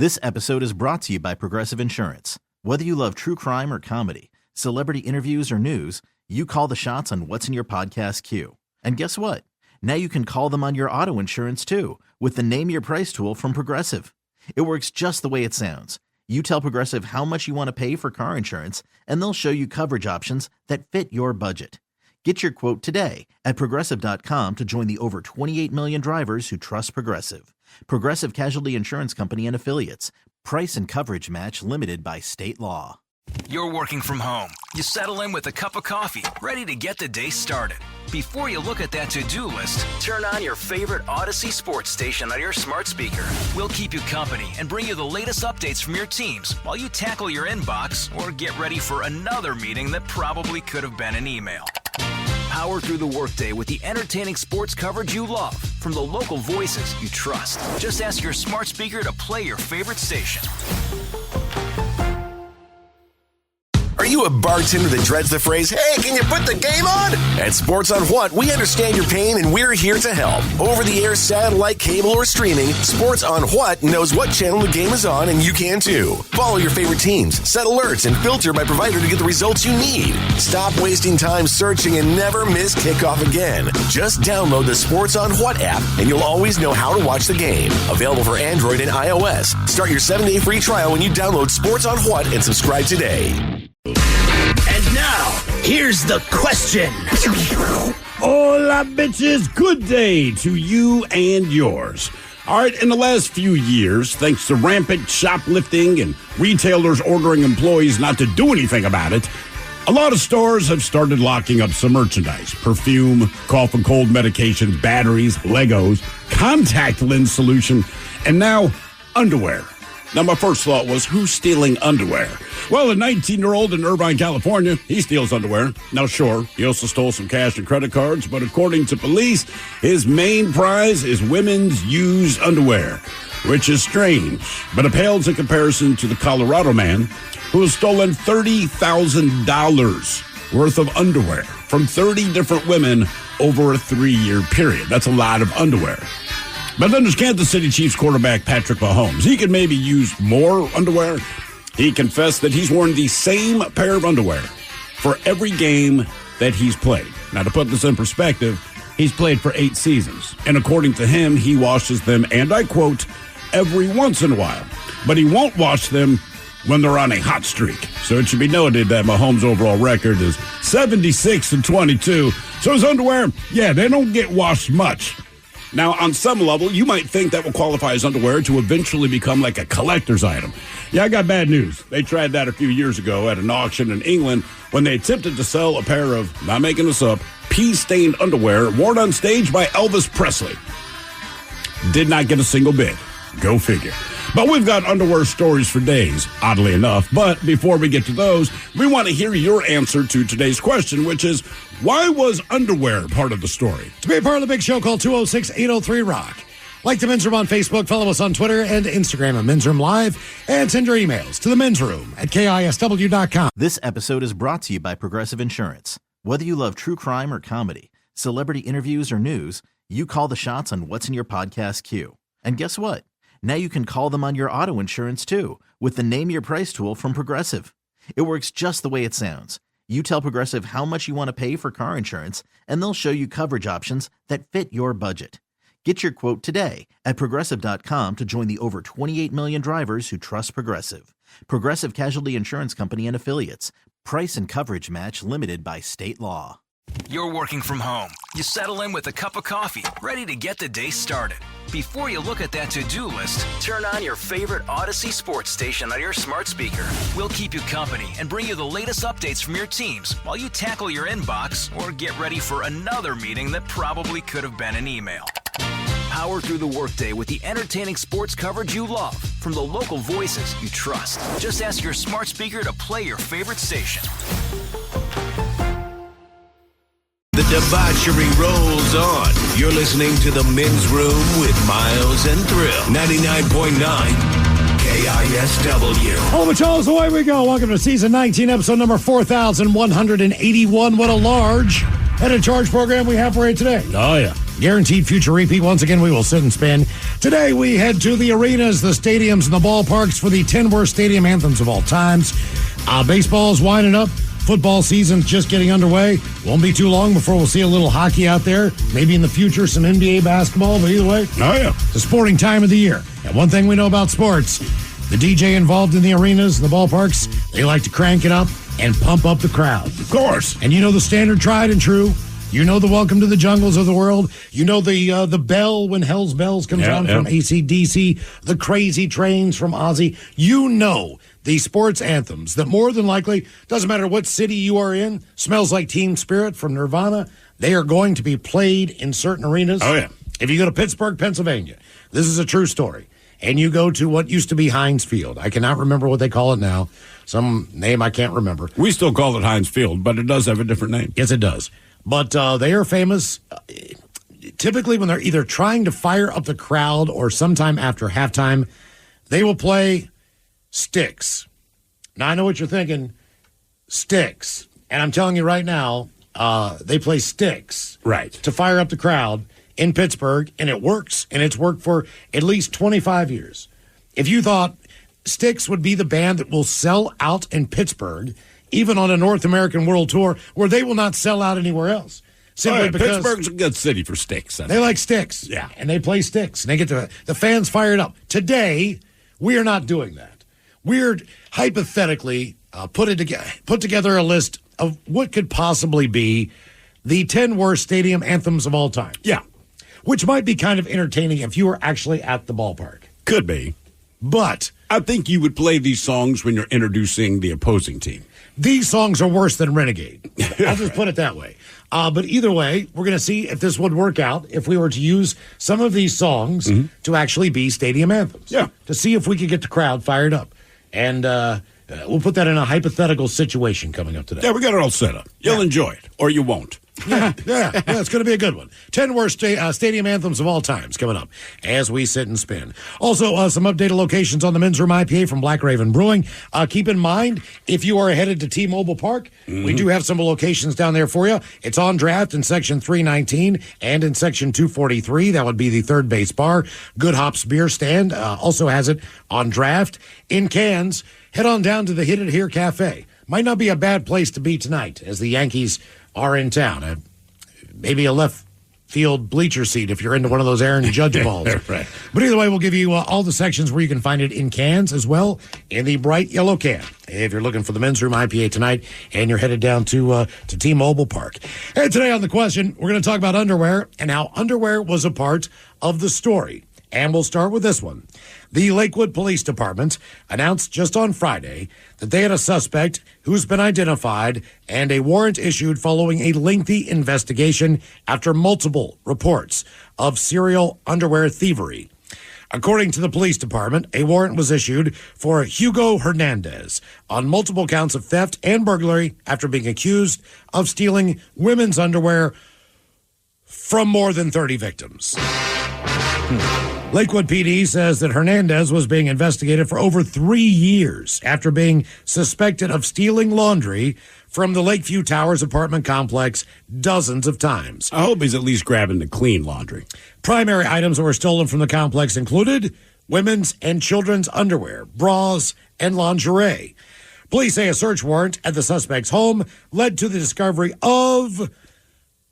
This episode is brought to you by Progressive Insurance. Whether you love true crime or comedy, celebrity interviews or news, you call the shots on what's in your podcast queue. And guess what? Now you can call them on your auto insurance too with the Name Your Price tool from Progressive. It works just the way it sounds. You tell Progressive how much you want to pay for car insurance, and they'll show you coverage options that fit your budget. Get your quote today at Progressive.com to join the over 28 million drivers who trust Progressive. Progressive Casualty Insurance Company and Affiliates. Price and coverage match limited by state law. You're working from home. You settle in with a cup of coffee, ready to get the day started. Before you look at that to-do list, turn on your favorite Odyssey sports station on your smart speaker. We'll keep you company and bring you the latest updates from your teams while you tackle your inbox or get ready for another meeting that probably could have been an email. Power through the workday with the entertaining sports coverage you love from the local voices you trust. Just ask your smart speaker to play your favorite station. Are you a bartender that dreads the phrase, "Hey, can you put the game on?" At Sports on What, we understand your pain and we're here to help. Over-the-air, satellite, cable, or streaming, Sports on What knows what channel the game is on, and you can too. Follow your favorite teams, set alerts, and filter by provider to get the results you need. Stop wasting time searching and never miss kickoff again. Just download the Sports on What app, and you'll always know how to watch the game. Available for Android and iOS. Start your 7-day free trial when you download Sports on What and subscribe today. And now, here's the question. Hola, bitches. Good day to you and yours. All right, in the last few years, thanks to rampant shoplifting and retailers ordering employees not to do anything about it, a lot of stores have started locking up some merchandise. Perfume, cough and cold medication, batteries, Legos, contact lens solution, and now underwear. Now, my first thought was, who's stealing underwear? Well, a 19-year-old in Irvine, California, he steals underwear. Now, sure, he also stole some cash and credit cards, but according to police, his main prize is women's used underwear, which is strange, but it pales in comparison to the Colorado man who has stolen $30,000 worth of underwear from 30 different women over a 3-year period. That's a lot of underwear. But then there's Kansas City Chiefs quarterback Patrick Mahomes. He could maybe use more underwear. He confessed that he's worn the same pair of underwear for every game that he's played. Now, to put this in perspective, he's played for 8 seasons. And according to him, he washes them, and I quote, every once in a while. But he won't wash them when they're on a hot streak. So it should be noted that Mahomes' overall record is 76-22. So his underwear, yeah, they don't get washed much. Now, on some level, you might think that will qualify as underwear to eventually become like a collector's item. Yeah, I got bad news. They tried that a few years ago at an auction in England when they attempted to sell a pair of, not making this up, pea-stained underwear worn on stage by Elvis Presley. Did not get a single bid. Go figure. But we've got underwear stories for days, oddly enough. But before we get to those, we want to hear your answer to today's question, which is, why was underwear part of the story? To be a part of the big show, call 206-803-ROCK. Like the Men's Room on Facebook, follow us on Twitter and Instagram at Men's Room Live, and send your emails to the Men's Room at KISW.com. This episode is brought to you by Progressive Insurance. Whether you love true crime or comedy, celebrity interviews or news, you call the shots on what's in your podcast queue. And guess what? Now you can call them on your auto insurance too with the Name Your Price tool from Progressive. It works just the way it sounds. You tell Progressive how much you want to pay for car insurance, and they'll show you coverage options that fit your budget. Get your quote today at Progressive.com to join the over 28 million drivers who trust Progressive. Progressive Casualty Insurance Company and Affiliates. Price and coverage match limited by state law. You're working from home. You settle in with a cup of coffee, ready to get the day started. Before you look at that to-do list, turn on your favorite Odyssey sports station on your smart speaker. We'll keep you company and bring you the latest updates from your teams while you tackle your inbox or get ready for another meeting that probably could have been an email. Power through the workday with the entertaining sports coverage you love from the local voices you trust. Just ask your smart speaker to play your favorite station. The debauchery rolls on. You're listening to The Men's Room with Miles and Thrill. 99.9 KISW. Hello, Machalos, away we go. Welcome to Season 19, Episode number 4181. What a large and a charge program we have for you today. Oh, yeah. Guaranteed future repeat. Once again, we will sit and spin. Today, we head to the arenas, the stadiums, and the ballparks for the 10 worst stadium anthems of all times. Baseball's winding up. Football season's just getting underway. Won't be too long before we'll see a little hockey out there. Maybe in the future, some NBA basketball. But either way, the sporting time of the year. And one thing we know about sports, the DJ involved in the arenas, the ballparks, they like to crank it up and pump up the crowd. Of course. And you know the standard tried and true. You know the Welcome to the Jungles of the world. You know the bell when Hell's Bells comes on from AC/DC, the Crazy Trains from Ozzy. You know the sports anthems that more than likely, doesn't matter what city you are in, Smells Like Teen Spirit from Nirvana, they are going to be played in certain arenas. Oh, yeah. If you go to Pittsburgh, Pennsylvania, this is a true story, and you go to what used to be Heinz Field. I cannot remember what they call it now. Some name I can't remember. We still call it Heinz Field, but it does have a different name. Yes, it does. But they are famous typically when they're either trying to fire up the crowd or sometime after halftime, they will play Styx. Now, I know what you're thinking, Styx. And I'm telling you right now, they play Styx to fire up the crowd in Pittsburgh, and it works, and it's worked for at least 25 years. If you thought Styx would be the band that will sell out in Pittsburgh, even on a North American World Tour, where they will not sell out anywhere else. Simply because Pittsburgh's a good city for Styx. They like Styx. Yeah. And they play Styx. And they get the fans fired up. Today, we are not doing that. We're hypothetically put together a list of what could possibly be the 10 worst stadium anthems of all time. Yeah. Which might be kind of entertaining if you were actually at the ballpark. Could be. But I think you would play these songs when you're introducing the opposing team. These songs are worse than Renegade. I'll just put it that way. But either way, we're going to see if this would work out if we were to use some of these songs to actually be stadium anthems. Yeah. To see if we could get the crowd fired up. And we'll put that in a hypothetical situation coming up today. Yeah, we got it all set up. You'll enjoy it, or you won't. Yeah, it's going to be a good one. 10 worst stadium anthems of all times coming up as we sit and spin. Also, some updated locations on the Men's Room IPA from Black Raven Brewing. Keep in mind, if you are headed to T-Mobile Park, we do have some locations down there for you. It's on draft in Section 319 and in Section 243. That would be the third base bar. Good Hops Beer Stand also has it on draft. In cans, head on down to the Hit It Here Cafe. Might not be a bad place to be tonight as the Yankees are in town. Maybe a left field bleacher seat if you're into one of those Aaron Judge balls. Right. But either way, we'll give you all the sections where you can find it in cans as well in the bright yellow can. If you're looking for the Men's Room IPA tonight and you're headed down to T-Mobile Park. And today on The Question, we're going to talk about underwear and how underwear was a part of the story. And we'll start with this one. The Lakewood Police Department announced just on Friday that they had a suspect who's been identified and a warrant issued following a lengthy investigation after multiple reports of serial underwear thievery. According to the police department, a warrant was issued for Hugo Hernandez on multiple counts of theft and burglary after being accused of stealing women's underwear from more than 30 victims. Lakewood PD says that Hernandez was being investigated for over 3 years after being suspected of stealing laundry from the Lakeview Towers apartment complex dozens of times. I hope he's at least grabbing the clean laundry. Primary items that were stolen from the complex included women's and children's underwear, bras, and lingerie. Police say a search warrant at the suspect's home led to the discovery of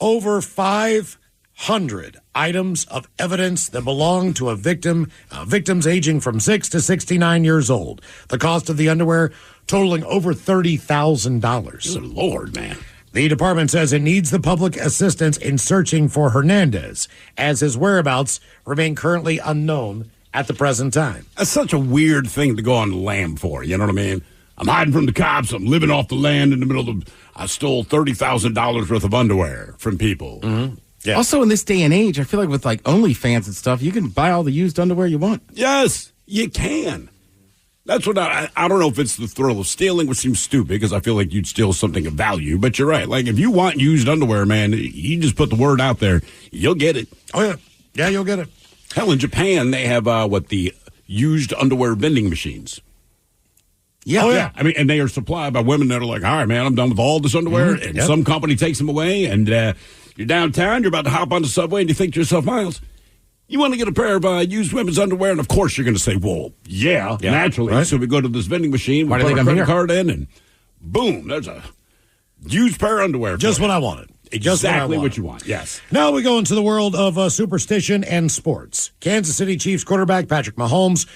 over 500 items of evidence that belonged to a victims aging from 6 to 69 years old. The cost of the underwear totaling over $30,000. Good Lord, man. The department says it needs the public assistance in searching for Hernandez, as his whereabouts remain currently unknown at the present time. That's such a weird thing to go on the lam for, you know what I mean? I'm hiding from the cops, I'm living off the land in the middle of I stole $30,000 worth of underwear from people. Mm-hmm. Yeah. Also, in this day and age, I feel like with like OnlyFans and stuff, you can buy all the used underwear you want. Yes, you can. That's what I don't know if it's the thrill of stealing, which seems stupid because I feel like you'd steal something of value. But you're right. Like, if you want used underwear, man, you just put the word out there. You'll get it. Oh, yeah. Yeah, you'll get it. Hell, in Japan, they have the used underwear vending machines. Yeah. Oh, yeah. I mean, and they are supplied by women that are like, all right, man, I'm done with all this underwear. Mm-hmm. And some company takes them away and, You're downtown, you're about to hop on the subway, and you think to yourself, Miles, you want to get a pair of used women's underwear? And, of course, you're going to say, well, yeah, naturally. Right? So we go to this vending machine, we put our credit card in, and boom, there's a used pair of underwear. Just what I wanted. Exactly what you want, yes. Now we go into the world of superstition and sports. Kansas City Chiefs quarterback Patrick Mahomes.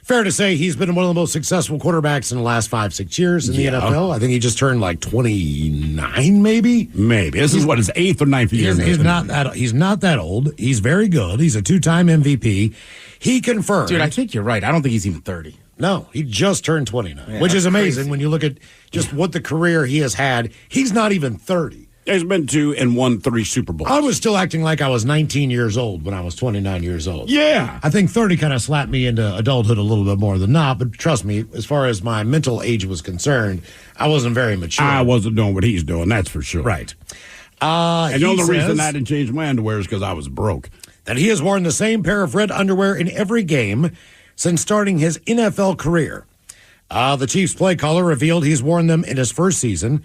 Fair to say he's been one of the most successful quarterbacks in the last 5-6 years in the NFL. I think he just turned like 29, maybe. This is what, his 8th or 9th year. He's not that old. He's very good. He's a 2-time MVP. He confirmed. Dude, I think you're right. I don't think he's even 30. No, he just turned 29, which is amazing when you look at just what the career he has had. He's not even 30. He's been to and won 3 Super Bowls. I was still acting like I was 19 years old when I was 29 years old. Yeah. I think 30 kind of slapped me into adulthood a little bit more than not, but trust me, as far as my mental age was concerned, I wasn't very mature. I wasn't doing what he's doing, that's for sure. Right. And the only reason I didn't change my underwear is because I was broke. That he has worn the same pair of red underwear in every game since starting his NFL career. The Chiefs play caller revealed he's worn them in his first season.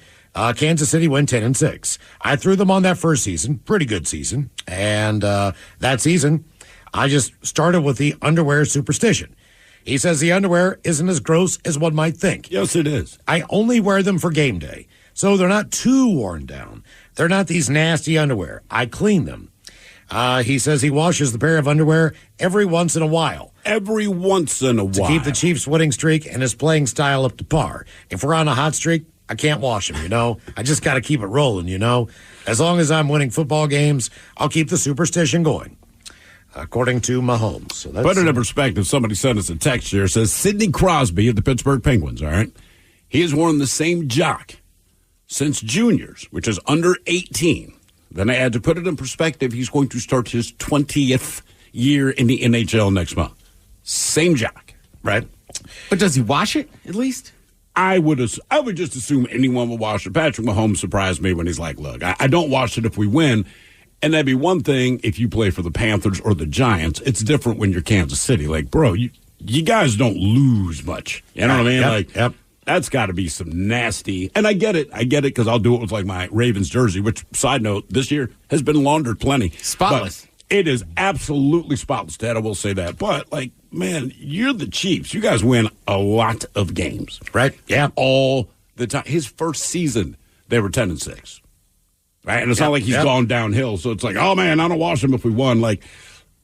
Kansas City went 10-6. I threw them on that first season. Pretty good season. And that season, I just started with the underwear superstition. He says the underwear isn't as gross as one might think. Yes, it is. I only wear them for game day, so they're not too worn down. They're not these nasty underwear. I clean them. He says he washes the pair of underwear every once in a while. Every once in a while. To keep the Chiefs' winning streak and his playing style up to par. If we're on a hot streak, I can't wash them, I just got to keep it rolling, As long as I'm winning football games, I'll keep the superstition going, according to Mahomes. So put it in perspective, somebody sent us a text here. It says, Sidney Crosby of the Pittsburgh Penguins, all right? He has worn the same jock since juniors, which is under 18. Then I had to put it in perspective. He's going to start his 20th year in the NHL next month. Same jock, right? But does he wash it, at least? I would just assume anyone would wash it. Patrick Mahomes surprised me when he's like, look, I don't wash it if we win. And that'd be one thing if you play for the Panthers or the Giants. It's different when you're Kansas City. Like, bro, you guys don't lose much. You know what I mean? That's got to be some nasty. And I get it because I'll do it with like my Ravens jersey, which, side note, this year has been laundered plenty. Spotless. But it is absolutely spotless, Dad. I will say that. But, like, man, you're the Chiefs. You guys win a lot of games. Right? Yeah. All the time. His first season, they were 10-6. Right? And it's not like he's gone downhill. So it's like, oh, man, I don't wash him if we won. Like,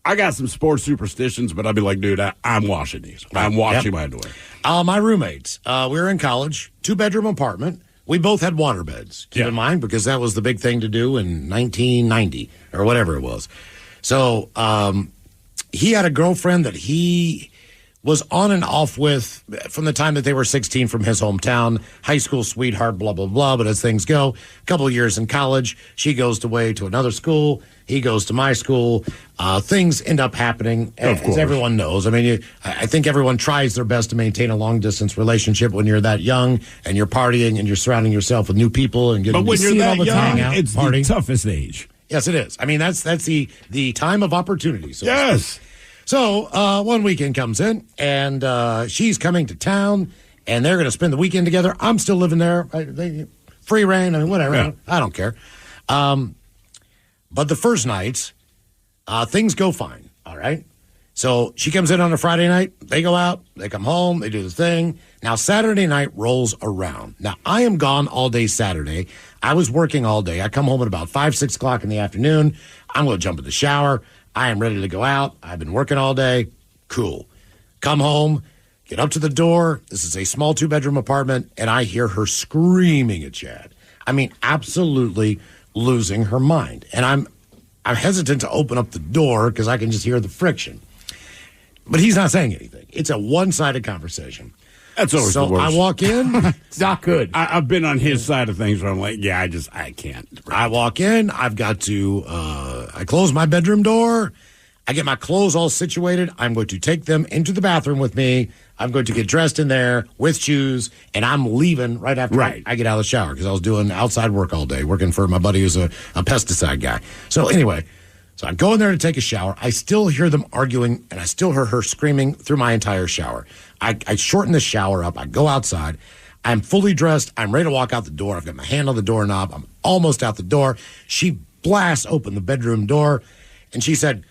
I got some sports superstitions, but I'd be like, dude, I'm washing these. I'm washing my underwear. My roommates, we were in college, 2-bedroom apartment. We both had water beds, keep in mind, because that was the big thing to do in 1990 or whatever it was. So he had a girlfriend that he was on and off with from the time that they were 16 from his hometown, high school sweetheart, blah, blah, blah. But as things go, a couple of years in college, she goes away to another school. He goes to my school. Things end up happening, as everyone knows. I mean, I think everyone tries their best to maintain a long-distance relationship when you're that young and you're partying and you're surrounding yourself with new people and getting to see it all the time. It's the toughest age. Yes, it is. I mean, that's the time of opportunity. So yes. So one weekend comes in, and she's coming to town, and they're going to spend the weekend together. I'm still living there. Free reign. I mean, whatever. Yeah. I don't care. But the first nights, things go fine. All right. So she comes in on a Friday night. They go out. They come home. They do the thing. Now, Saturday night rolls around. Now, I am gone all day Saturday. I was working all day. I come home at about 5, 6 o'clock in the afternoon. I'm going to jump in the shower. I am ready to go out. I've been working all day. Cool. Come home, get up to the door. This is a small 2-bedroom apartment, and I hear her screaming at Chad. I mean, absolutely losing her mind. And I'm hesitant to open up the door because I can just hear the friction. But he's not saying anything. It's a one-sided conversation. That's always the worst. I walk in. It's not good. I've been on his side of things where I'm like, I can't. I walk in. I've got to, I close my bedroom door. I get my clothes all situated. I'm going to take them into the bathroom with me. I'm going to get dressed in there with shoes, and I'm leaving right after I get out of the shower because I was doing outside work all day, working for my buddy who's a pesticide guy. So anyway, so I go in there to take a shower. I still hear them arguing, and I still hear her screaming through my entire shower. I shorten the shower up. I go outside. I'm fully dressed. I'm ready to walk out the door. I've got my hand on the doorknob. I'm almost out the door. She blasts open the bedroom door, and she said,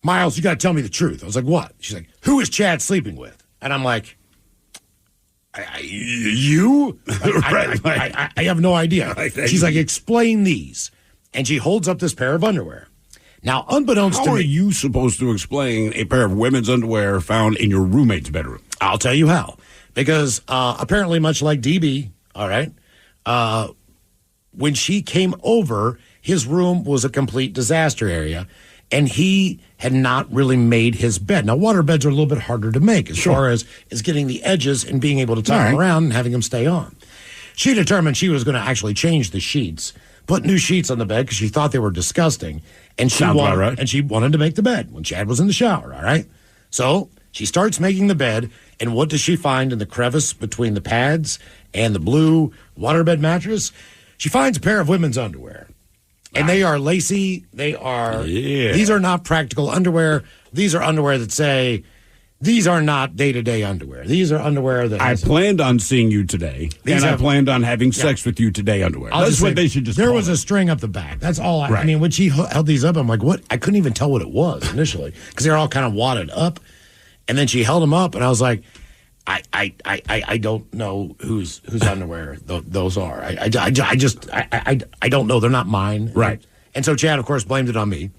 Miles, you got to tell me the truth. I was like, what? She's like, who is Chad sleeping with? And I'm like, you? I have no idea. She's like, explain these. And she holds up this pair of underwear. Now, unbeknownst to me. How are you supposed to explain a pair of women's underwear found in your roommate's bedroom? I'll tell you how. Because apparently, much like DB, all right, when she came over, his room was a complete disaster area, and he had not really made his bed. Now, water beds are a little bit harder to make as far as getting the edges and being able to tie them around and having them stay on. She determined she was going to actually change the sheets, put new sheets on the bed because she thought they were disgusting, and she wanted to make the bed when Chad was in the shower, all right? So she starts making the bed, and what does she find in the crevice between the pads and the blue waterbed mattress? She finds a pair of women's underwear. And they are lacy. They are. Yeah. These are not practical underwear. These are underwear that say, these are not day-to-day underwear. These are underwear that. I planned on seeing you today, and I planned on having sex with you today underwear. That's what they should just. There was a string up the back. That's all. I mean, when she held these up, I'm like, what? I couldn't even tell what it was initially because they're all kind of wadded up, and then she held them up, and I was like, I don't know whose underwear those are. I don't know. They're not mine. Right. And so Chad, of course, blamed it on me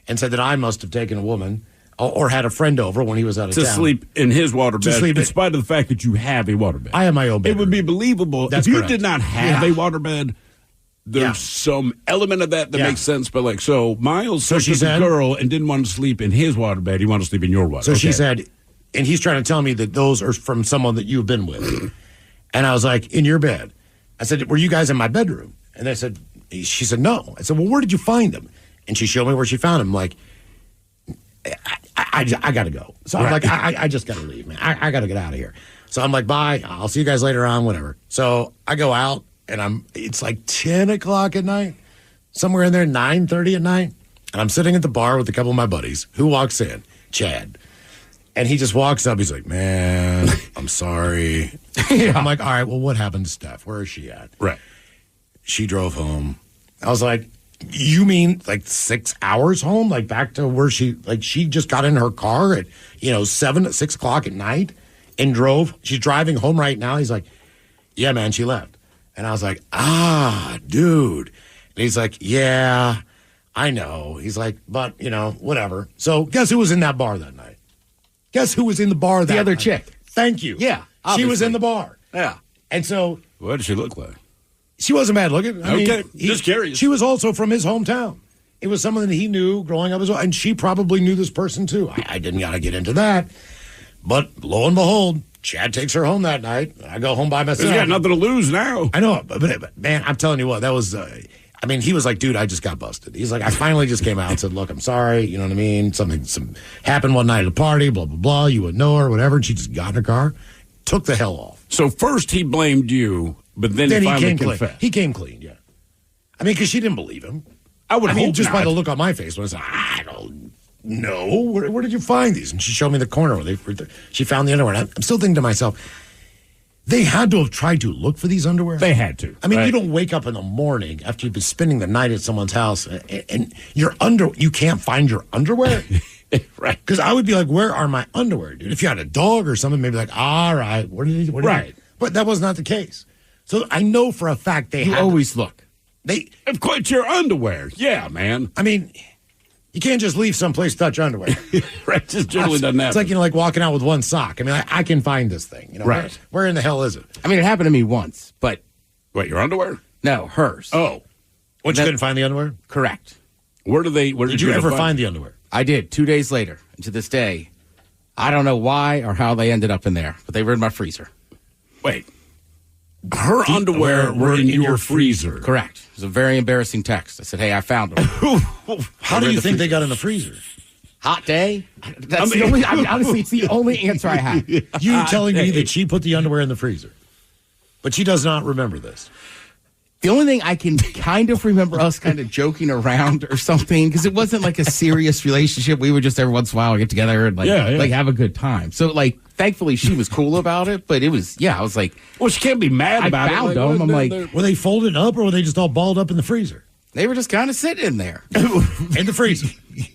and said that I must have taken a woman or had a friend over when he was out of town. To sleep in his waterbed, in spite of the fact that you have a waterbed. I have my own bed. It would be believable if you did not have a waterbed. There's some element of that makes sense, but like, so Miles slept with a girl and didn't want to sleep in his waterbed. He wanted to sleep in your waterbed. So she said, and he's trying to tell me that those are from someone that you've been with. And I was like, in your bed. I said, were you guys in my bedroom? And she said, no. I said, well, where did you find them? And she showed me where she found them. I'm like, I got to go. So I'm like, I just got to leave, man. I got to get out of here. So I'm like, bye. I'll see you guys later on, whatever. So I go out, and it's like 10 o'clock at night, somewhere in there, 9:30 at night. And I'm sitting at the bar with a couple of my buddies. Who walks in? Chad. And he just walks up. He's like, man, I'm sorry. I'm like, all right, well, what happened to Steph? Where is she at? Right. She drove home. I was like, you mean like 6 hours home? Like back to where she just got in her car at, 6 o'clock at night and drove. She's driving home right now. He's like, yeah, man, she left. And I was like, dude. And he's like, yeah, I know. He's like, but, whatever. So guess who was in that bar that night? Guess who was in the bar that night? The other chick. Thank you. Yeah, obviously. She was in the bar. Yeah. And so. What did she look like? She wasn't bad looking. I mean, just curious. She was also from his hometown. It was someone that he knew growing up as well, and she probably knew this person too. I didn't got to get into that. But lo and behold, Chad takes her home that night. I go home by myself. He's got nothing to lose now. I know, but man, I'm telling you what, that was... he was like, dude, I just got busted. He's like, I finally just came out and said, look, I'm sorry. You know what I mean? Something happened one night at a party, blah, blah, blah. You wouldn't know her, whatever. And she just got in her car, took the hell off. So first he blamed you, but then he finally confessed. He came clean, yeah. I mean, because she didn't believe him. I hope just not. By the look on my face when I said, I don't know. Where did you find these? And she showed me the corner where she found the underwear. And I'm still thinking to myself, they had to have tried to look for these underwear. They had to. I mean, you don't wake up in the morning after you've been spending the night at someone's house and you can't find your underwear. Right. Because I would be like, where are my underwear, dude? If you had a dog or something, maybe like, all right, what did he? But that was not the case. So I know for a fact they always look. Of course, your underwear. Yeah, man. I mean, you can't just leave someplace to touch underwear. Right, just generally doesn't happen. It's like, like walking out with one sock. I mean, I can find this thing. Right. Where in the hell is it? I mean, it happened to me once, but... What, your underwear? No, hers. Oh. You couldn't find the underwear? Correct. Where did you ever find the underwear? I did, 2 days later. And to this day, I don't know why or how they ended up in there, but they were in my freezer. Wait. Her underwear were in your freezer. Correct. It was a very embarrassing text. I said, hey, I found them. How do you think they got in the freezer? Hot day? Honestly, it's the only answer I have. You telling me that she put the underwear in the freezer. But she does not remember this. The only thing I can kind of remember us kind of joking around or something, because it wasn't like a serious relationship. We would just every once in a while get together and like have a good time. So thankfully she was cool about it, but it was, I was like. Well, she can't be mad about it. I found them. I'm like. Were they folded up or were they just all balled up in the freezer? They were just kind of sitting in there. In the freezer.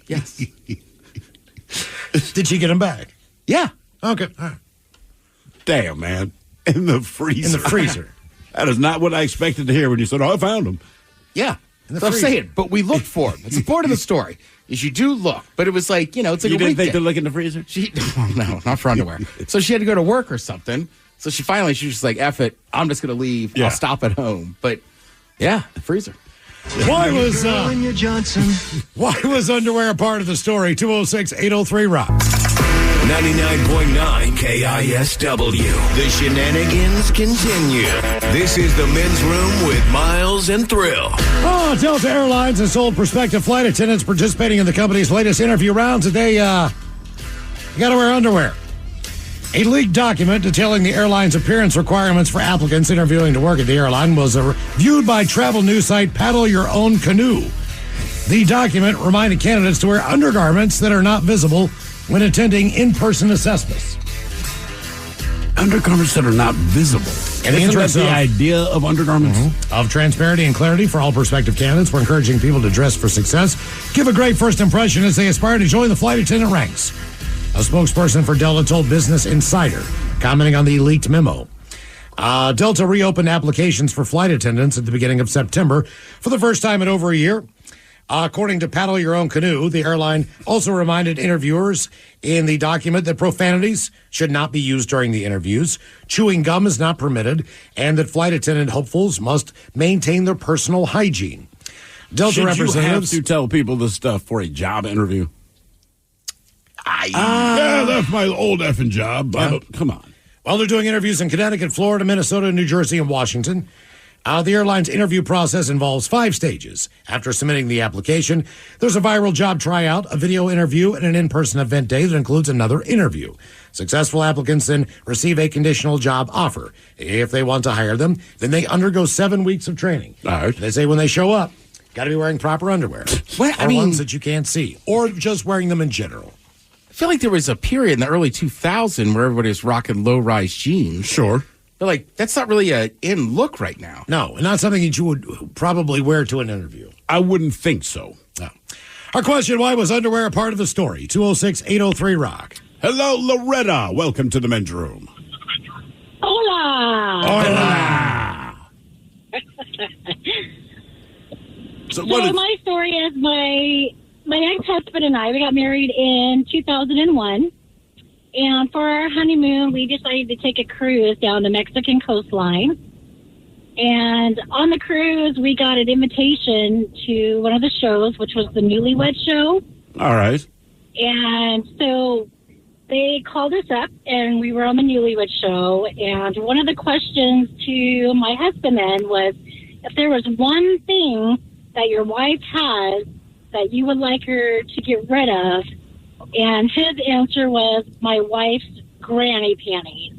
Yes. Did she get them back? Yeah. Okay. All right. Damn, man. In the freezer. In the freezer. That is not what I expected to hear when you said, I found them. Yeah. the So I'm freezer. saying, but we looked for them. It's a part of the story. Is you do look, but it was like, it's like You a didn't think weekday. to look in the freezer? No, not for underwear. So she had to go to work or something. So she was just like, F it, I'm just going to leave. Yeah. I'll stop at home. But yeah, the freezer. Why was underwear a part of the story? 206-803-ROCK. 99.9 KISW. The shenanigans continue. This is the men's room with Miles and Thrill. Oh, Delta Airlines has told prospective flight attendants participating in the company's latest interview rounds that they got to wear underwear. A leaked document detailing the airline's appearance requirements for applicants interviewing to work at the airline was viewed by travel news site Paddle Your Own Canoe. The document reminded candidates to wear undergarments that are not visible when attending in-person assessments. Undergarments that are not visible. In the interest the of- idea of undergarments? Of transparency and clarity for all prospective candidates, we're encouraging people to dress for success, give a great first impression as they aspire to join the flight attendant ranks. A spokesperson for Delta told Business Insider, commenting on the leaked memo. Delta reopened applications for flight attendants at the beginning of September for the first time in over a year. According to Paddle Your Own Canoe, the airline also reminded interviewers in the document that profanities should not be used during the interviews, chewing gum is not permitted, and that flight attendant hopefuls must maintain their personal hygiene. Delta Should you have representatives to tell people this stuff for a job interview? Yeah, that's my old effing job. Yeah. Come on. Well, they're doing interviews in Connecticut, Florida, Minnesota, New Jersey, and Washington. The airline's interview process involves 5 stages. After submitting the application, there's a viral job tryout, a video interview, and an in-person event day that includes another interview. Successful applicants then receive a conditional job offer. If they want to hire them, then they undergo 7 weeks of training. All right. They say when they show up, got to be wearing proper underwear. Well, I or mean- ones that you can't see, or just wearing them in general. I feel like there was a period in the early 2000s where everybody was rocking low-rise jeans. Sure. But like, that's not really a in look right now. No, not something that you would probably wear to an interview. I wouldn't think so. No. Our question, why was underwear a part of the story? 206-803-ROCK. Hello, Loretta. Welcome to the men's room. Hola. Hola. So So my story is my ex-husband and I, we got married in 2001. And for our honeymoon, we decided to take a cruise down the Mexican coastline. And on the cruise, we got an invitation to one of the shows, which was the Newlywed Show. all right. And so they called us up, and we were on the Newlywed Show. And one of the questions to my husband then was, if there was one thing that your wife has that you would like her to get rid of, and his answer was, my wife's granny panties.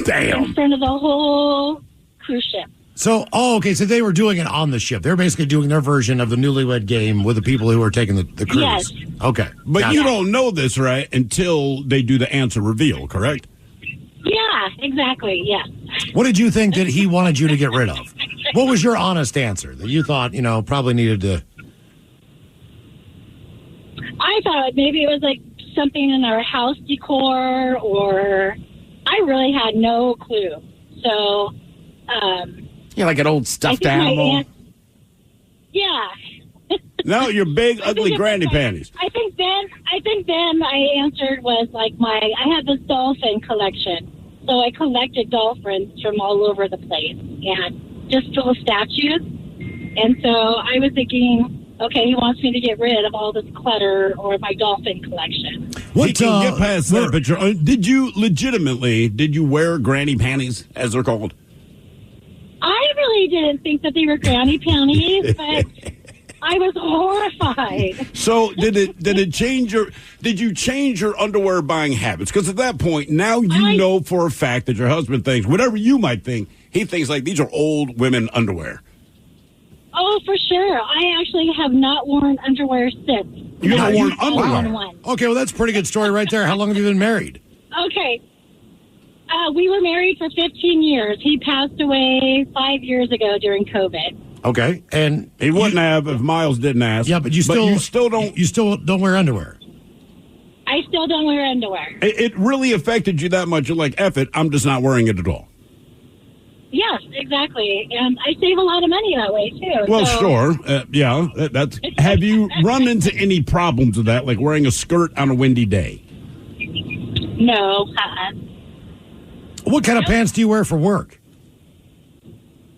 Damn. In front of the whole cruise ship. So they were doing it on the ship. They're basically doing their version of the Newlywed Game with the people who are taking the cruise. Yes. Okay. But Got you it. don't know this, right, until they do the answer reveal, correct? Yeah, exactly, yes. What did you think that he wanted you to get rid of? What was your honest answer that you thought, probably needed to... I thought maybe it was like something in our house decor, or I really had no clue. So, Yeah, like an old I stuffed think my animal. aunt, yeah. No, your big, I think ugly it was granny like- panties. I think then I answered was like I had this dolphin collection. So I collected dolphins from all over the place and just little statues. And so I was thinking, okay, he wants me to get rid of all this clutter or my dolphin collection. He can get past that, but did you wear granny panties, as they're called? I really didn't think that they were granny panties, but I was horrified. So did you change your underwear buying habits? Because at that point, now you know for a fact that your husband thinks, whatever you might think, he thinks like these are old women underwear. Oh, for sure. I actually have not worn underwear since. You haven't worn underwear? 2001. Okay, well, that's a pretty good story right there. How long have you been married? Okay. We were married for 15 years. He passed away 5 years ago during COVID. Okay, and he wouldn't have if Miles didn't ask. Yeah, but you still don't wear underwear. I still don't wear underwear. It really affected you that much. You're like, F it, I'm just not wearing it at all. Yes, exactly. And I save a lot of money that way, too. Well, sure. Yeah. That's. Have you run into any problems with that, like wearing a skirt on a windy day? No. What kind of pants do you wear for work?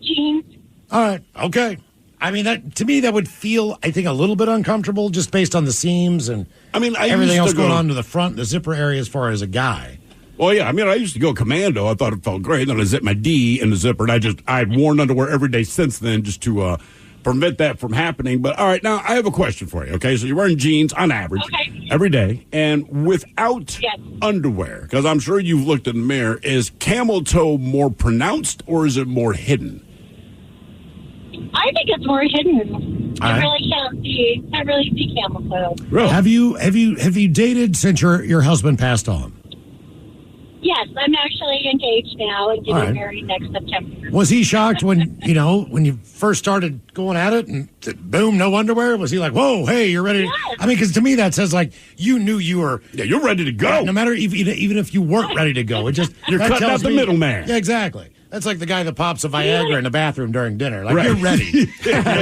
Jeans. All right. Okay. I mean, to me, that would feel, I think, a little bit uncomfortable just based on the seams and everything else going on to the front, the zipper area as far as a guy. Well, yeah. I mean, I used to go commando. I thought it felt great. Then I zipped my D in the zipper, and I've worn underwear every day since then just to prevent that from happening. But, all right, now I have a question for you, okay? So you're wearing jeans on average every day, and without underwear, because I'm sure you've looked in the mirror, is camel toe more pronounced or is it more hidden? I think it's more hidden. I really can't see camel toe. Really? Have you dated since your husband passed on? Yes, I'm actually engaged now and getting married next September. Was he shocked when you first started going at it and boom, no underwear? Was he like, whoa, hey, you're ready? Yes. I mean, because to me that says like you knew you were. Yeah, you're ready to go. No matter even if you weren't ready to go, it just you're cutting out the middleman. Yeah, exactly. That's like the guy that pops a Viagra in the bathroom during dinner. Like you're ready,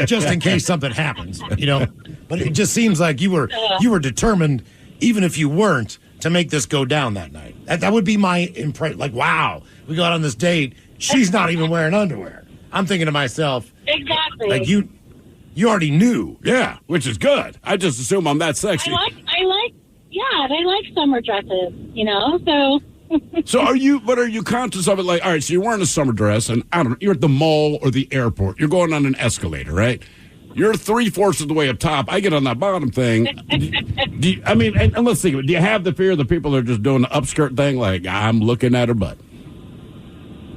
just in case something happens. But it just seems like you were determined, even if you weren't, to make this go down that night. That would be my impression. Like, wow, we got on this date. She's not even wearing underwear. I'm thinking to myself, exactly. Like you already knew. Yeah, which is good. I just assume I'm that sexy. I like summer dresses. So. So are you conscious of it? Like, all right, so you're wearing a summer dress, and I don't know, you're at the mall or the airport. You're going on an escalator, right? You're 3/4 of the way up top. I get on that bottom thing. And let's think of it. Do you have the fear that people are just doing the upskirt thing? Like, I'm looking at her butt.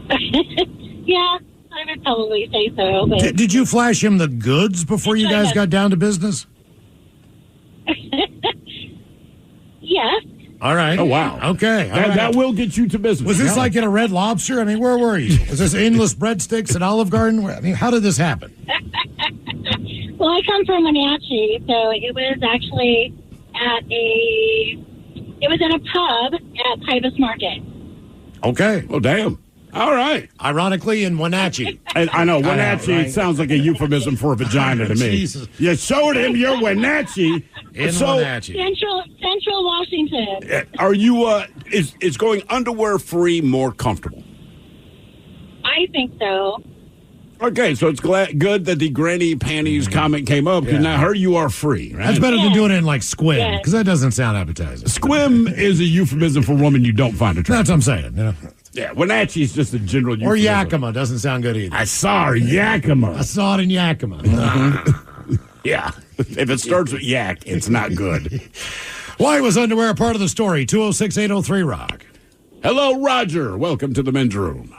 Yeah, I would probably say so. But... Did you flash him the goods before you guys got down to business? Yes. All right. Oh, wow. Okay. That will get you to business. Was this like in a Red Lobster? I mean, where were you? Was this endless breadsticks at Olive Garden? I mean, how did this happen? Well, I come from Wenatchee, so it was actually it was in a pub at Pybus Market. Okay. Well, damn. All right. Ironically, in Wenatchee. And I know, Wenatchee right? Sounds like a euphemism for a vagina to me. Jesus. You showed him your Wenatchee. Wenatchee. Central Washington. Are you, is going underwear free more comfortable? I think so. Okay, so it's good that the granny panties comment came up, because now you are free, right? That's better than doing it in like squim, because that doesn't sound appetizing. Squim is a euphemism for a woman you don't find attractive. That's what I'm saying. Yeah, Wenatchee is just a general euphemism. Or Yakima doesn't sound good either. I saw her, Yakima. I saw it in Yakima. Yeah, if it starts with yak, it's not good. Why was underwear a part of the story? 206-803-ROCK. Hello, Roger. Welcome to the men's room.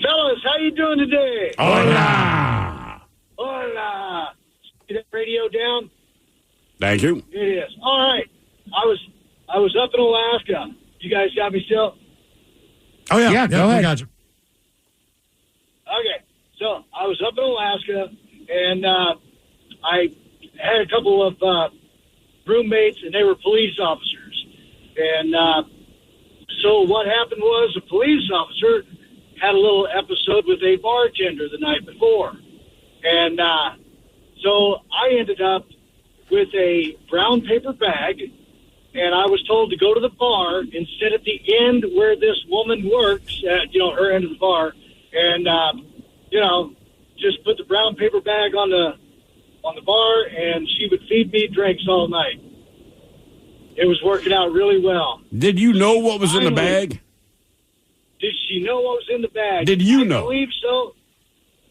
Fellas, how you doing today? Hola. Hola. Get that radio down? Thank you. It is. All right. I was up in Alaska. You guys got me still? Oh, yeah. Go ahead. I got you. Okay. So I was up in Alaska, and I had a couple of roommates, and they were police officers. And so what happened was a police officer had a little episode with a bartender the night before. And so I ended up with a brown paper bag, and I was told to go to the bar and sit at the end where this woman works, at, her end of the bar, and, just put the brown paper bag on the bar, and she would feed me drinks all night. It was working out really well. Did you know what was in the bag? Did she know what was in the bag? Did you know? I believe so.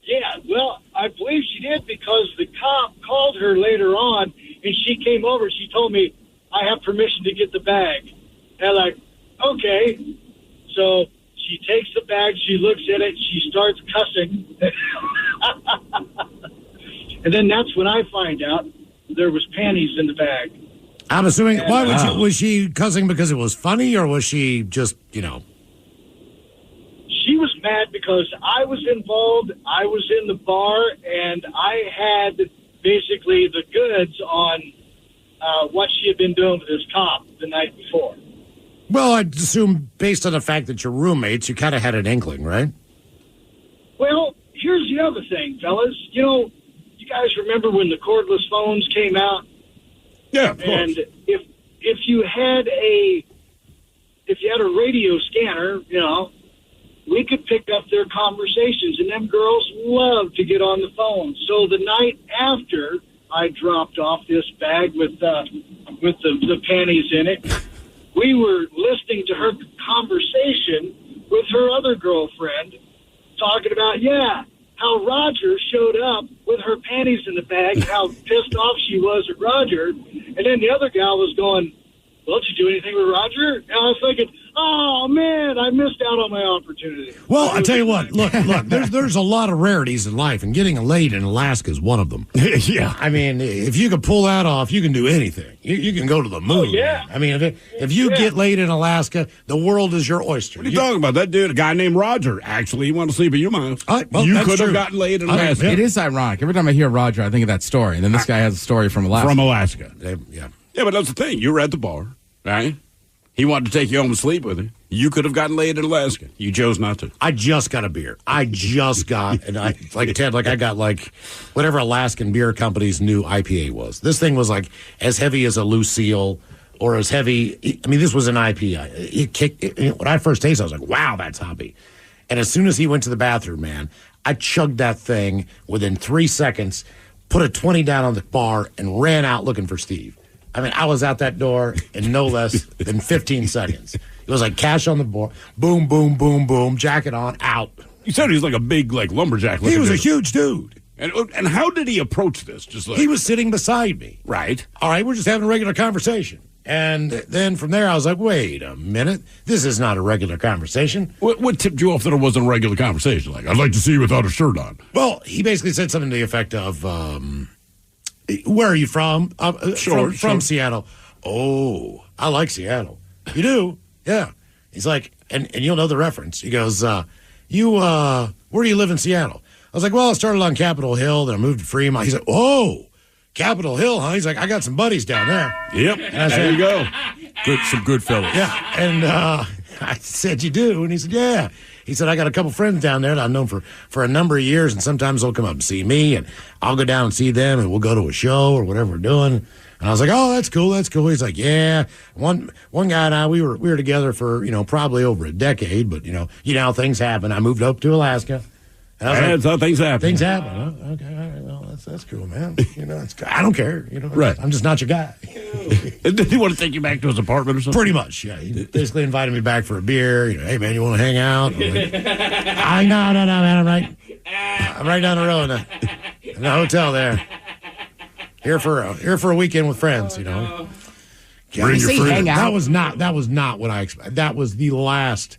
Yeah, well, I believe she did, because the cop called her later on, and she came over. She told me, I have permission to get the bag. And I'm like, okay. So she takes the bag, she looks at it, she starts cussing. And then that's when I find out there was panties in the bag. I'm assuming, was she cussing because it was funny, or was she just, She was mad because I was involved. I was in the bar, and I had basically the goods on what she had been doing with this cop the night before. Well, I'd assume based on the fact that you're roommates, you kind of had an inkling, right? Well, here's the other thing, fellas. You know, you guys remember when the cordless phones came out? Yeah, of course. And if you had a radio scanner, you know, we could pick up their conversations, and them girls love to get on the phone. So the night after I dropped off this bag with the panties in it, we were listening to her conversation with her other girlfriend, talking about, how Roger showed up with her panties in the bag, how pissed off she was at Roger. And then the other gal was going, well, did you do anything with Roger? And I was thinking, oh, man, I missed out on my opportunity. Well, I tell you what, look, there's a lot of rarities in life, and getting laid in Alaska is one of them. Yeah. I mean, if you can pull that off, you can do anything. You can go to the moon. Oh, yeah. Man. I mean, if you get laid in Alaska, the world is your oyster. What are you talking about? That dude, a guy named Roger, actually, he wanted to sleep with you, Miles. Well, you could have gotten laid in Alaska. It is ironic. Every time I hear Roger, I think of that story, and then this guy has a story from Alaska. From Alaska. Yeah. Yeah, but that's the thing. You were at the bar, right? He wanted to take you home and sleep with you. You could have gotten laid in Alaska. You chose not to. I just got a beer. And I like Ted, I got whatever Alaskan beer company's new IPA was. This thing was like as heavy as a Lucille or as heavy. I mean, this was an IPA. When I first tasted it, I was like, wow, that's hoppy. And as soon as he went to the bathroom, man, I chugged that thing within 3 seconds, put a 20 down on the bar, and ran out looking for Steve. I mean, I was out that door in no less than 15 seconds. It was like cash on the board. Boom, boom, boom, boom. Jacket on, out. You said he was like a big, lumberjack. He was a huge dude. And how did he approach this? He was sitting beside me. Right. All right, we're just having a regular conversation. And then from there, I was like, wait a minute. This is not a regular conversation. What tipped you off that it wasn't a regular conversation? Like, I'd like to see you without a shirt on. Well, he basically said something to the effect of, where are you from? From Seattle. Oh, I like Seattle. You do? Yeah. He's like, and you'll know the reference. He goes, where do you live in Seattle? I was like, well, I started on Capitol Hill, then I moved to Fremont. He's like, oh, Capitol Hill, huh? He's like, I got some buddies down there. Yep. And I said, there you go. Some good fellas. Yeah. And I said, you do? And he said, yeah. He said, I got a couple friends down there that I've known for a number of years, and sometimes they'll come up and see me, and I'll go down and see them, and we'll go to a show or whatever we're doing. And I was like, oh, that's cool. He's like, yeah. One guy and I, we were together for, probably over a decade, but, you know how things happen. I moved up to Alaska. And I was that's how things happen. Things happen. Huh? Okay, all right. Well, that's cool, man. I don't care. Right. I'm just not your guy. Did he want to take you back to his apartment or something? Pretty much, yeah. He basically invited me back for a beer. Hey, man, you want to hang out? I'm like, no, man. I'm right down the road in the hotel there. Here for a weekend with friends, Bring your friend. Hang out. That was not what I expected. That was the last.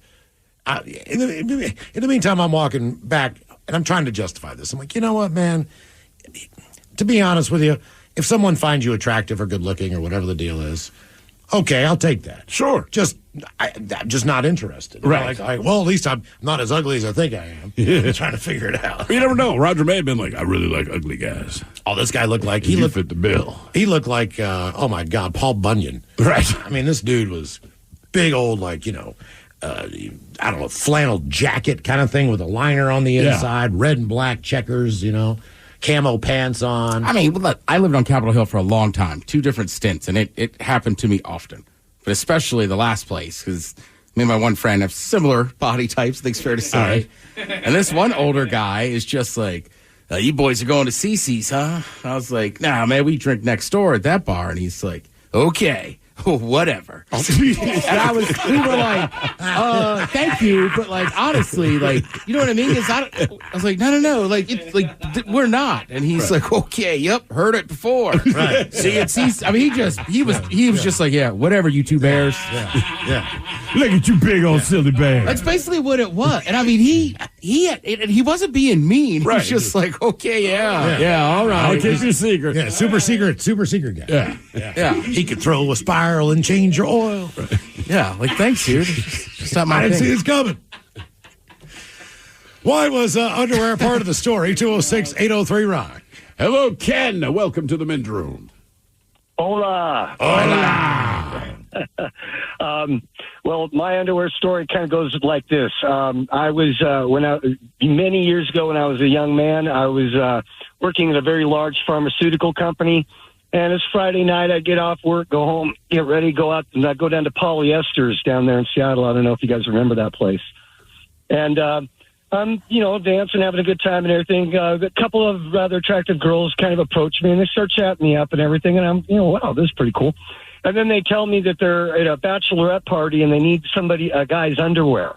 In the meantime, I'm walking back, and I'm trying to justify this. I'm like, you know what, man? To be honest with you, if someone finds you attractive or good looking or whatever the deal is, okay, I'll take that. Sure. I'm just not interested. Right. Well, at least I'm not as ugly as I think I am. I'm trying to figure it out. You never know. Roger may have been like, I really like ugly guys. Oh, this guy looked like he fit the bill. He looked like, oh my God, Paul Bunyan. Right. I mean, this dude was big old, I don't know, flannel jacket kind of thing with a liner on the inside, red and black checkers, camo pants on. I mean, look, I lived on Capitol Hill for a long time, 2 different stints, and it happened to me often. But especially the last place, because me and my one friend have similar body types, I think it's fair to say. Right. And this one older guy is just like, you boys are going to CC's, huh? I was like, nah, man, we drink next door at that bar. And he's like, okay. Whatever. And we were like, thank you, but honestly, you know what I mean? I was like, no, we're not. And he's like, okay, yep, heard it before. Right. See, I mean, he was just like, yeah, whatever, you two bears. Yeah. Look at you big old silly bear. That's basically what it was. And I mean, he wasn't being mean. Right. He was just like, okay, yeah, all right. I'll keep your secret. Yeah, super secret guy. Yeah. He could throw a spiral and change your oil. Yeah, thanks, dude. Just not my I didn't thing. see this coming. Why was underwear part of the story? 206-803-ROCK. Hello, Ken. Welcome to the men's room. Hola. Hola. Well, my underwear story kind of goes like this. I was, many years ago when I was a young man, I was working at a very large pharmaceutical company. And it's Friday night. I get off work, go home, get ready, go out, and I go down to Polyesters down there in Seattle. I don't know if you guys remember that place. And I'm, dancing, having a good time and everything. A couple of rather attractive girls kind of approach me, and they start chatting me up and everything. And I'm, wow, this is pretty cool. And then they tell me that they're at a bachelorette party and they need a guy's underwear.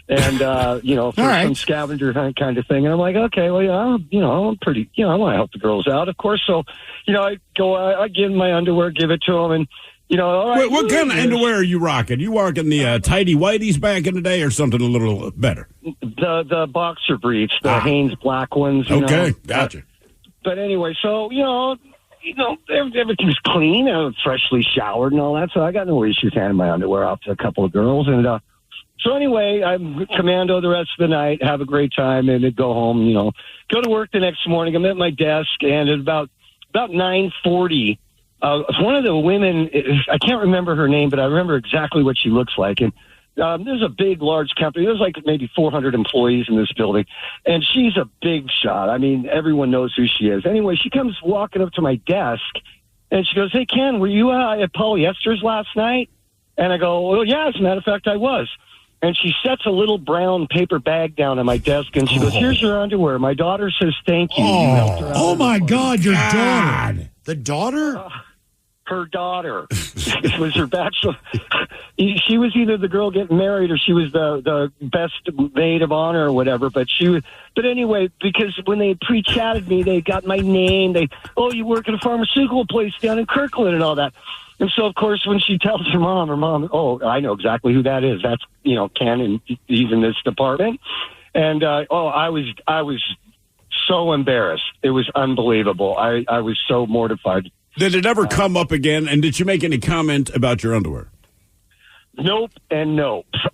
And, for some scavenger hunt kind of thing. And I'm like, okay, well, I'm pretty, I want to help the girls out, of course. So, I give them my underwear, give it to them. And, all right. What kind of underwear are you rocking? You rocking the tidy whities back in the day or something a little better? The boxer briefs, the Hanes black ones. Okay, gotcha. But anyway, so, everything's clean. I'm freshly showered and all that. So I got no issues handing my underwear off to a couple of girls. And, so anyway, I'm commando the rest of the night, have a great time, and then go home, Go to work the next morning. I'm at my desk, and at about 9:40, one of the women, I can't remember her name, but I remember exactly what she looks like. And there's a big, large company. There's like maybe 400 employees in this building, and she's a big shot. I mean, everyone knows who she is. Anyway, she comes walking up to my desk, and she goes, "Hey, Ken, were you at Polyesters last night?" And I go, "Well, yeah, as a matter of fact, I was." And she sets a little brown paper bag down on my desk, and she goes, "Here's your underwear. My daughter says thank you." Oh my God, your daughter. The daughter? Her daughter. It was her bachelor. She was either the girl getting married or she was the best maid of honor or whatever. But anyway, because when they pre-chatted me, they got my name. You work at a pharmaceutical place down in Kirkland and all that. And so, of course, when she tells her mom, I know exactly who that is. That's, Ken, and he's in this department. And, I was so embarrassed. It was unbelievable. I was so mortified. Did it ever come up again? And did you make any comment about your underwear? Nope and nope. This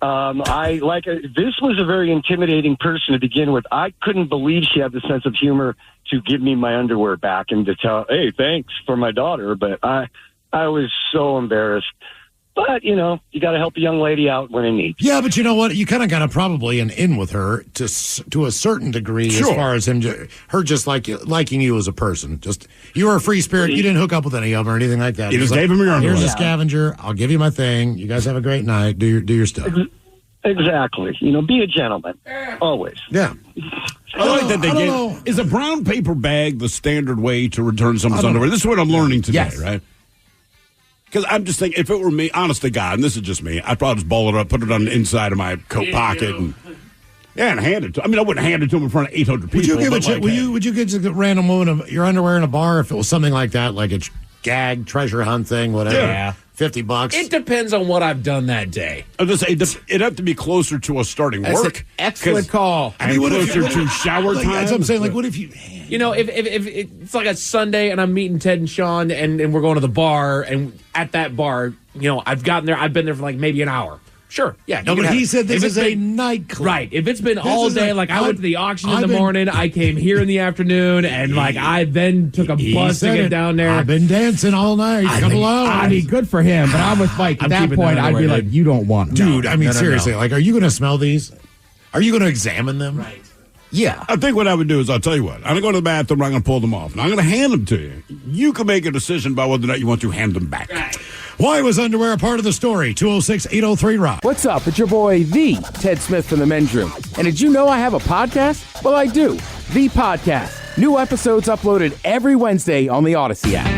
was a very intimidating person to begin with. I couldn't believe she had the sense of humor to give me my underwear back and to tell, "Hey, thanks for my daughter." But I was so embarrassed. But, you got to help a young lady out when in need. Yeah, but you know what? You kind of got a probably an in with her to a certain degree as far as her just liking you as a person. Just, you were a free spirit. You didn't hook up with any of them or anything like that. You just gave him your underwear. Here's a scavenger. I'll give you my thing. You guys have a great night. Do your stuff. Exactly. Be a gentleman. Always. Yeah. I like that they gave. Is a brown paper bag the standard way to return someone's underwear? This is what I'm learning today, right? Because I'm just thinking, if it were me, honest to God, and this is just me, I'd probably just ball it up, put it on the inside of my coat pocket, and hand it to. I wouldn't hand it to him in front of 800 people. Would you give a random woman your underwear in a bar if it was something like that, like a gag treasure hunt thing, whatever? Yeah. $50. It depends on what I've done that day. I was going to say, it'd have to be closer to us starting work. Excellent call. And closer to shower time. That's what I'm saying. Like, what if you... If it's like a Sunday and I'm meeting Ted and Sean and we're going to the bar, and at that bar, I've gotten there, I've been there for like maybe an hour. Sure, yeah. No, but he said this is a nightclub. Right. If it's been all day, I went to the auction in the morning, I came here in the afternoon, and I then took a bus to get down there. I've been dancing all night, a couple hours. I mean, good for him, but I was like, at that point, I'd be like, you don't want them. Dude, seriously, are you going to smell these? Are you going to examine them? Right. Yeah. I think what I would do is, I'll tell you what, I'm going to go to the bathroom, I'm going to pull them off, and I'm going to hand them to you. You can make a decision about whether or not you want to hand them back. Right. Why was underwear a part of the story? 206-803-ROCK. What's up? It's your boy, the Ted Smith from the Men's Room. And did you know I have a podcast? Well, I do. The Podcast. New episodes uploaded every Wednesday on the Odyssey app.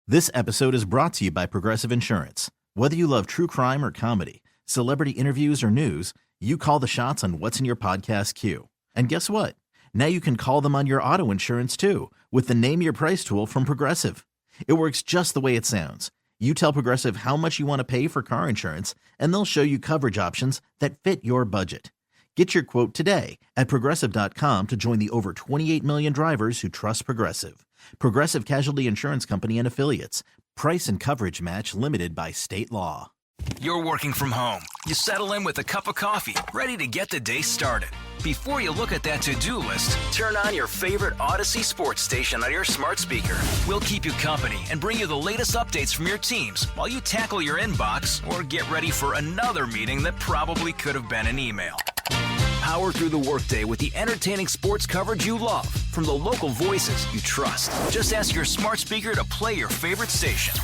This episode is brought to you by Progressive Insurance. Whether you love true crime or comedy, celebrity interviews or news, you call the shots on what's in your podcast queue. And guess what? Now you can call them on your auto insurance too with the Name Your Price tool from Progressive. It works just the way it sounds. You tell Progressive how much you want to pay for car insurance, and they'll show you coverage options that fit your budget. Get your quote today at Progressive.com to join the over 28 million drivers who trust Progressive. Progressive Casualty Insurance Company and Affiliates. Price and coverage match limited by state law. You're working from home. You settle in with a cup of coffee, ready to get the day started. Before you look at that to-do list, turn on your favorite Odyssey sports station on your smart speaker. We'll keep you company and bring you the latest updates from your teams while you tackle your inbox or get ready for another meeting that probably could have been an email. Power through the workday with the entertaining sports coverage you love from the local voices you trust. Just ask your smart speaker to play your favorite station.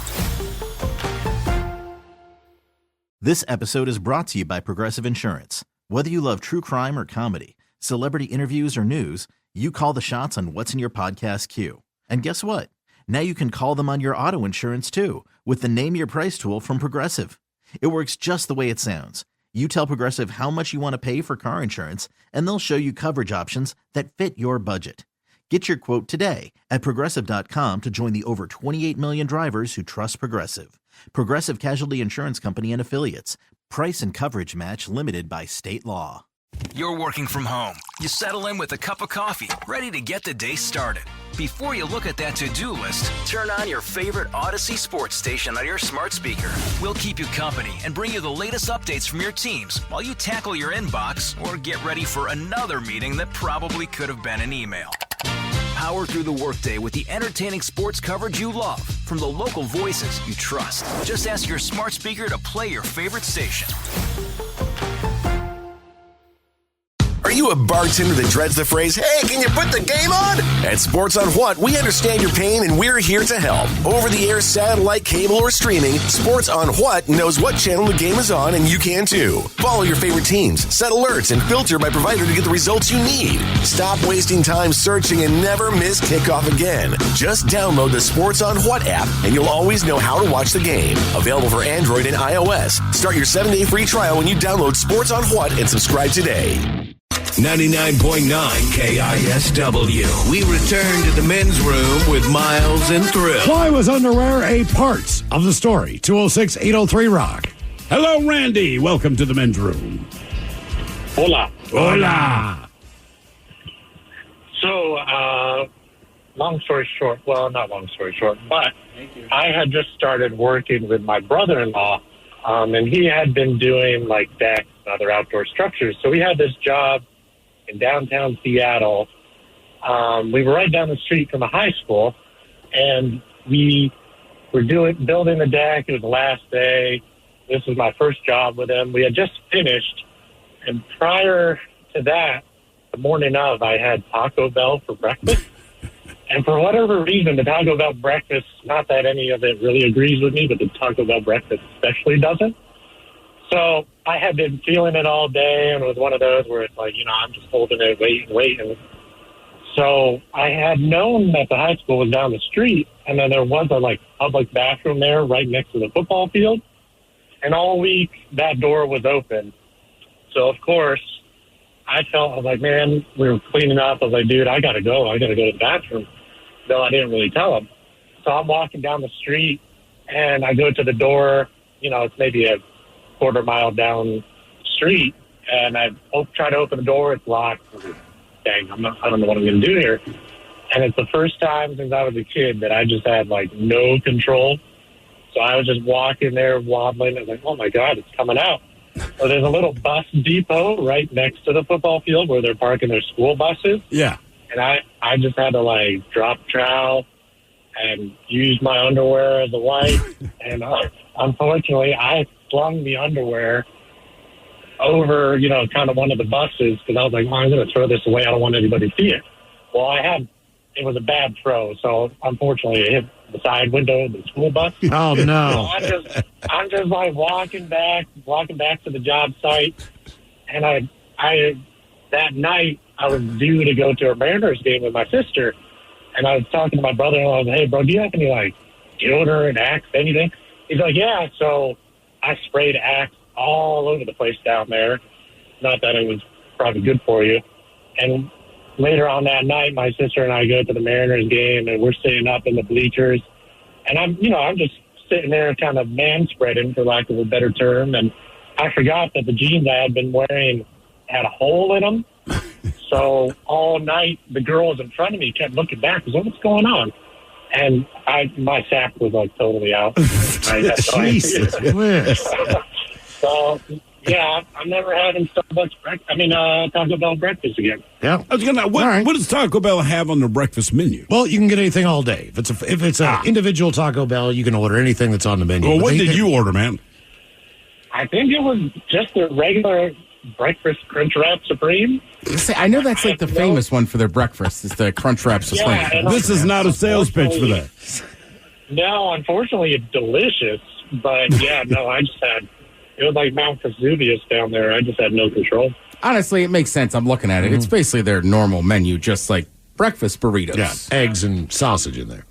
This episode is brought to you by Progressive Insurance. Whether you love true crime or comedy, celebrity interviews or news, you call the shots on what's in your podcast queue. And guess what? Now you can call them on your auto insurance too with the Name Your Price tool from Progressive. It works just the way it sounds. You tell Progressive how much you want to pay for car insurance, and they'll show you coverage options that fit your budget. Get your quote today at Progressive.com to join the over 28 million drivers who trust Progressive. Progressive Casualty Insurance Company and Affiliates. Price and coverage match limited by state law. You're working from home. You settle in with a cup of coffee, ready to get the day started. Before you look at that to-do list, turn on your favorite Odyssey sports station on your smart speaker. We'll keep you company and bring you the latest updates from your teams while you tackle your inbox or get ready for another meeting that probably could have been an email. Power through the workday with the entertaining sports coverage you love from the local voices you trust. Just ask your smart speaker to play your favorite station. Are you a bartender that dreads the phrase, hey, can you put the game on? At Sports on What, we understand your pain and we're here to help. Over-the-air, satellite, cable, or streaming, Sports on What knows what channel the game is on, and you can too. Follow your favorite teams, set alerts, and filter by provider to get the results you need. Stop wasting time searching and never miss kickoff again. Just download the Sports on What app, and you'll always know how to watch the game. Available for Android and iOS. Start your 7-day free trial when you download Sports on What and subscribe today. 99.9 KISW. We return to the men's room with Miles and Thrill. Why was underwear a part of the story? 206-803-ROCK. Hello, Randy. Welcome to the men's room. Hola. Hola. So, long story short, well, not long story short, but I had just started working with my brother-in-law, and he had been doing like decks and other outdoor structures. So we had this job in downtown Seattle. We were right down the street from a high school, and we were building the deck. It was the last day. This was my first job with him. We had just finished, and prior to that, the morning of, I had Taco Bell for breakfast. And for whatever reason, the Taco Bell breakfast, not that any of it really agrees with me, but the Taco Bell breakfast especially doesn't. So I had been feeling it all day, and it was one of those where it's like, I'm just holding it, waiting. So I had known that the high school was down the street, and then there was a public bathroom there right next to the football field. And all week, that door was open. So, of course, I was like, man, we were cleaning up. I was like, dude, I got to go. I got to go to the bathroom. No, I didn't really tell him. So I'm walking down the street, and I go to the door. It's maybe a quarter-mile down the street, and I try to open the door. It's locked. Dang, I don't know what I'm going to do here. And it's the first time since I was a kid that I just had, no control. So I was just walking there, wobbling. I was like, oh, my God, it's coming out. So there's a little bus depot right next to the football field where they're parking their school buses. Yeah. And I just had to, drop trowel and use my underwear as a wipe. And unfortunately, I flung the underwear over, kind of one of the buses because I was like, I'm going to throw this away. I don't want anybody to see it. Well, it was a bad throw. So unfortunately, it hit the side window of the school bus. Oh, no. So I'm just walking back to the job site. And I that night, I was due to go to a Mariners game with my sister. And I was talking to my brother-in-law. I was like, hey, bro, do you have any, deodorant, Axe, anything? He's like, yeah. So I sprayed Axe all over the place down there. Not that it was probably good for you. And later on that night, my sister and I go to the Mariners game, and we're sitting up in the bleachers. And I'm just sitting there kind of man-spreading, for lack of a better term. And I forgot that the jeans I had been wearing had a hole in them. So all night, the girls in front of me kept looking back. I was like, what's going on? And my sack was totally out. I had no Jesus. idea. So, yeah, I'm never having Starbucks Taco Bell breakfast again. Yeah. I was gonna. What does Taco Bell have on their breakfast menu? Well, you can get anything all day. If it's an individual Taco Bell, you can order anything that's on the menu. Well, what did you order, man? I think it was just a regular breakfast Crunchwrap Supreme. I know that's like the famous one for their breakfast. Is the Crunchwrap Supreme. Yeah, This is not a sales pitch for that. No, unfortunately, it's delicious. But yeah, no, I just had. It was like Mount Vesuvius down there. I just had no control. Honestly, it makes sense. I'm looking at it. It's basically their normal menu, just like breakfast burritos. Yeah, eggs and sausage in there.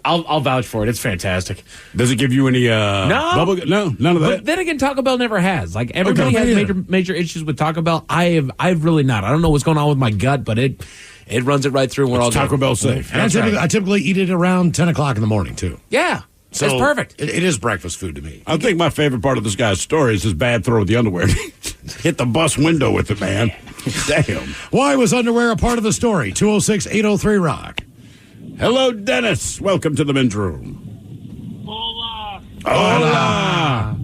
I'll vouch for it. It's fantastic. Does it give you any No, none of that? But then again, Taco Bell never has. Like everybody has major issues with Taco Bell. I've really not. I don't know what's going on with my gut, but it runs it right through. And we're all Taco Bell safe. And I typically eat it around 10 o'clock in the morning too. Yeah. So it's perfect. It is breakfast food to me. I think my favorite part of this guy's story is his bad throw of the underwear. Hit the bus window with it, man. Damn. Why was underwear a part of the story? 206-803-ROCK. Hello, Dennis. Welcome to the men's room. Hola. Hola.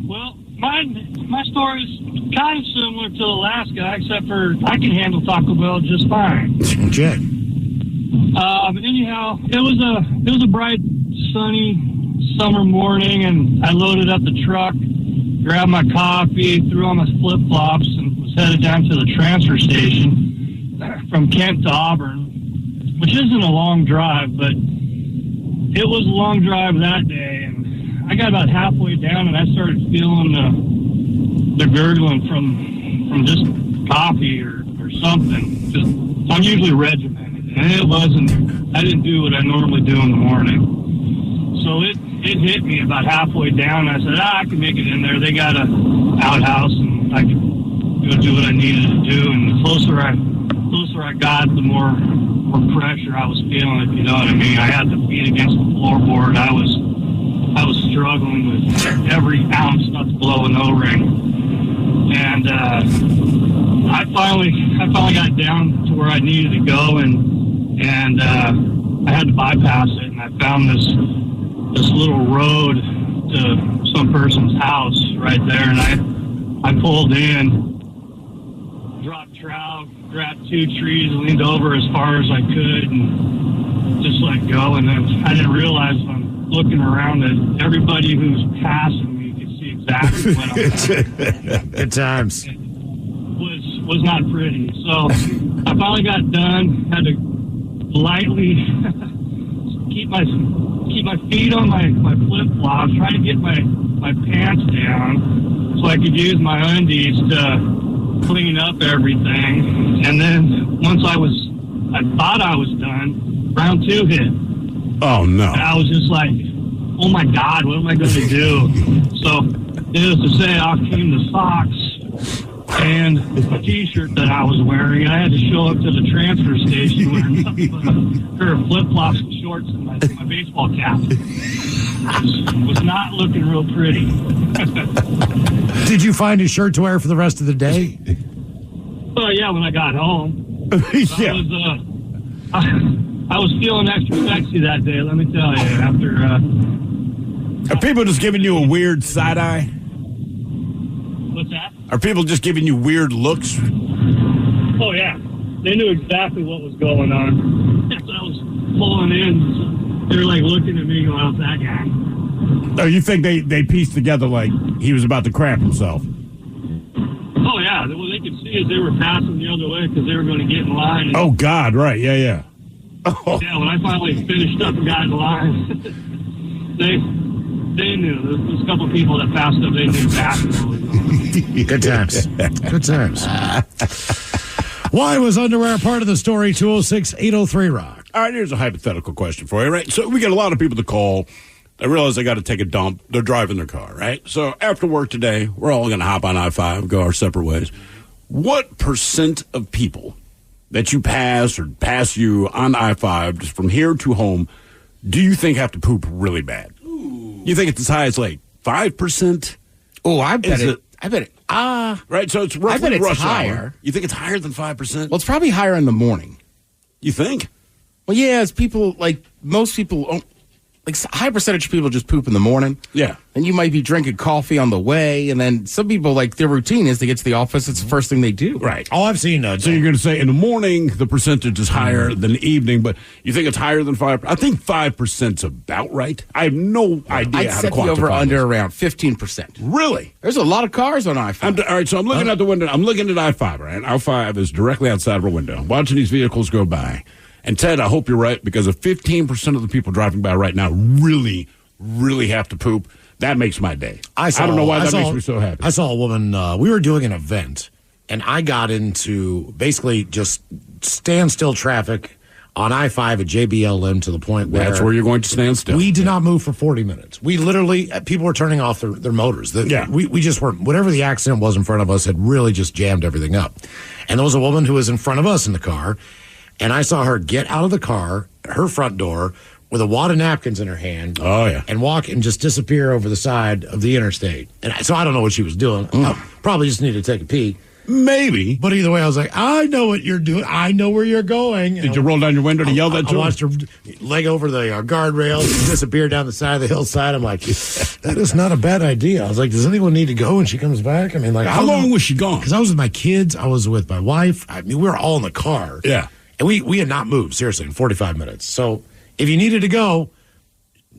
Well, my story is kind of similar to the last guy, except for I can handle Taco Bell just fine. Okay. But anyhow, it was a bright, sunny summer morning, and I loaded up the truck, grabbed my coffee, threw on my flip flops, and was headed down to the transfer station from Kent to Auburn, which isn't a long drive, but it was a long drive that day. And I got about halfway down, and I started feeling the gurgling from just coffee or something. I'm usually regimented. And it wasn't, I didn't do what I normally do in the morning. So it hit me about halfway down. I said, I can make it in there. They got an outhouse, and I could go do what I needed to do. And the closer I got, the more pressure I was feeling, if you know what I mean. I had the feet against the floorboard. I was struggling with every ounce not to blow an O-ring. And I finally got down to where I needed to go, and I had to bypass it, and I found this little road to some person's house right there, and I pulled in, dropped trout, grabbed 2 trees, leaned over as far as I could, and just let go. And I didn't realize I'm looking around that everybody who's passing me could see exactly what I'm doing. Good times. Was not pretty. So I finally got done, had to lightly keep my feet on my flip-flops, try to get my pants down so I could use my undies to clean up everything. And then once I thought I was done, round 2 hit. Oh, no. And I was just like, oh my God, what am I going to do? So needless to say, off came the socks and a T-shirt that I was wearing. I had to show up to the transfer station wearing a pair of flip-flops and shorts and my baseball cap. Was not looking real pretty. Did you find a shirt to wear for the rest of the day? Well, yeah, when I got home. Yeah. I was feeling extra sexy that day, let me tell you. After Are people just giving you a weird side eye? What's that? Are people just giving you weird looks? Oh, yeah. They knew exactly what was going on. As I was pulling in, they were like looking at me going, "How's that guy?" Oh, you think they pieced together like he was about to crap himself? Oh, yeah. Well, they could see as they were passing the other way because they were going to get in line. And, Oh, God, right. Yeah. Oh. yeah, when I finally finished up and got in line, they knew. There's a couple of people that passed up, they knew basketball was on. Good times. Good times. Why was underwear part of the story? 206-803-ROCK. All right, here's a hypothetical question for you, right? So we get a lot of people to call. They realize they got to take a dump. They're driving their car, right? So after work today, we're all going to hop on I-5, go our separate ways. What % of people that you pass or pass you on I-5 just from here to home do you think have to poop really bad? Ooh. You think it's as high as like 5%? Oh, I bet it. Right, so it's roughly I bet it's rush higher. hour. You think it's higher than 5%? Well, it's probably higher in the morning. You think? Well, yeah, as people, like, most people, like a high percentage of people just poop in the morning. Yeah. And you might be drinking coffee on the way. And then some people, like, their routine is to get to the office. It's the first thing they do. Right. Oh, I've seen So you're going to say in the morning, the percentage is higher than the evening, but you think it's higher than 5%? I think 5%'s about right. I have no idea I'd how to set the quantify over-under this. around 15%. Really? There's a lot of cars on I-5. All right, so I'm looking out the window. I'm looking at I-5, right? I-5 is directly outside of our window. Watching these vehicles go by. And, Ted, I hope you're right, because if 15% of the people driving by right now really have to poop, that makes my day. I don't know why that makes me so happy. I saw a woman, we were doing an event, and I got into basically just standstill traffic on I-5 at JBLM to the point where... That's where you're going to stand still. We did not move for 40 minutes. We literally, people were turning off their motors. We just weren't, whatever the accident was in front of us had really just jammed everything up. And there was a woman who was in front of us in the car, and I saw her get out of the car, her front door, with a wad of napkins in her hand. Oh, yeah. And walk and just disappear over the side of the interstate. And so I don't know what she was doing. Probably just needed to take a pee. Maybe. But either way, I was like, I know what you're doing. I know where you're going. Did you roll down your window to yell that to her? I watched her leg over the guardrails and disappear down the side of the hillside. I'm like, that is not a bad idea. I was like, does anyone need to go when she comes back? I mean, like, how long was she gone? Because I was with my kids. I was with my wife. I mean, we were all in the car. Yeah. And we had not moved, seriously, in 45 minutes. So if you needed to go,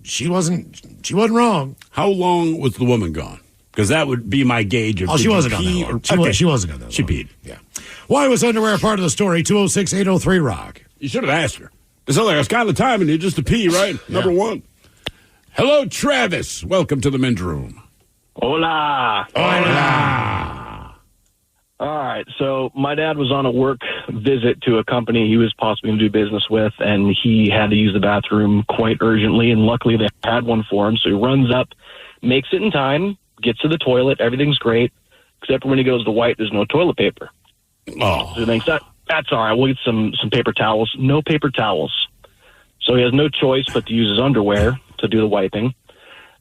she wasn't wrong. How long was the woman gone? Because that would be my gauge of she wasn't gone that long. She wasn't gone that long. She peed. Yeah. Why was underwear part of the story? 206-803-ROCK. You should have asked her. It's not like I was kind of timing you just to pee, right? Number one. Hello, Travis. Welcome to the men's room. Hola. Hola. All right, so my dad was on a work visit to a company he was possibly going to do business with, and he had to use the bathroom quite urgently, and luckily they had one for him. So he runs up, makes it in time, gets to the toilet, everything's great, except for when he goes to wipe, there's no toilet paper. Oh. So he thinks, that's all right, we'll get some paper towels. No paper towels. So he has no choice but to use his underwear to do the wiping.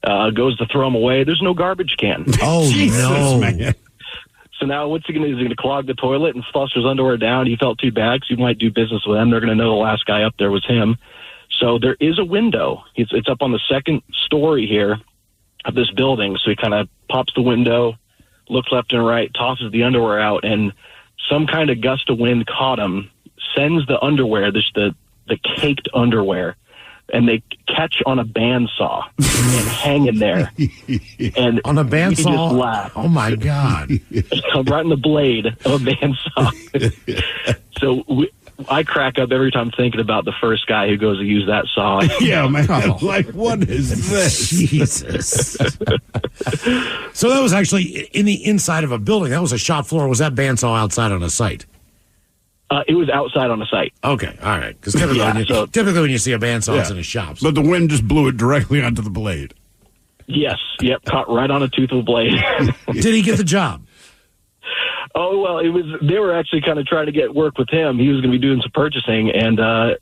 Goes to throw them away, there's no garbage can. Oh, no. Man. So now what's he going to do? He's going to clog the toilet and flush his underwear down. He felt too bad because he might do business with them. They're going to know the last guy up there was him. So there is a window. It's up on the second story here of this building. So he kind of pops the window, looks left and right, tosses the underwear out, and some kind of gust of wind caught him, sends the underwear, the caked underwear, and they catch on a bandsaw and hang in there. And on a bandsaw? Just laugh. Oh, my God. Right in the blade of a bandsaw. So I crack up every time thinking about the first guy who goes to use that saw. Yeah, man. Like, what is this? Jesus. So that was actually in the inside of a building. That was a shop floor. Was that bandsaw outside on a site? It was outside on the site. Okay, all right. Because typically when you see a bandsaw, it's in a shop. But the wind just blew it directly onto the blade. Yes. Yep. Caught right on a tooth of a blade. Did he get the job? Oh, well, they were actually kind of trying to get work with him. He was going to be doing some purchasing. And, I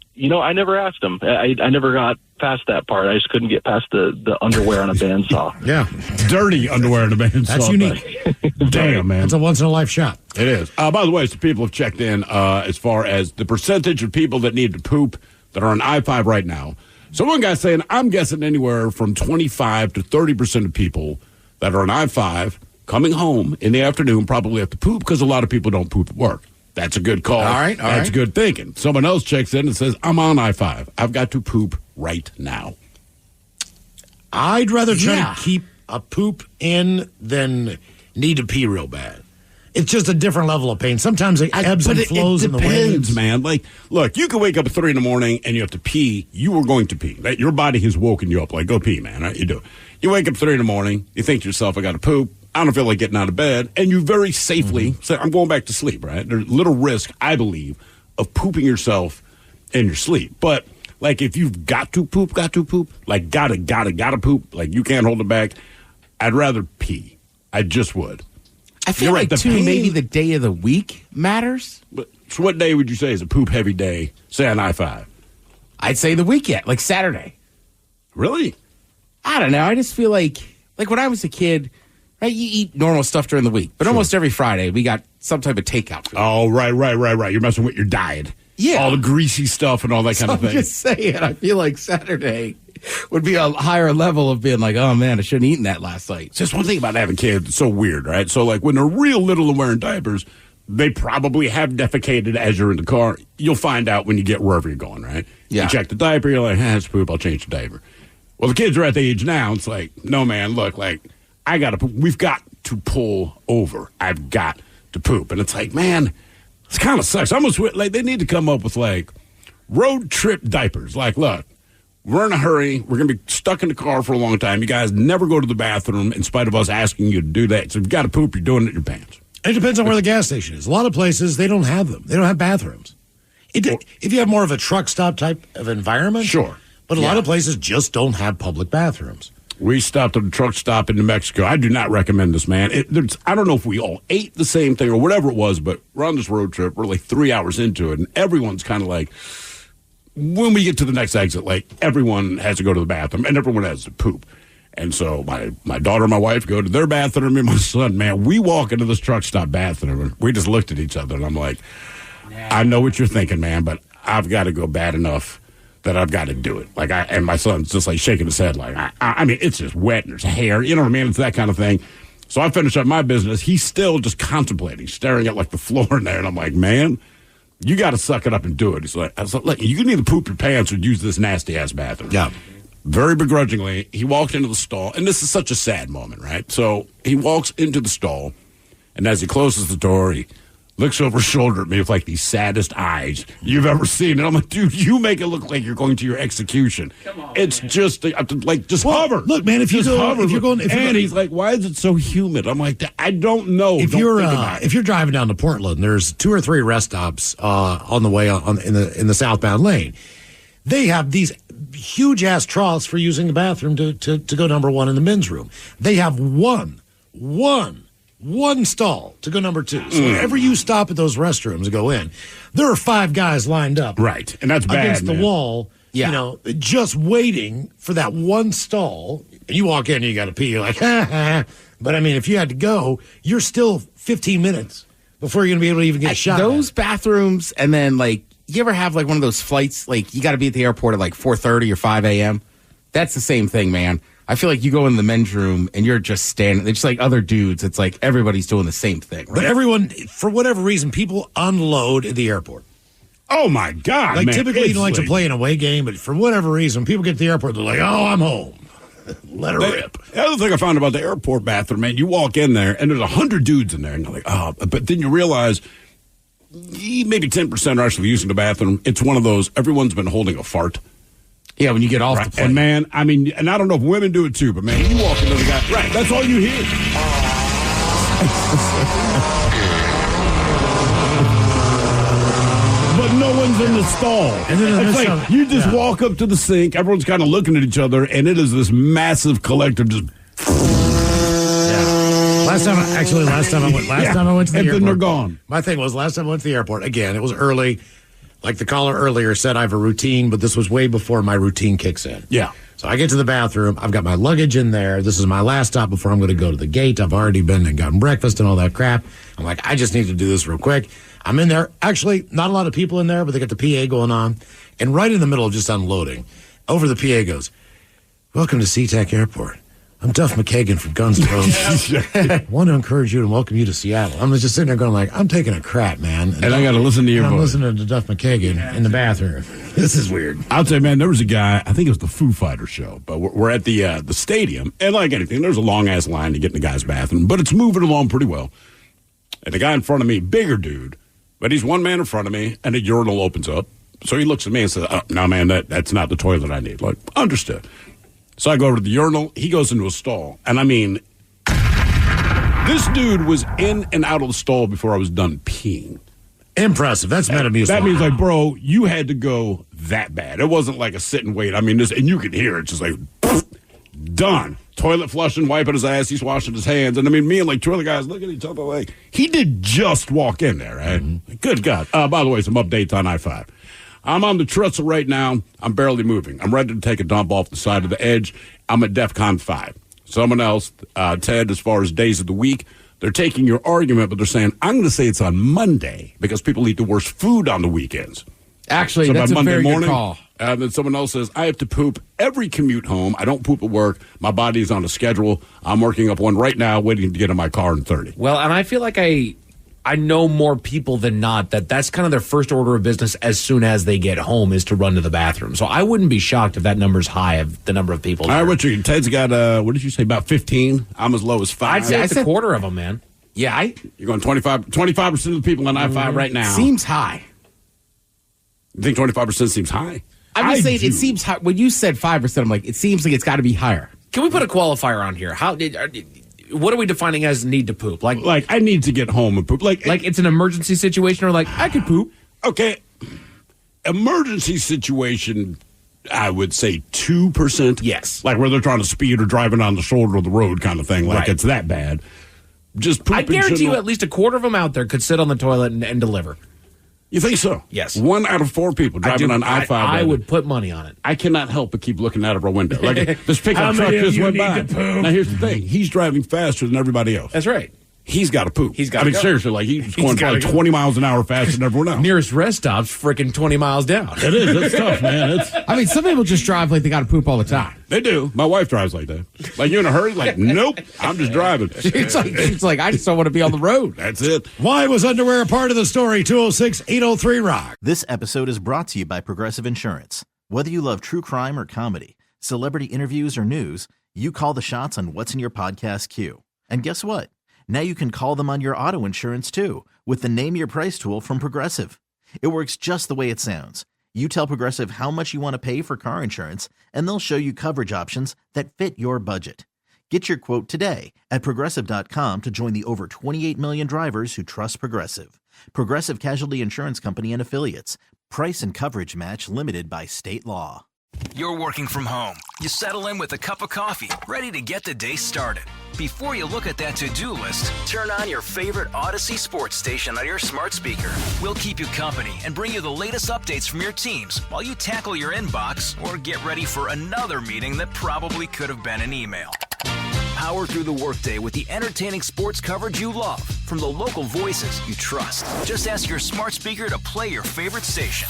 never asked him. I never got past that part. I just couldn't get past the underwear on a bandsaw. Yeah. Dirty underwear on a bandsaw. That's unique. Damn, man. It's a once-in-a-life shot. It is. By the way, some people have checked in as far as the percentage of people that need to poop that are on I-5 right now. So one guy's saying, I'm guessing anywhere from 25 to 30% of people that are on I-5 coming home in the afternoon probably have to poop because a lot of people don't poop at work. That's a good call. All right. That's good thinking. Someone else checks in and says, I'm on I-5. I've got to poop right now. I'd rather try to keep a poop in than need to pee real bad. It's just a different level of pain. Sometimes it ebbs and flows in the winds. Man. Like, look, you can wake up at 3 in the morning and you have to pee. You are going to pee. Your body has woken you up. Like, go pee, man. Right? You do it. You wake up at 3 in the morning. You think to yourself, I got to poop. I don't feel like getting out of bed. And you very safely say, I'm going back to sleep, right? There's little risk, I believe, of pooping yourself in your sleep. But, like, if you've got to poop, like, gotta poop, like, you can't hold it back, I'd rather pee. I just would. I feel like, too, maybe the day of the week matters. But so what day would you say is a poop-heavy day, say on I-5? I'd say the weekend, like Saturday. Really? I don't know. I just feel like when I was a kid, right, you eat normal stuff during the week. But almost every Friday, we got some type of takeout food. Oh, right. You're messing with your diet. Yeah. All the greasy stuff and all that kind of thing. I'm just saying, I feel like Saturday would be a higher level of being like, oh man, I shouldn't have eaten that last night. It's just one thing about having kids. It's so weird, right? So like when they're real little and wearing diapers, they probably have defecated as you're in the car. You'll find out when you get wherever you're going, right? Yeah. You check the diaper, you're like, it's poop, I'll change the diaper. Well, the kids are at the age now, it's like, no, man, look, like, we've got to pull over. I've got to poop. And it's like, man, this kind of sucks. Almost like they need to come up with like road trip diapers. Like, look, we're in a hurry. We're going to be stuck in the car for a long time. You guys never go to the bathroom in spite of us asking you to do that. So if you've got to poop, you're doing it in your pants. It depends on where the gas station is. A lot of places, they don't have them. They don't have bathrooms. If you have more of a truck stop type of environment, sure. But a lot of places just don't have public bathrooms. We stopped at a truck stop in New Mexico. I do not recommend this, man. I don't know if we all ate the same thing or whatever it was, but we're on this road trip. We're like 3 hours into it, and everyone's kind of like, when we get to the next exit, like everyone has to go to the bathroom, and everyone has to poop. And so my daughter and my wife go to their bathroom, and my son, man, we walk into this truck stop bathroom, and we just looked at each other, and I'm like, I know what you're thinking, man, but I've got to go bad enough that I've got to do it. Like, and my son's just like shaking his head, like, I mean, it's just wet and there's hair, you know what I mean? It's that kind of thing. So I finish up my business. He's still just contemplating, staring at like the floor in there, and I'm like, man, you got to suck it up and do it. He's like, I was like, look, you can either poop your pants or use this nasty ass bathroom. Yeah. Very begrudgingly, he walked into the stall, and this is such a sad moment, right? So he walks into the stall, and as he closes the door, he looks over his shoulder at me with like the saddest eyes you've ever seen. And I'm like, dude, you make it look like you're going to your execution. Come on, it's man. Just like, just hover. Look, man, if you're going, he's like, why is it so humid? I'm like, I don't know. If you're driving down to Portland, there's 2 or 3 rest stops on the way in the southbound lane. They have these huge ass troughs for using the bathroom to go number 1 in the men's room. They have one stall to go number 2. So whenever you stop at those restrooms to go in, there are 5 guys lined up. Right. And that's bad, against the wall, you know, just waiting for that one stall. And you walk in and you got to pee. You're like, ha, ha. But I mean, if you had to go, you're still 15 minutes before you're going to be able to even get a shot. Those bathrooms, and then like, you ever have like one of those flights, like you got to be at the airport at like 4:30 or 5 a.m.? That's the same thing, man. I feel like you go in the men's room and you're just standing. It's just like other dudes. It's like everybody's doing the same thing. Right? But everyone, for whatever reason, people unload at the airport. Oh, my God, like, man. Typically, you don't like to play an away game, but for whatever reason, people get to the airport, they're like, oh, I'm home. Let her rip. The other thing I found about the airport bathroom, man, you walk in there and there's 100 dudes in there, and you're like, oh, but then you realize maybe 10% are actually using the bathroom. It's one of those, everyone's been holding a fart. Yeah, when you get off the plane. And man, I mean, and I don't know if women do it too, but man, you walk into the guy, right, that's all you hear. But no one's in the stall. And then it's like, you just walk up to the sink, everyone's kind of looking at each other, and it is this massive collective just... Last time I went to the airport. And then they're gone. My thing was, last time I went to the airport, again, it was early. Like the caller earlier said, I have a routine, but this was way before my routine kicks in. Yeah. So I get to the bathroom. I've got my luggage in there. This is my last stop before I'm going to go to the gate. I've already been and gotten breakfast and all that crap. I'm like, I just need to do this real quick. I'm in there. Actually, not a lot of people in there, but they got the PA going on. And right in the middle of just unloading, over the PA goes, welcome to SeaTac Airport. I'm Duff McKagan from Guns N' Roses. I want to encourage you and welcome you to Seattle. I'm just sitting there going like, I'm taking a crap, man. And I got to listen to your voice. I'm listening to Duff McKagan in the bathroom. This is weird. I'll tell you, man, there was a guy, I think it was the Foo Fighters show, but we're at the stadium, and like anything, there's a long-ass line to get in the guy's bathroom, but it's moving along pretty well. And the guy in front of me, bigger dude, but he's one man in front of me, and a urinal opens up. So he looks at me and says, oh, no, man, that's not the toilet I need. Like, understood. So I go over to the urinal. He goes into a stall. And I mean, this dude was in and out of the stall before I was done peeing. Impressive. That's Metamucil. That means, like, bro, you had to go that bad. It wasn't like a sit and wait. I mean, and you could hear it just like, done. Toilet flushing, wiping his ass. He's washing his hands. And I mean, me and like 2 other guys look at each other like, he did just walk in there, right? Mm-hmm. Good God. By the way, some updates on I-5. I'm on the trestle right now. I'm barely moving. I'm ready to take a dump off the side of the edge. I'm at DEFCON 5. Someone else, Ted, as far as days of the week, they're taking your argument, but they're saying, I'm going to say it's on Monday because people eat the worst food on the weekends. Actually, so that's by a Monday very morning, good call. And then someone else says, I have to poop every commute home. I don't poop at work. My body is on a schedule. I'm working up one right now, waiting to get in my car in 30. Well, and I feel like I know more people than not that's kind of their first order of business as soon as they get home is to run to the bathroom. So I wouldn't be shocked if that number's high of the number of people. All right, Richard, Ted's got, what did you say, about 15? I'm as low as 5. I'd say it's a quarter of them, man. Yeah, You're going 25% of the people on I-5 right now. Seems high. You think 25% seems high? I'm just saying it seems high. When you said 5%, I'm like, it seems like it's got to be higher. Can we put a qualifier on here? What are we defining as need to poop? Like I need to get home and poop. Like it's an emergency situation, or like I could poop. Okay, emergency situation. I would say 2%. Yes, like where they're trying to speed or driving on the shoulder of the road, kind of thing. Like it's that bad. Just poop. I guarantee you, at least a quarter of them out there could sit on the toilet and deliver. You think so? Yes. 1 out of 4 people driving on I-5. I would put money on it. I cannot help but keep looking out of our window. Like this pickup truck just went by. Now here's the thing: he's driving faster than everybody else. That's right. He's got to poop. He's got. Seriously, like he's going probably 20 miles an hour faster than everyone else. Nearest rest stop's freaking 20 miles down. It is. It's tough, man. I mean, some people just drive like they got to poop all the time. They do. My wife drives like that. Like, you in a hurry? Like, nope. I'm just driving. She's like, I just don't want to be on the road. That's it. Why was underwear a part of the story? 206-803-ROCK. This episode is brought to you by Progressive Insurance. Whether you love true crime or comedy, celebrity interviews or news, you call the shots on what's in your podcast queue. And guess what? Now you can call them on your auto insurance too with the Name Your Price tool from Progressive. It works just the way it sounds. You tell Progressive how much you want to pay for car insurance, and they'll show you coverage options that fit your budget. Get your quote today at Progressive.com to join the over 28 million drivers who trust Progressive. Progressive Casualty Insurance Company and Affiliates. Price and coverage match limited by state law. You're working from home. You settle in with a cup of coffee, ready to get the day started. Before you look at that to-do list, turn on your favorite Odyssey sports station on your smart speaker. We'll keep you company and bring you the latest updates from your teams while you tackle your inbox or get ready for another meeting that probably could have been an email. Power through the workday with the entertaining sports coverage you love from the local voices you trust. Just ask your smart speaker to play your favorite station.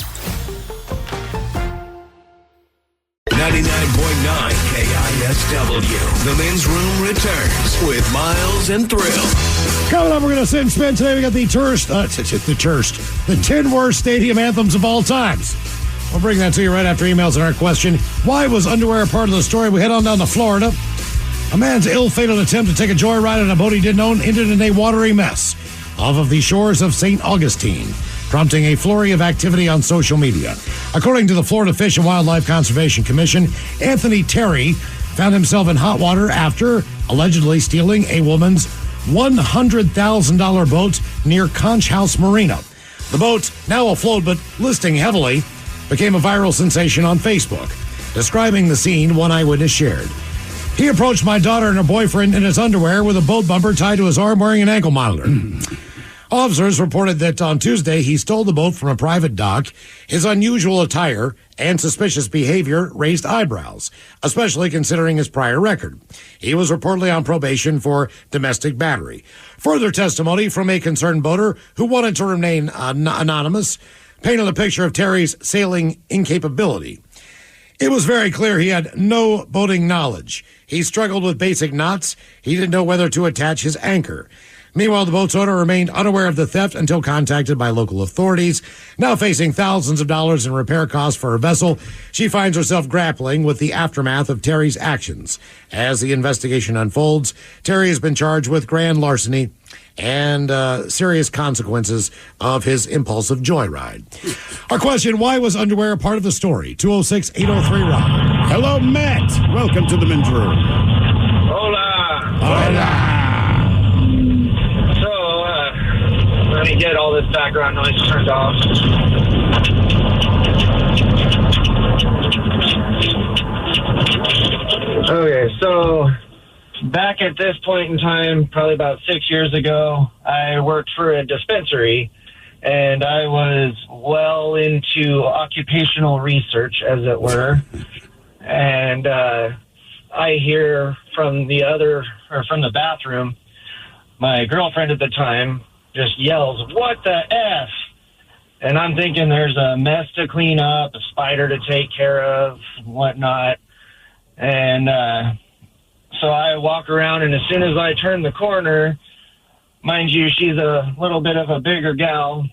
99.9 KISW. The Men's Room returns with Miles and Thrill. Coming up, we're going to sit and spin today. We got the 10 worst stadium anthems of all times. We'll bring that to you right after emails and our question. Why was underwear a part of the story? We head on down to Florida. A man's ill-fated attempt to take a joyride on a boat he didn't own ended in a watery mess off of the shores of St. Augustine, prompting a flurry of activity on social media. According to the Florida Fish and Wildlife Conservation Commission, Anthony Terry found himself in hot water after allegedly stealing a woman's $100,000 boat near Conch House Marina. The boat, now afloat but listing heavily, became a viral sensation on Facebook. Describing the scene, one eyewitness shared. He approached my daughter and her boyfriend in his underwear with a boat bumper tied to his arm wearing an ankle monitor. Officers reported that on Tuesday he stole the boat from a private dock. His unusual attire and suspicious behavior raised eyebrows, especially considering his prior record. He was reportedly on probation for domestic battery. Further testimony from a concerned boater who wanted to remain anonymous painted a picture of Terry's sailing incapability. It was very clear he had no boating knowledge. He struggled with basic knots. He didn't know whether to attach his anchor. Meanwhile, the boat's owner remained unaware of the theft until contacted by local authorities. Now facing thousands of dollars in repair costs for her vessel, she finds herself grappling with the aftermath of Terry's actions. As the investigation unfolds, Terry has been charged with grand larceny and serious consequences of his impulsive joyride. Our question, why was underwear a part of the story? 206-803-ROCK. Hello, Matt. Welcome to the Men's Room. Hola. Hola. Let me get all this background noise turned off. Okay, so back at this point in time, probably about 6 years ago, I worked for a dispensary, and I was well into occupational research, as it were. And I hear from the bathroom, my girlfriend at the time just yells, "What the F?" And I'm thinking there's a mess to clean up, a spider to take care of, whatnot. And so I walk around, and as soon as I turn the corner, mind you, she's a little bit of a bigger gal,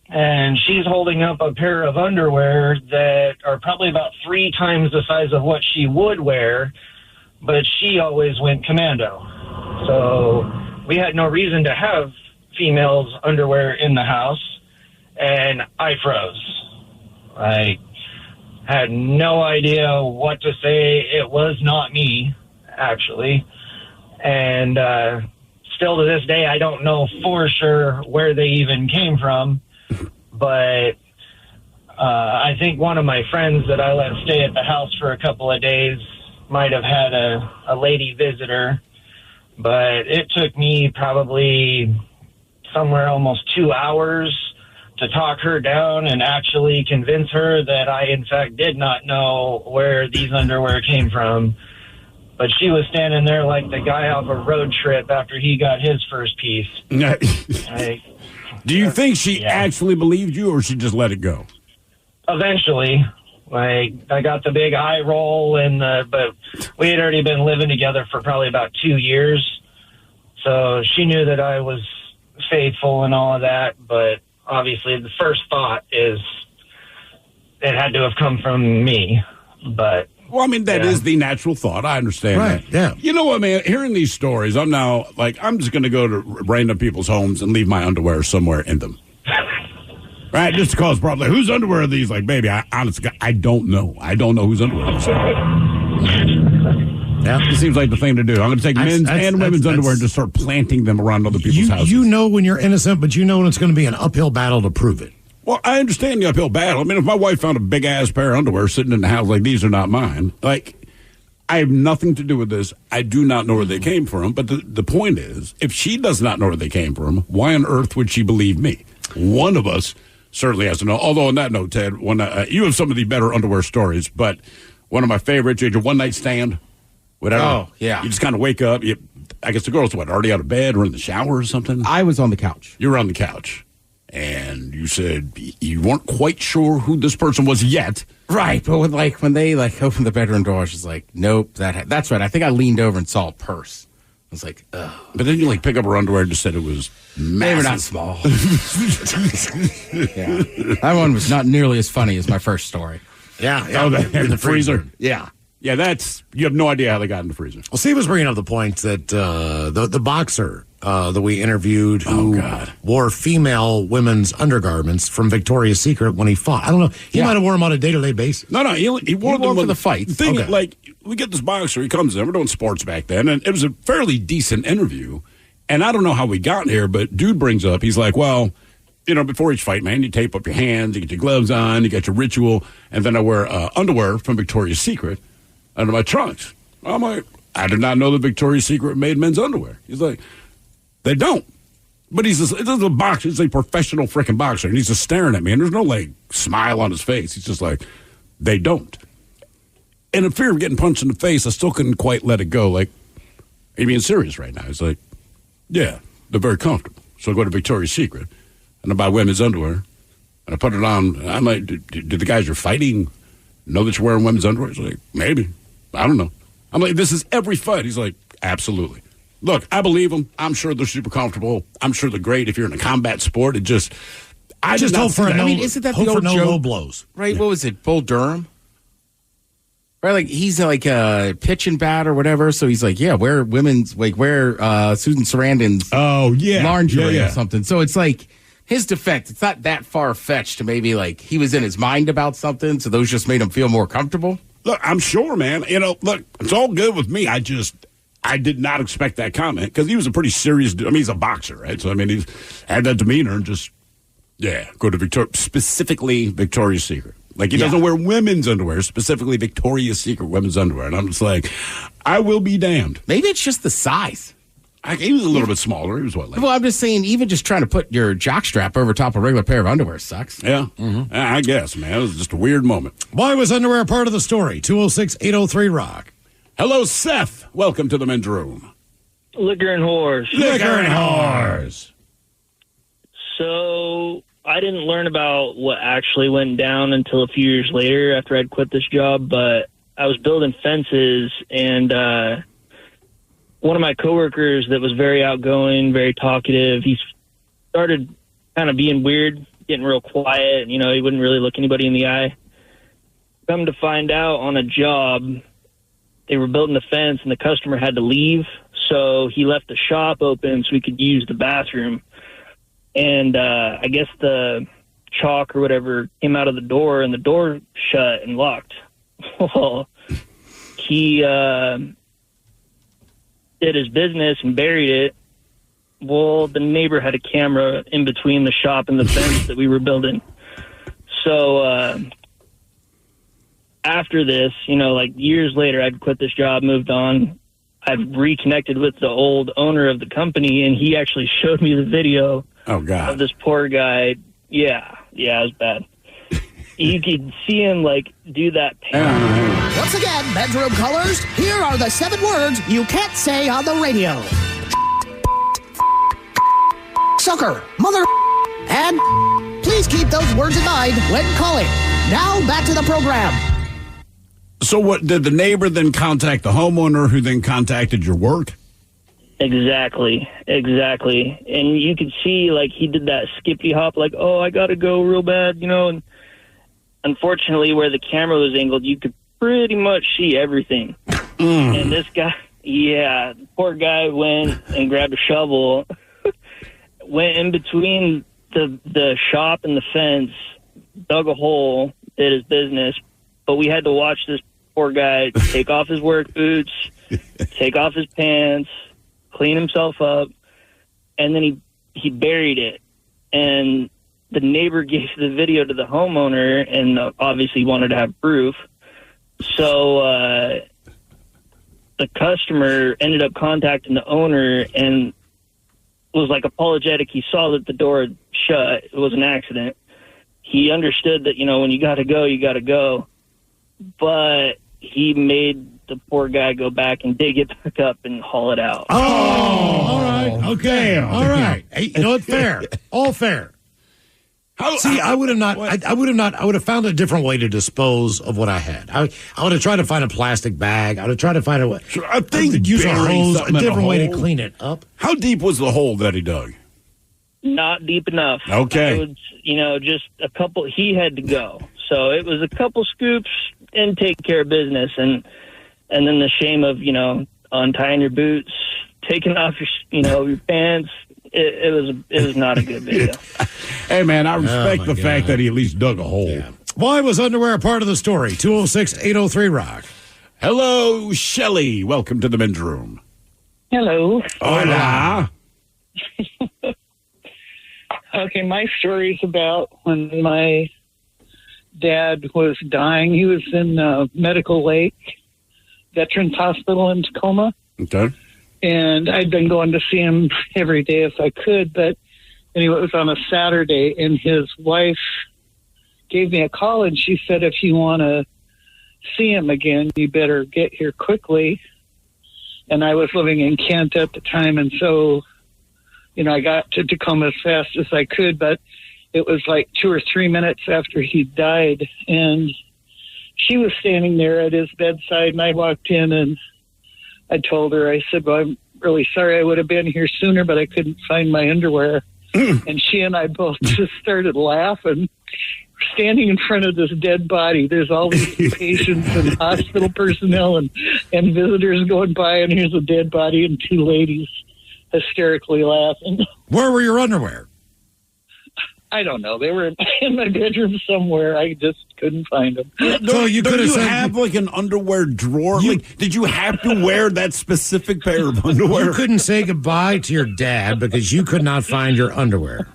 and she's holding up a pair of underwear that are probably about 3 times the size of what she would wear, but she always went commando. So we had no reason to have females' underwear in the house. And I froze. I had no idea what to say. It was not me, actually. And still to this day, I don't know for sure where they even came from. But I think one of my friends that I let stay at the house for a couple of days might have had a lady visitor. But it took me probably somewhere almost 2 hours to talk her down and actually convince her that I, in fact, did not know where these underwear came from. But she was standing there like the guy off a road trip after he got his first piece. Do you think she actually believed you, or she just let it go? Eventually. I got the big eye roll, but we had already been living together for probably about 2 years. So she knew that I was faithful and all of that, but obviously the first thought is it had to have come from me. But well, I mean, that is the natural thought. I understand that. Yeah. You know what, man? Hearing these stories, I'm now like, I'm just going to go to random people's homes and leave my underwear somewhere in them. Right? Just to cause probably whose underwear are these? Like, baby, honestly, I don't know. I don't know whose underwear. Yeah, it seems like the thing to do. I'm going to take men's and women's underwear and just start planting them around other people's houses. You know when you're innocent, but you know when it's going to be an uphill battle to prove it. Well, I understand the uphill battle. I mean, if my wife found a big-ass pair of underwear sitting in the house like these are not mine, like, I have nothing to do with this. I do not know where they came from. But the point is, if she does not know where they came from, why on earth would she believe me? One of us certainly has to know. Although, on that note, Ted, when you have some of the better underwear stories, but one of my favorites, you had your one-night stand. Whatever. Oh, yeah. You just kind of wake up. I guess the girls, already out of bed or in the shower or something? I was on the couch. You were on the couch. And you said you weren't quite sure who this person was yet. Right. But when they opened the bedroom door, I was just like, nope, that's right. I think I leaned over and saw a purse. I was like, ugh. But then you pick up her underwear and just said it was massive. They were not small. Yeah. That one was not nearly as funny as my first story. Yeah. Oh, in the freezer? Yeah. Yeah, you have no idea how they got in the freezer. Well, Steve was bringing up the point that the boxer that we interviewed who wore female women's undergarments from Victoria's Secret when he fought. I don't know. He might have worn them on a day-to-day basis. No, he wore them for the fight. The thing, we get this boxer. He comes in. We're doing sports back then, and it was a fairly decent interview. And I don't know how we got here, but dude brings up, he's like, well, before each fight, man, you tape up your hands, you get your gloves on, you got your ritual, and then I wear underwear from Victoria's Secret under my trunks. I'm like, I did not know that Victoria's Secret made men's underwear. He's like, they don't. But he's a boxer. He's a professional freaking boxer. And he's just staring at me. And there's no, smile on his face. He's just like, they don't. And in fear of getting punched in the face, I still couldn't quite let it go. Like, are you being serious right now? He's like, yeah, they're very comfortable. So I go to Victoria's Secret, and I buy women's underwear, and I put it on. And I'm like, do the guys you're fighting know that you're wearing women's underwear? He's like, maybe. I don't know. I'm like, this is every fight. He's like, absolutely. Look, I believe them. I'm sure they're super comfortable. I'm sure they're great if you're in a combat sport. It just, I just hope for isn't that the old joke? Low blows. Right? Yeah. What was it? Bull Durham? Right? He's a pitch and bat or whatever. So he's like, yeah, wear women's, wear Susan Sarandon's lingerie or something. So it's like his defense. It's not that far-fetched to maybe he was in his mind about something. So those just made him feel more comfortable. Look, I'm sure, man. Look, it's all good with me. I did not expect that comment because he was a pretty serious dude. I mean, he's a boxer, right? So, I mean, he's had that demeanor and just, go to specifically Victoria's Secret. He doesn't wear women's underwear, specifically Victoria's Secret women's underwear. And I'm just like, I will be damned. Maybe it's just the size. He was a little bit smaller. He was what? Well, I'm just saying, even just trying to put your jockstrap over top of a regular pair of underwear sucks. Yeah. Mm-hmm. I guess, man. It was just a weird moment. Why was underwear part of the story? 206-803-ROCK. Hello, Seth. Welcome to the men's room. Liquor and whores. Liquor and whores. So I didn't learn about what actually went down until a few years later after I'd quit this job, but I was building fences, and one of my coworkers that was very outgoing, very talkative, he started kind of being weird, getting real quiet. You know, he wouldn't really look anybody in the eye. Come to find out, on a job, they were building the fence, and the customer had to leave, so he left the shop open so we could use the bathroom. And I guess the chalk or whatever came out of the door, and the door shut and locked. Well, he did his business and buried it. Well, the neighbor had a camera in between the shop and the fence that we were building. So after this, you know, like years later, I'd quit this job, moved on. I've reconnected with the old owner of the company, and he actually showed me the video of this poor guy. Yeah, it was bad. You could see him, like, do that pan. Once again, bedroom colors, here are the 7 words you can't say on the radio. Sucker, mother, and please keep those words in mind when calling. Now, back to the program. So what, did the neighbor then contact the homeowner who then contacted your work? Exactly. And you could see, like, he did that skippy hop, like, oh, I got to go real bad, you know. And unfortunately, where the camera was angled, you could pretty much see everything. And this guy, the poor guy went and grabbed a shovel, went in between the shop and the fence, dug a hole, did his business. But we had to watch this poor guy take off his work boots, take off his pants, clean himself up, and then he buried it. And the neighbor gave the video to the homeowner and obviously wanted to have proof. So the customer ended up contacting the owner and was like apologetic. He saw that the door had shut. It was an accident. He understood that, you know, when you got to go, you got to go. But he made the poor guy go back and dig it back up and haul it out. Oh, all right. Okay. All right. Hey, you know what? Fair. All fair. I would have found a different way to dispose of what I had. I would have tried to find a plastic bag. I would have tried to find a way. I think use a hose, a different way to clean it up. How deep was the hole that he dug? Not deep enough. Okay. It was, you know, just a couple. He had to go. So it was a couple scoops and take care of business. And then the shame of, you know, untying your boots, taking off your pants. It was not a good video. Hey, man, I respect the fact that he at least dug a hole. Yeah. Why was underwear part of the story? 206-803-ROCK. Hello, Shelley. Welcome to the men's room. Hello. Hola. Okay, my story's about when my dad was dying. He was in Medical Lake Veterans Hospital in Tacoma. Okay. And I'd been going to see him every day if I could, but anyway, it was on a Saturday, and his wife gave me a call, and she said, if you want to see him again, you better get here quickly. And I was living in Kent at the time, and so, you know, I got to Tacoma as fast as I could, but it was like 2 or 3 minutes after he died, and she was standing there at his bedside, and I walked in, and I told her, I said, well, I'm really sorry, I would have been here sooner, but I couldn't find my underwear. And she and I both just started laughing. Standing in front of this dead body, there's all these patients and hospital personnel and visitors going by, and here's a dead body and 2 ladies hysterically laughing. Where were your underwear? I don't know. They were in my bedroom somewhere. I just couldn't find them. So you could have like an underwear drawer? Did you have to wear that specific pair of underwear? You couldn't say goodbye to your dad because you could not find your underwear.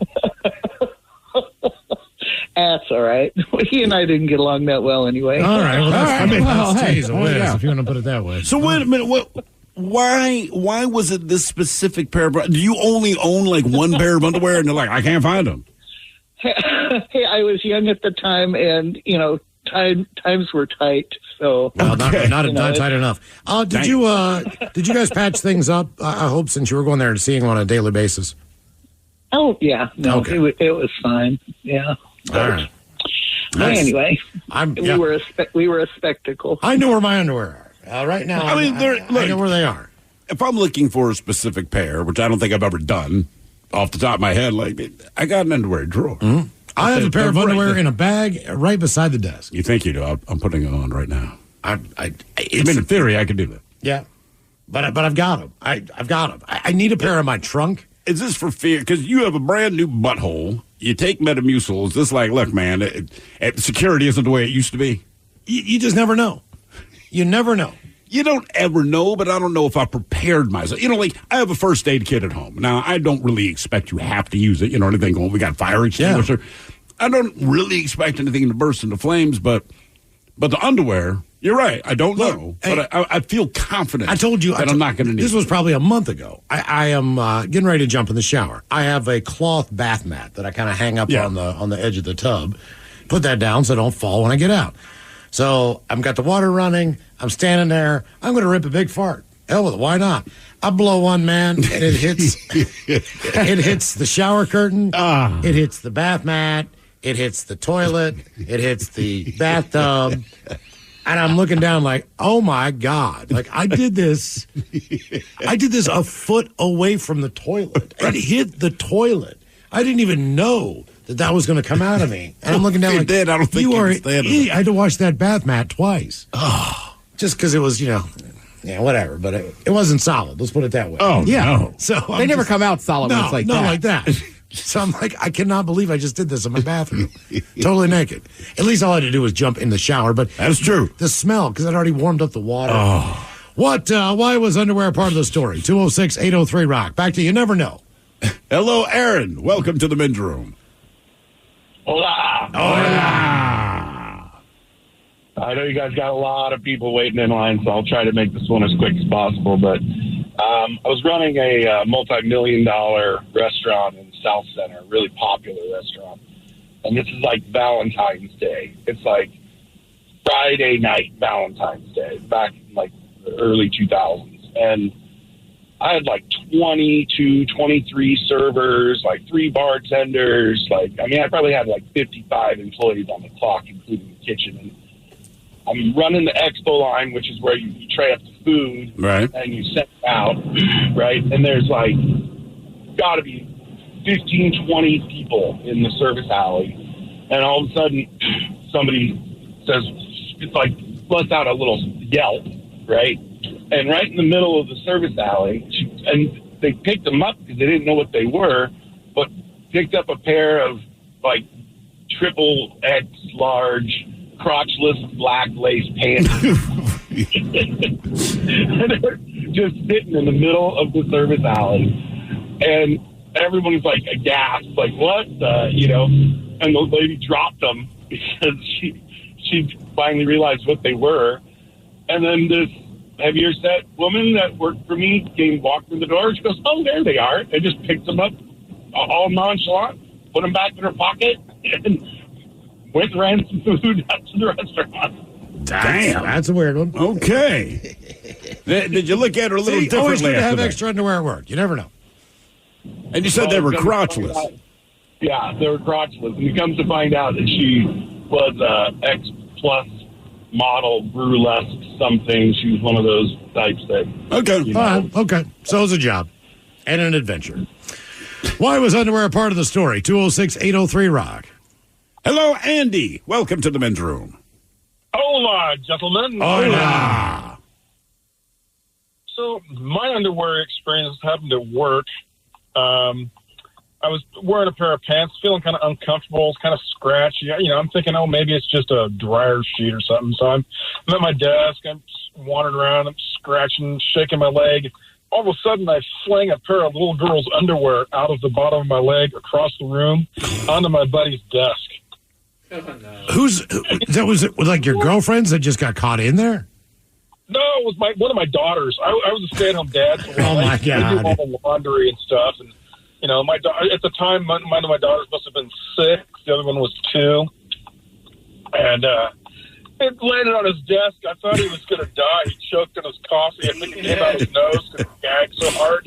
That's all right. He and I didn't get along that well anyway. All right. Well, that's if you want to put it that way. So wait a minute. Why was it this specific pair of? Do you only own like one pair of underwear, and they're like, I can't find them? Hey, I was young at the time, and you know, times were tight. So not tight enough. Did you guys patch things up? I hope, since you were going there and seeing them on a daily basis. Oh, yeah. No, Okay. it was fine. Yeah. All right. But anyway, yeah. we were a spectacle. I know where my underwear are. Right now, I mean, I know where they are. If I'm looking for a specific pair, which I don't think I've ever done off the top of my head, like I got an underwear drawer. Mm-hmm. I have a pair of Right underwear there. in a bag right beside the desk. You think you do? I'm putting it on right now. I mean, in theory, I could do that. Yeah, but I've got them. I've got them. I need a pair in my trunk. Is this for fear? Because you have a brand new butthole. You take Metamucil. Is this like, look, man, security isn't the way it used to be? You just never know. You never know. You don't ever know, but I don't know if I prepared myself. You know, like, I have a first aid kit at home. Now, I don't really expect you have to use it. You know, anything going, we got fire extinguisher. Yeah. I don't really expect anything to burst into flames, but the underwear, you're right. I don't know, but I feel confident. I told you that I'm not going to need this. Was probably a month ago. I am getting ready to jump in the shower. I have a cloth bath mat that I kind of hang up on the edge of the tub. Put that down so I don't fall when I get out. So I've got the water running. I'm standing there. I'm going to rip a big fart. Hell with it. Why not? I blow one, man, and it hits. It hits the shower curtain. It hits the bath mat. It hits the toilet. It hits the bathtub. And I'm looking down like, oh my God. Like I did this a foot away from the toilet. It hit the toilet. I didn't even know that was going to come out of me. And I'm looking down like, I don't think you are an I had to wash that bath mat twice. Oh. Just because it was, whatever. But it wasn't solid. Let's put it that way. Oh, yeah. No. So they never come out solid when it's like that. No, like that. So I'm like, I cannot believe I just did this in my bathroom. Totally naked. At least all I had to do was jump in the shower. But that's true. The smell, because I'd already warmed up the water. Oh. Why was underwear part of the story? 206-803-ROCK. Back to You Never Know. Hello, Aaron. Welcome to the men's room. Hola. Hola. I know you guys got a lot of people waiting in line, so I'll try to make this one as quick as possible. But I was running a multi-million-dollar restaurant in South Center, a really popular restaurant. And this is like Valentine's Day. It's like Friday night Valentine's Day, back in like the early 2000s. And I had like 22, 23 servers, like 3 bartenders. I probably had like 55 employees on the clock, including the kitchen. And I'm running the expo line, which is where you tray up the food, right, and you send it out, right? And there's like got to be 15, 20 people in the service alley. And all of a sudden, somebody says, it's like, lets out a little yelp, right? And right in the middle of the service alley, and they picked them up because they didn't know what they were, but picked up a pair of like triple X large crotchless black lace pants. And they were just sitting in the middle of the service alley. And everyone's like aghast, like, what? And the lady dropped them because she finally realized what they were. And then this heavier set woman that worked for me walked through the door. She goes, oh, there they are. I just picked them up all nonchalant, put them back in her pocket, and went and ran some food out to the restaurant. Damn, that's a weird one. Okay. Did you look at her a little differently? Always good to have that? extra underwear at work. You never know. And you said they were crotchless. Yeah, they were crotchless. And it comes to find out that she was X plus model, burlesque something. She was one of those types that... Okay, fine. Okay, so it's a job and an adventure. Why was underwear a part of the story? 206-803-ROCK. Hello, Andy. Welcome to the men's room. Hola, gentlemen. Hola. So my underwear experience happened at work. I was wearing a pair of pants, feeling kind of uncomfortable, kind of scratchy. I'm thinking, maybe it's just a dryer sheet or something. So I'm at my desk. I'm wandering around. I'm scratching, shaking my leg. All of a sudden, I fling a pair of little girl's underwear out of the bottom of my leg across the room onto my buddy's desk. Oh, no. Was it like your girlfriend's that just got caught in there? No, it was one of my daughters. I was a stay-at-home dad. So oh, my God. We do all the laundry and stuff. And, at the time, one of my daughters must have been 6. The other one was 2. And it landed on his desk. I thought he was going to die. He choked on his coffee. I think it came out his nose because he gagged so hard.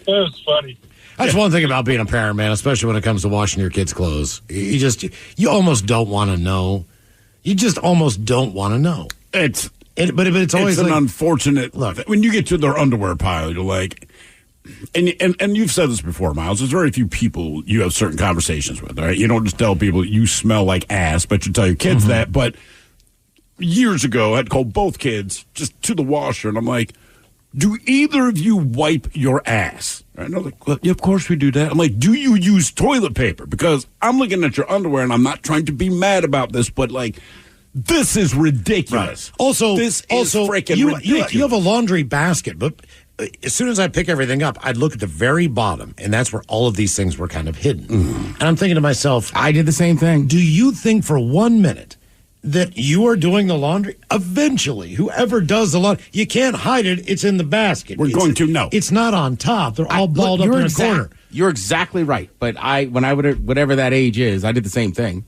It was funny. That's one thing about being a parent, man, especially when it comes to washing your kids' clothes. You almost don't want to know. You just almost don't want to know. But it's always an unfortunate look. When you get to their underwear pile, you're like, and you've said this before, Miles. There's very few people you have certain conversations with. Right? You don't just tell people you smell like ass, but you tell your kids that. But years ago, I'd call both kids just to the washer, and I'm like, do either of you wipe your ass? And they're like, well, yeah, of course we do that. I'm like, do you use toilet paper? Because I'm looking at your underwear, and I'm not trying to be mad about this, but like, this is ridiculous. Right. Also, freaking ridiculous. You have a laundry basket, but as soon as I pick everything up, I'd look at the very bottom, and that's where all of these things were kind of hidden. And I'm thinking to myself, I did the same thing. Do you think for 1 minute that you are doing the laundry? Eventually, whoever does the laundry, you can't hide it. It's in the basket. No. It's not on top. They're all balled up in a corner. You're exactly right. But whatever that age is, I did the same thing.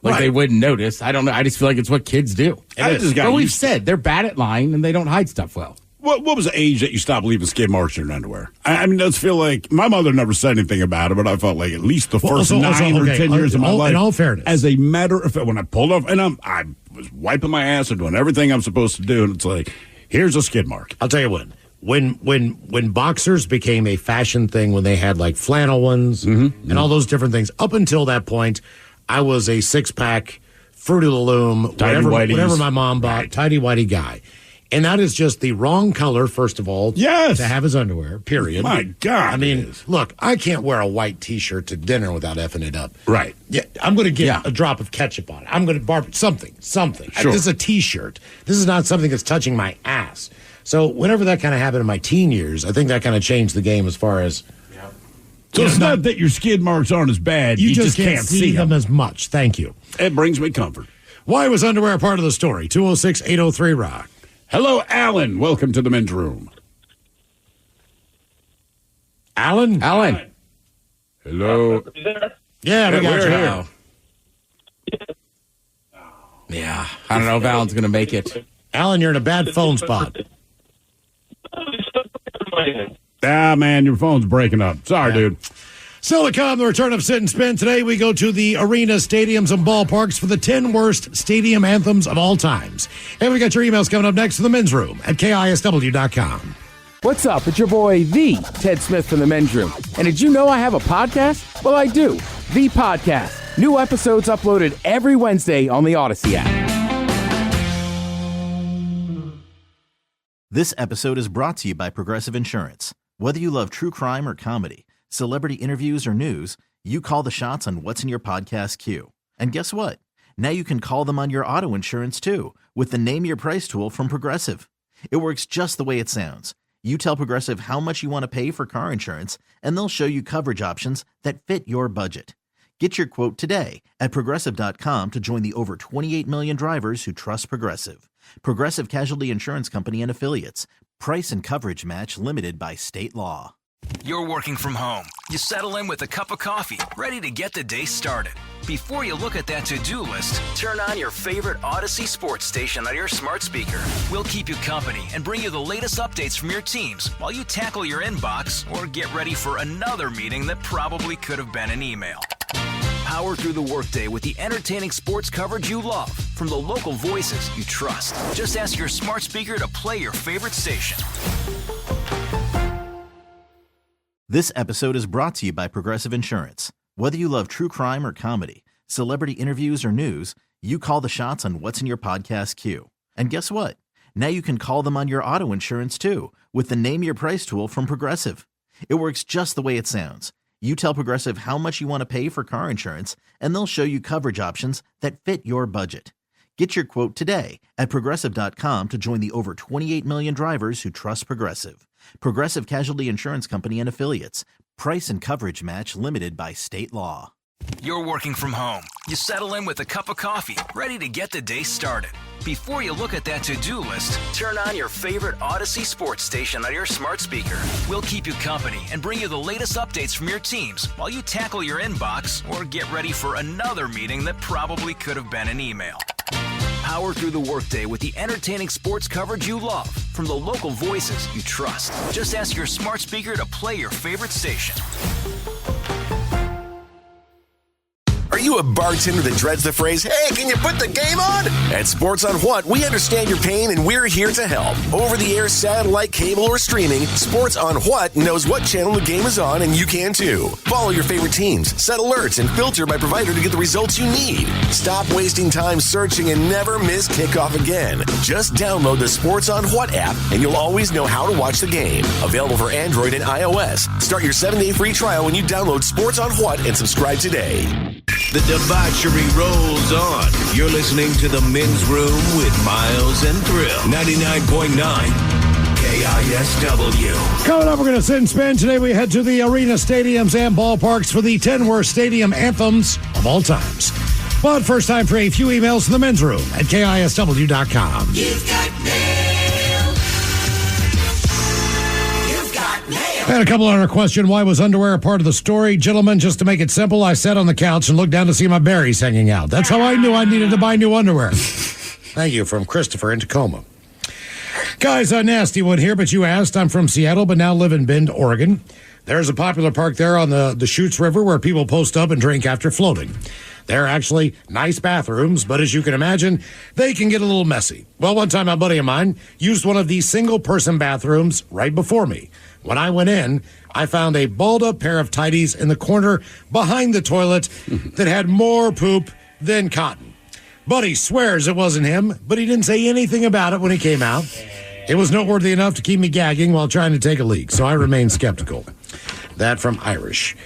Like they wouldn't notice. I don't know. I just feel like it's what kids do. But we've said they're bad at lying and they don't hide stuff well. What was the age that you stopped leaving skid marks in your underwear? I mean, it does feel like my mother never said anything about it, but I felt like at least the first 9 or 10 years of my life. In all fairness, as a matter of fact, when I pulled off, and I was wiping my ass and doing everything I'm supposed to do, and it's like, here's a skid mark. I'll tell you what. When boxers became a fashion thing, when they had like flannel ones and all those different things, up until that point, I was a 6-pack Fruit of the Loom, whatever my mom bought, tidy whitey guy. And that is just the wrong color, first of all, to have as underwear, period. My God. I mean, look, I can't wear a white T-shirt to dinner without effing it up. Right. Yeah, I'm going to get a drop of ketchup on it. I'm going to something. Sure. This is a T-shirt. This is not something that's touching my ass. So whenever that kind of happened in my teen years, I think that kind of changed the game as far as... So it's not that your skid marks aren't as bad. You just can't see them as much. Thank you. It brings me comfort. Why was underwear part of the story? 206-803-ROCK. Hello, Alan. Welcome to the men's room. Alan? Hello. Yeah, we got you. Here. Yeah. I don't know if Alan's going to make it. Alan, you're in a bad phone spot. Man, your phone's breaking up. Sorry, dude. Still to come, the return of Sit and Spin. Today we go to the arenas, stadiums, and ballparks for the 10 worst stadium anthems of all times. And we got your emails coming up next to the men's room at KISW.com. What's up? It's your boy, the Ted Smith from the men's room. And did you know I have a podcast? Well, I do. The Podcast. New episodes uploaded every Wednesday on the Odyssey app. This episode is brought to you by Progressive Insurance. Whether you love true crime or comedy, celebrity interviews or news, you call the shots on what's in your podcast queue. And guess what? Now you can call them on your auto insurance too with the Name Your Price tool from Progressive. It works just the way it sounds. You tell Progressive how much you want to pay for car insurance, and they'll show you coverage options that fit your budget. Get your quote today at Progressive.com to join the over 28 million drivers who trust Progressive. Progressive Casualty Insurance Company and Affiliates. Price and coverage match limited by state law. You're working from home. You settle in with a cup of coffee, ready to get the day started. Before you look at that to-do list, turn on your favorite Odyssey sports station on your smart speaker. We'll keep you company and bring you the latest updates from your teams while you tackle your inbox or get ready for another meeting that probably could have been an email. Power through the workday with the entertaining sports coverage you love from the local voices you trust. Just ask your smart speaker to play your favorite station. This episode is brought to you by Progressive Insurance. Whether you love true crime or comedy, celebrity interviews or news, you call the shots on what's in your podcast queue. And guess what? Now you can call them on your auto insurance too with the Name Your Price tool from Progressive. It works just the way it sounds. You tell Progressive how much you want to pay for car insurance, and they'll show you coverage options that fit your budget. Get your quote today at Progressive.com to join the over 28 million drivers who trust Progressive. Progressive Casualty Insurance Company and Affiliates. Price and coverage match limited by state law. You're working from home. You settle in with a cup of coffee, ready to get the day started. Before you look at that to-do list, turn on your favorite Odyssey sports station on your smart speaker. We'll keep you company and bring you the latest updates from your teams while you tackle your inbox or get ready for another meeting that probably could have been an email. Power through the workday with the entertaining sports coverage you love from the local voices you trust. Just ask your smart speaker to play your favorite station. Are you a bartender that dreads the phrase, hey, can you put the game on? At Sports on What, we understand your pain and we're here to help. Over-the-air, satellite, cable, or streaming, Sports on What knows what channel the game is on, and you can too. Follow your favorite teams, set alerts, and filter by provider to get the results you need. Stop wasting time searching and never miss kickoff again. Just download the Sports on What app, and you'll always know how to watch the game. Available for Android and iOS. Start your 7-day free trial when you download Sports on What and subscribe today. The debauchery rolls on. You're listening to The Men's Room with Miles and Thrill. 99.9 KISW. Coming up, we're going to sit and spin. Today we head to the arena, stadiums, and ballparks for the 10 worst stadium anthems of all times. But first time for a few emails to the men's room at KISW.com. You've got mail. You've got mail. And a couple on our question, why was underwear a part of the story? Gentlemen, just to make it simple, I sat on the couch and looked down to see my berries hanging out. That's how I knew I needed to buy new underwear. Thank you, from Christopher in Tacoma. Guys, a nasty one here, but you asked. I'm from Seattle, but now live in Bend, Oregon. There's a popular park there on the Chutes River where people post up and drink after floating. They're actually nice bathrooms, but as you can imagine, they can get a little messy. Well, one time a buddy of mine used one of these single-person bathrooms right before me. When I went in, I found a balled-up pair of tighties in the corner behind the toilet that had more poop than cotton. Buddy swears it wasn't him, but he didn't say anything about it when he came out. It was noteworthy enough to keep me gagging while trying to take a leak, so I remain skeptical. That from Irish.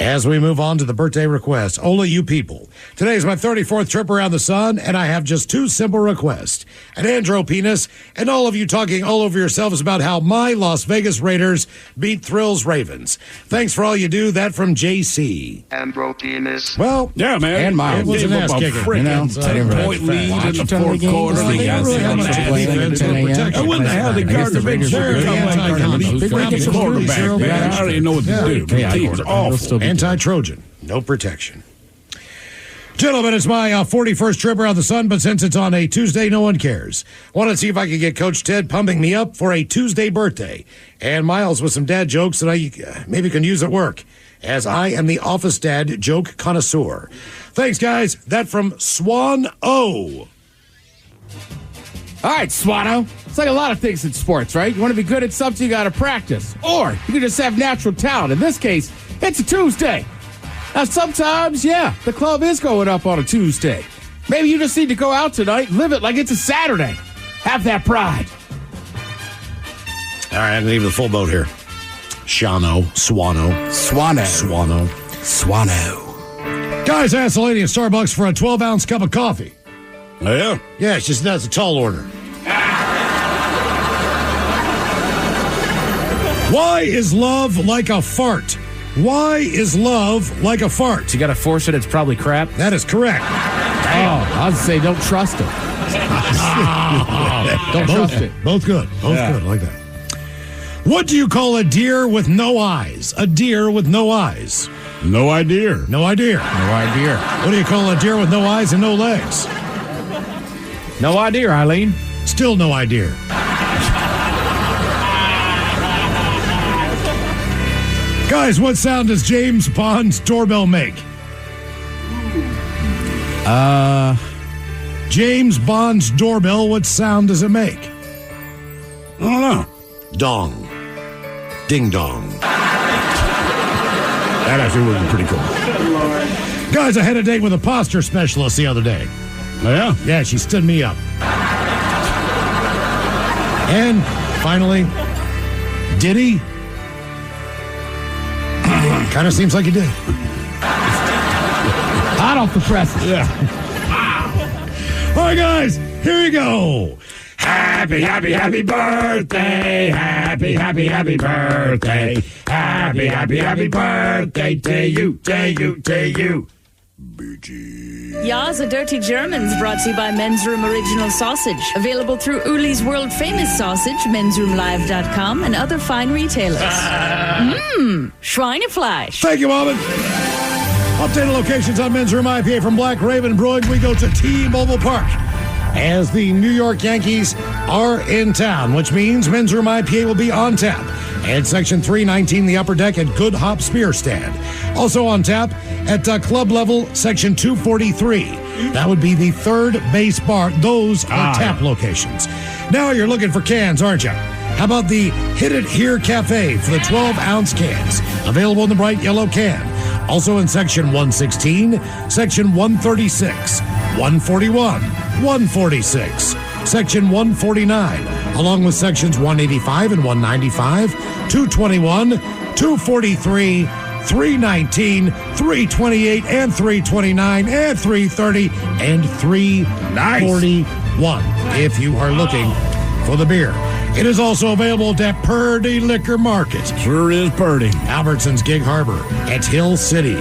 As we move on to the birthday request, Ola, you people. Today is my 34th trip around the sun, and I have just two simple requests. An andro penis, and all of you talking all over yourselves about how my Las Vegas Raiders beat Thrill's Ravens. Thanks for all you do. That from JC. Andro penis. Well, yeah, man. And Miles. It was an ass kicker. 10-point lead in the fourth quarter. They got really had much defense or protection. I wouldn't have the Gardner Big Share come like he's crappy quarterback, man. I don't even know what to do. The team's awful. Anti-Trojan. No protection. Gentlemen, it's my 41st trip around the sun, but since it's on a Tuesday, no one cares. Want to see if I can get Coach Ted pumping me up for a Tuesday birthday. And Miles with some dad jokes that I maybe can use at work, as I am the office dad joke connoisseur. Thanks, guys. That from Swan O. All right, Swano. It's like a lot of things in sports, right? You want to be good at something, you got to practice. Or you can just have natural talent. In this case, it's a Tuesday. Now, sometimes, yeah, the club is going up on a Tuesday. Maybe you just need to go out tonight, live it like it's a Saturday. Have that pride. All right, I'm going to give the full boat here. Swano. Guys, I asked the lady at Starbucks for a 12-ounce cup of coffee. Oh, yeah? Yeah, that's a tall order. Why is love like a fart? Why is love like a fart? You got to force it. It's probably crap. That is correct. I was say don't trust him. Don't trust it. Both good. Both good. I like that. What do you call a deer with no eyes? A deer with no eyes. No idea. No idea. No idea. What do you call a deer with no eyes and no legs? No idea, Eileen. Still no idea. Guys, what sound does James Bond's doorbell make? James Bond's doorbell, what sound does it make? I don't know. Dong. Ding dong. That actually would be pretty cool. Guys, I had a date with a posture specialist the other day. Oh, yeah? Yeah, she stood me up. And finally, did he? Kind of seems like he did. Hot off the presses. Yeah. All right, guys, here you go. Happy, happy, happy birthday. Happy, happy, happy birthday. Happy, happy, happy birthday to you, to you, to you. Ya's a Dirty Germans brought to you by Men's Room Original Sausage. Available through Uli's World Famous Sausage, mensroomlive.com, and other fine retailers. Schweinefleisch. Thank you, Marvin. Updated locations on Men's Room IPA from Black Raven Brewing. We go to T-Mobile Park. as the New York Yankees are in town, which means Men's Room IPA will be on tap at Section 319, the upper deck at Good Hop Spear Stand. Also on tap at club level, Section 243. That would be the third base bar. Those are tap locations. Now you're looking for cans, aren't you? How about the Hit It Here Cafe for the 12-ounce cans? Available in the bright yellow can. Also in Section 116, Section 136, 141, 146, Section 149, along with Sections 185 and 195, 221, 243, 319, 328, and 329, and 330, and 341. If you are looking for the beer. It is also available at Purdy Liquor Market. Sure is Purdy. Albertson's Gig Harbor at Hill City.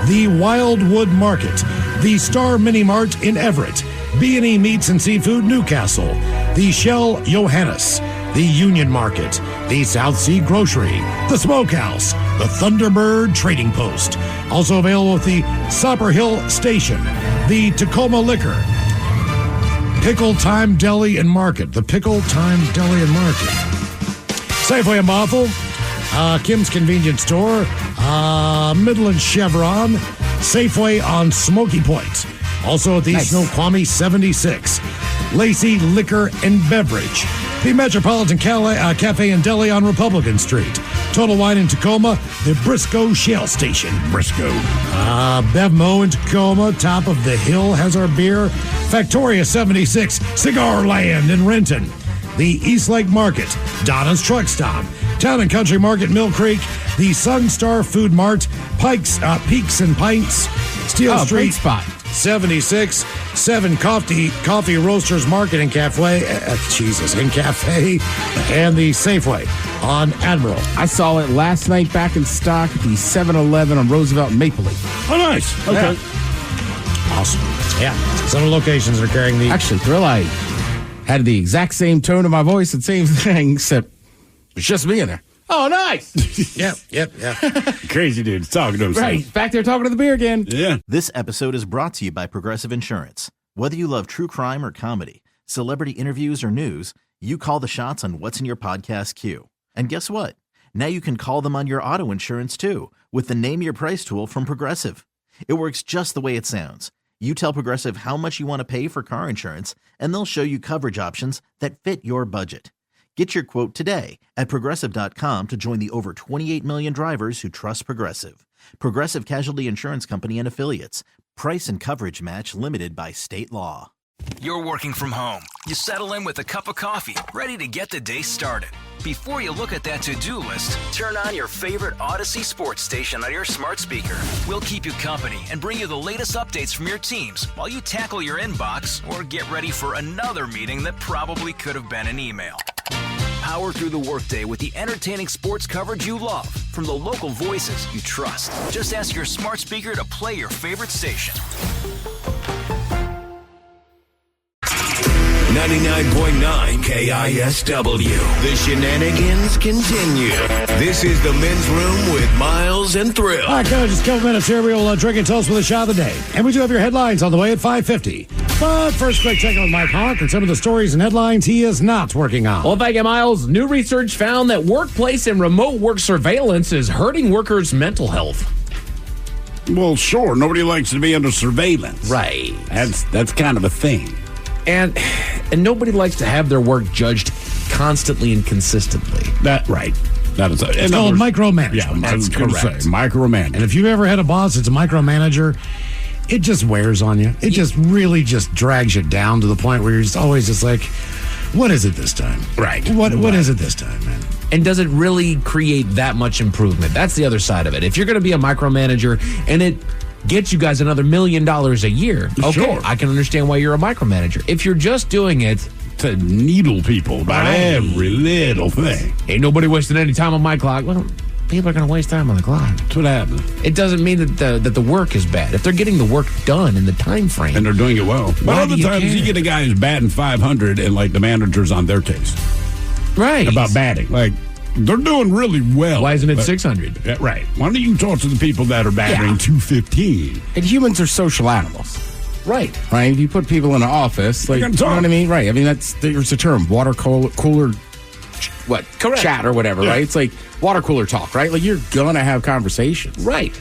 The Wildwood Market. The Star Mini Mart in Everett. B&E Meats and Seafood Newcastle. The Shell Johannes. The Union Market. The South Sea Grocery. The Smokehouse. The Thunderbird Trading Post. Also available at the Sopper Hill Station. The Tacoma Liquor. Pickle Time Deli and Market. The Pickle Time Deli and Market. Safeway and Bothell. Kim's Convenience Store. Midland Chevron. Safeway on Smoky Point. Also at the Snoqualmie 76. Lacey Liquor and Beverage. The Metropolitan Cafe and Deli on Republican Street. Total Wine in Tacoma. The Briscoe Shell Station. Briscoe. Bevmo in Tacoma. Top of the Hill has our beer. Factoria 76. Cigar Land in Renton. The East Lake Market. Donna's Truck Stop. Town and Country Market, Mill Creek. The Sunstar Food Mart. Peaks and Pints. Steel Street. Spot. 76, 7 Coffee Roasters Market and Cafe, and Cafe, and the Safeway on Admiral. I saw it last night back in stock at the 7-Eleven on Roosevelt and Maple Leaf. Oh, nice. Okay. Yeah. Awesome. Yeah. Some locations are carrying the... Actually, Thrill, I had the exact same tone of my voice and same thing, except it's just me in there. Oh, nice. Yep. Crazy dude talking to himself. Right. Back there talking to the beer again. Yeah. This episode is brought to you by Progressive Insurance. Whether you love true crime or comedy, celebrity interviews or news, you call the shots on what's in your podcast queue. And guess what? Now you can call them on your auto insurance too with the Name Your Price tool from Progressive. It works just the way it sounds. You tell Progressive how much you want to pay for car insurance, and they'll show you coverage options that fit your budget. Get your quote today at Progressive.com to join the over 28 million drivers who trust Progressive. Progressive Casualty Insurance Company and Affiliates. Price and coverage match limited by state law. You're working from home. You settle in with a cup of coffee, ready to get the day started. Before you look at that to-do list, turn on your favorite Odyssey sports station on your smart speaker. We'll keep you company and bring you the latest updates from your teams while you tackle your inbox or get ready for another meeting that probably could have been an email. Power through the workday with the entertaining sports coverage you love from the local voices you trust. Just ask your smart speaker to play your favorite station. 99.9 KISW. The shenanigans continue. This is the Men's Room with Miles and Thrill. All right, Coach, just a couple minutes here. We will drink and toast with a shot of the day. And we do have your headlines on the way at 5:50. But first, quick check with Mike Hawk and some of the stories and headlines he is not working on. Well, thank you, Miles. New research found that workplace and remote work surveillance is hurting workers' mental health. Well, sure. Nobody likes to be under surveillance. Right. That's kind of a thing. And nobody likes to have their work judged constantly and consistently. Right. That is it's called micromanagement. Yeah, that's correct. Micromanagement. And if you've ever had a boss that's a micromanager, it just wears on you. It just really just drags you down to the point where you're just always just like, what is it this time? Right. What is it this time, man? And does it really create that much improvement? That's the other side of it. If you're going to be a micromanager and it gets you guys another $1 million a year, okay, sure, I can understand why you're a micromanager. If you're just doing it to needle people about every little thing, ain't nobody wasting any time on my clock. Well, people are going to waste time on the clock. That's what happens. It doesn't mean that the work is bad. If they're getting the work done in the time frame, and they're doing it well. But other times you get a guy who's batting 500 and like the manager's on their case, right, about batting. Like, they're doing really well. Why isn't it 600? Right. Why don't you talk to the people that are battering 215? And humans are social animals. Right. Right? If you put people in an office, like, you know what I mean? Right. I mean, there's a term, water cooler Correct. chat or whatever, right? It's like water cooler talk, right? Like, you're going to have conversations. Right.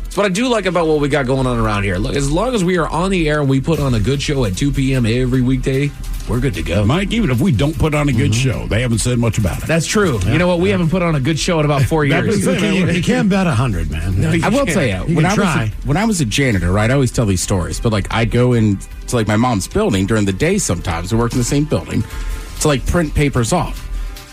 That's what I do like about what we got going on around here. Look, as long as we are on the air and we put on a good show at 2 p.m. every weekday, we're good to go. Mike, even if we don't put on a good show, they haven't said much about it. That's true. Yeah. You know what? We haven't put on a good show in about 4 years. You can't bet 100, man. No, I will tell you, when I was a janitor, right, I always tell these stories, but like I'd go into like my mom's building during the day sometimes. We worked in the same building to like print papers off.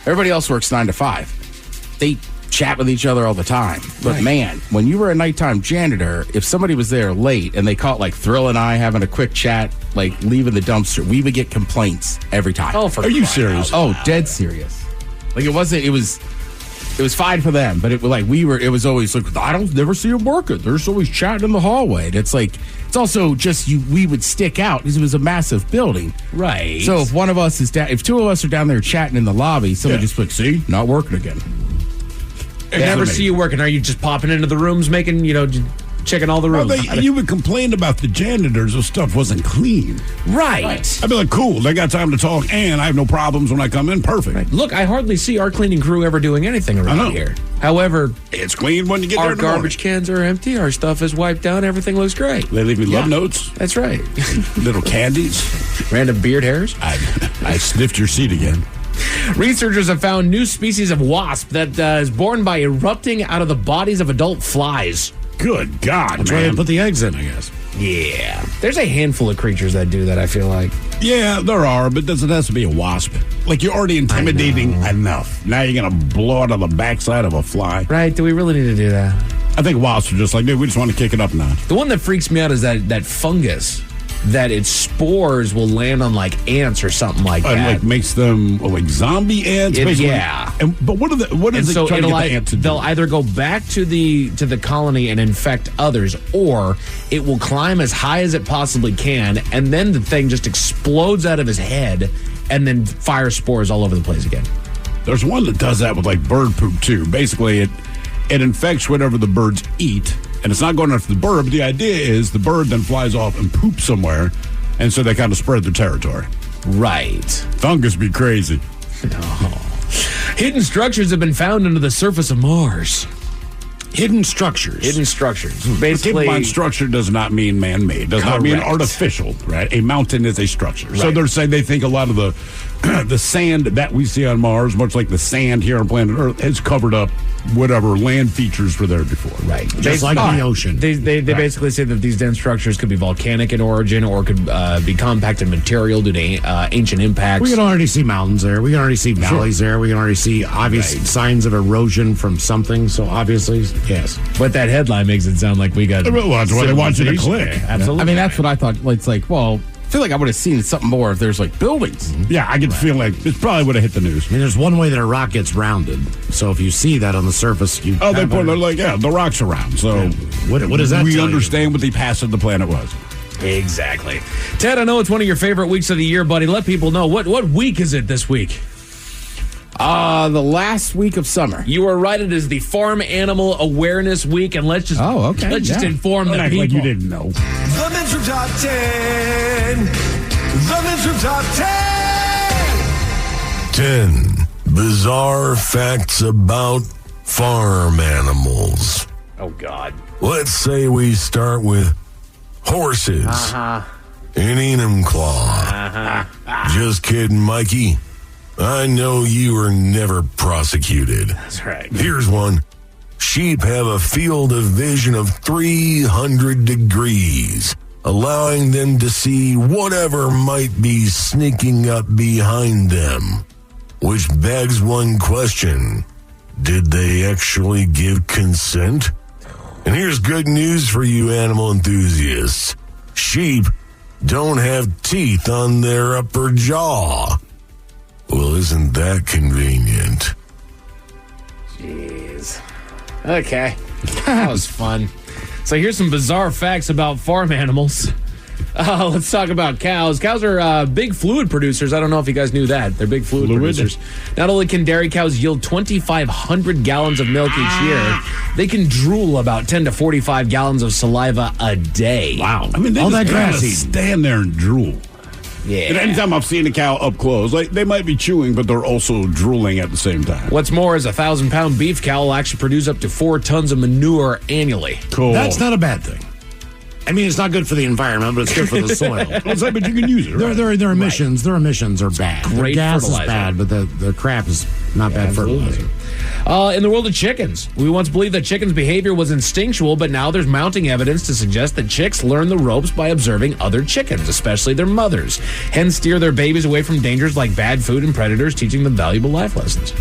Everybody else works 9 to 5. They chat with each other all the time. But man, when you were a nighttime janitor, if somebody was there late and they caught like Thrill and I having a quick chat, like leaving the dumpster, we would get complaints every time. Oh, are you serious? Oh, dead serious. Like it was fine for them, but it was always like, I don't never see them working. There's always chatting in the hallway. And it's like, it's also just we would stick out because it was a massive building. Right. So if one of us is down, if two of us are down there chatting in the lobby, somebody just like, see, not working again. I never see you working. Are you just popping into the rooms, making, checking all the rooms? Well, you would complain about the janitors if stuff wasn't clean. Right. I'd be like, cool, they got time to talk, and I have no problems when I come in. Perfect. Right. Look, I hardly see our cleaning crew ever doing anything around here. However, it's clean when you get there. Our garbage cans are empty. Our stuff is wiped down. Everything looks great. They leave me love notes. That's right. Little candies. Random beard hairs. I sniffed your seat again. Researchers have found new species of wasp that is born by erupting out of the bodies of adult flies. Good God, That's where they put the eggs in, I guess. Yeah. There's a handful of creatures that do that, I feel like. Yeah, there are, but doesn't have to be a wasp. Like, you're already intimidating enough. Now you're going to blow it on the backside of a fly. Right. Do we really need to do that? I think wasps are just like, dude, we just want to kick it up now. The one that freaks me out is that fungus. That its spores will land on like ants or something like that. Like makes them like zombie ants. Yeah. But what is it trying to get the ant to do? They'll either go back to the colony and infect others, or it will climb as high as it possibly can, and then the thing just explodes out of his head, and then fires spores all over the place again. There's one that does that with like bird poop too. Basically, it infects whatever the birds eat. And it's not going after the bird, but the idea is the bird then flies off and poops somewhere, and so they kind of spread their territory. Right. Fungus be crazy. No. Hidden structures have been found under the surface of Mars. Hidden structures. Basically, keep in mind, structure does not mean man-made. Does not mean artificial, right? A mountain is a structure. Right. So they're saying they think a lot of the sand that we see on Mars, much like the sand here on planet Earth, has covered up whatever land features were there before. Right. Just like the ocean. They basically say that these dense structures could be volcanic in origin or could be compacted material due to ancient impacts. We can already see mountains there. We can already see valleys there. We can already see obvious signs of erosion from something. So obviously, yes. But that headline makes it sound like we got... Well, that's what they want you to click. Absolutely. I mean, that's what I thought. It's like, well... I feel like I would have seen something more if there's like buildings. Yeah, I could feel like it probably would have hit the news. I mean, there's one way that a rock gets rounded. So if you see that on the surface, you they put it like, the rock's around. So what does that? We understand what the past of the planet was. Exactly. Ted, I know it's one of your favorite weeks of the year, buddy. Let people know what week is it this week? The last week of summer. You were right. It is the Farm Animal Awareness Week, and let's just inform the people. Like you didn't know. The Men's Room Top 10. The Men's Room Top 10. 10 bizarre facts about farm animals. Oh, God. Let's say we start with horses. An Enumclaw. Just kidding, Mikey. I know you were never prosecuted. That's right. Here's one. Sheep have a field of vision of 300 degrees, allowing them to see whatever might be sneaking up behind them. Which begs one question. Did they actually give consent? And here's good news for you animal enthusiasts. Sheep don't have teeth on their upper jaw. Well, isn't that convenient? Jeez. Okay. That was fun. So here's some bizarre facts about farm animals. Let's talk about cows. Cows are big fluid producers. I don't know if you guys knew that. They're big fluid producers. Not only can dairy cows yield 2,500 gallons of milk each year, they can drool about 10 to 45 gallons of saliva a day. Wow. I mean, they all that grass stand there and drool. Yeah. And anytime I've seen a cow up close, like they might be chewing, but they're also drooling at the same time. What's more is a 1,000-pound beef cow will actually produce up to 4 tons of manure annually. Cool. That's not a bad thing. I mean, it's not good for the environment, but it's good for the soil. But you can use it. Right? Their emissions, their emissions are bad. Great the gas fertilizer. is bad, but the crap is not bad fertilizer. In the world of chickens, we once believed that chickens' behavior was instinctual, but now there's mounting evidence to suggest that chicks learn the ropes by observing other chickens, especially their mothers. Hens steer their babies away from dangers like bad food and predators, teaching them valuable life lessons.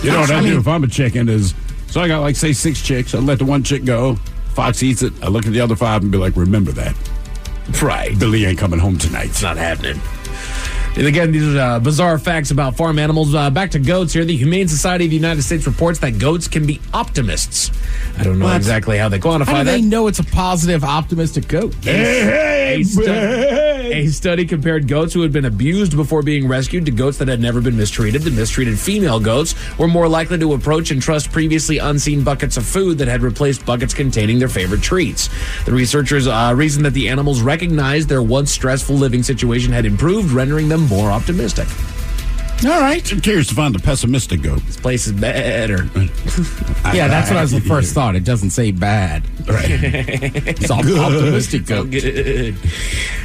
You know what I do if I'm a chicken is, so I got like, say, 6 chicks. I let the one chick go. Fox eats it. I look at the other 5 and be like, remember that. Right. Billy ain't coming home tonight. It's not happening. And again, these are bizarre facts about farm animals. Back to goats here. The Humane Society of the United States reports that goats can be optimists. I don't know exactly how they quantify How do that. they know it's a positive, optimistic goat? A study compared goats who had been abused before being rescued to goats that had never been mistreated. The mistreated female goats were more likely to approach and trust previously unseen buckets of food that had replaced buckets containing their favorite treats. The researchers reasoned that the animals recognized their once stressful living situation had improved, rendering them more optimistic. All right. I'm curious to find the pessimistic goat. This place is better. Yeah, that's what I was the first thought. It doesn't say bad. Right. It's all optimistic goat. Good.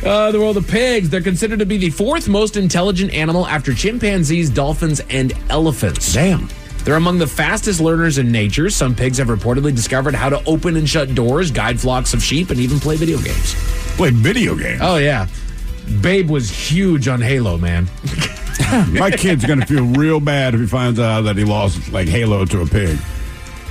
The world of pigs. They're considered to be the 4th most intelligent animal after chimpanzees, dolphins, and elephants. Damn. They're among the fastest learners in nature. Some pigs have reportedly discovered how to open and shut doors, guide flocks of sheep, and even play video games. Play video games? Oh, yeah. Babe was huge on Halo, man. My kid's going to feel real bad if he finds out that he lost, like, Halo to a pig.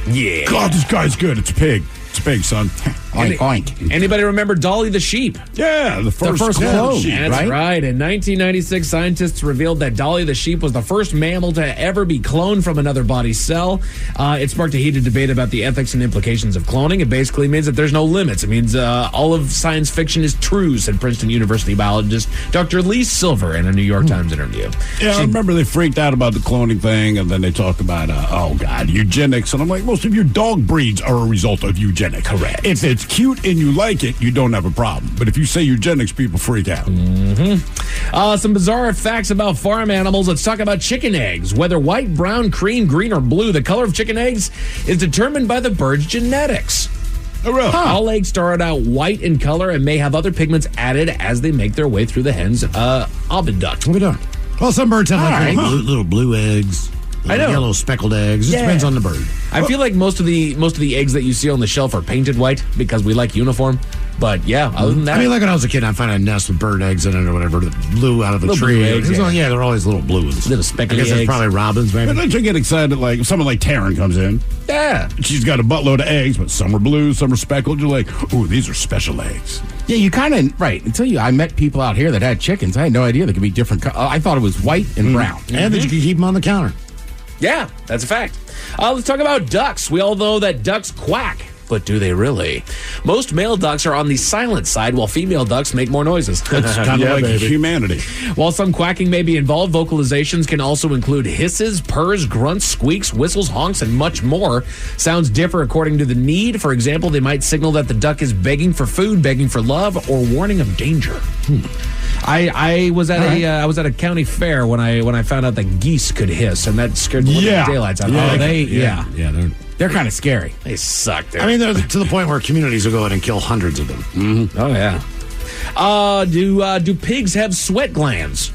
Yeah. God, this guy's good. It's a pig. It's a pig, son. Oink, oink. Anybody remember Dolly the sheep? Yeah, the first clone. sheep. That's right. In 1996, scientists revealed that Dolly the sheep was the first mammal to ever be cloned from another body cell. It sparked a heated debate about the ethics and implications of cloning. It basically means that there's no limits. It means all of science fiction is true, said Princeton University biologist Dr. Lee Silver in a New York Times interview. Yeah, I remember they freaked out about the cloning thing, and then they talked about, eugenics. And I'm like, most of your dog breeds are a result of eugenics. Correct. If it's cute and you like it, you don't have a problem. But if you say eugenics, people freak out. Some bizarre facts about farm animals. Let's talk about chicken eggs. Whether white, brown, cream, green, or blue, the color of chicken eggs is determined by the bird's genetics. Oh, really? All eggs start out white in color and may have other pigments added as they make their way through the hen's oviduct. Well, some birds have like little blue eggs. I know. Yellow speckled eggs. It depends on the bird. I feel like most of the eggs that you see on the shelf are painted white because we like uniform. But yeah, other than that, I mean, like when I was a kid, I'd find a nest with bird eggs in it or whatever that blew out of a Little tree. blue eggs, Yeah, they're always little blue ones. Little speckly I guess eggs. that's probably robins, maybe. But don't you get excited, like, if someone like Taryn comes in? Yeah. She's got a buttload of eggs, but some are blue, some are speckled. You're like, ooh, these are special eggs. Yeah, you kind of, right. Until I met people out here that had chickens, I had no idea they could be different. I thought it was white and brown. And that you can keep them on the counter. Yeah, that's a fact. Let's talk about ducks. We all know that ducks quack, but do they really? Most male ducks are on the silent side, while female ducks make more noises. It's kind of like humanity. While some quacking may be involved, vocalizations can also include hisses, purrs, grunts, squeaks, whistles, honks, and much more. Sounds differ according to the need. For example, they might signal that the duck is begging for food, begging for love, or warning of danger. I was at a county fair when I found out that geese could hiss, and that scared the living daylights out of me. They're kind of scary. They suck. I mean, they're to the point where communities will go ahead and kill hundreds of them. Mm-hmm. Oh yeah. Do pigs have sweat glands?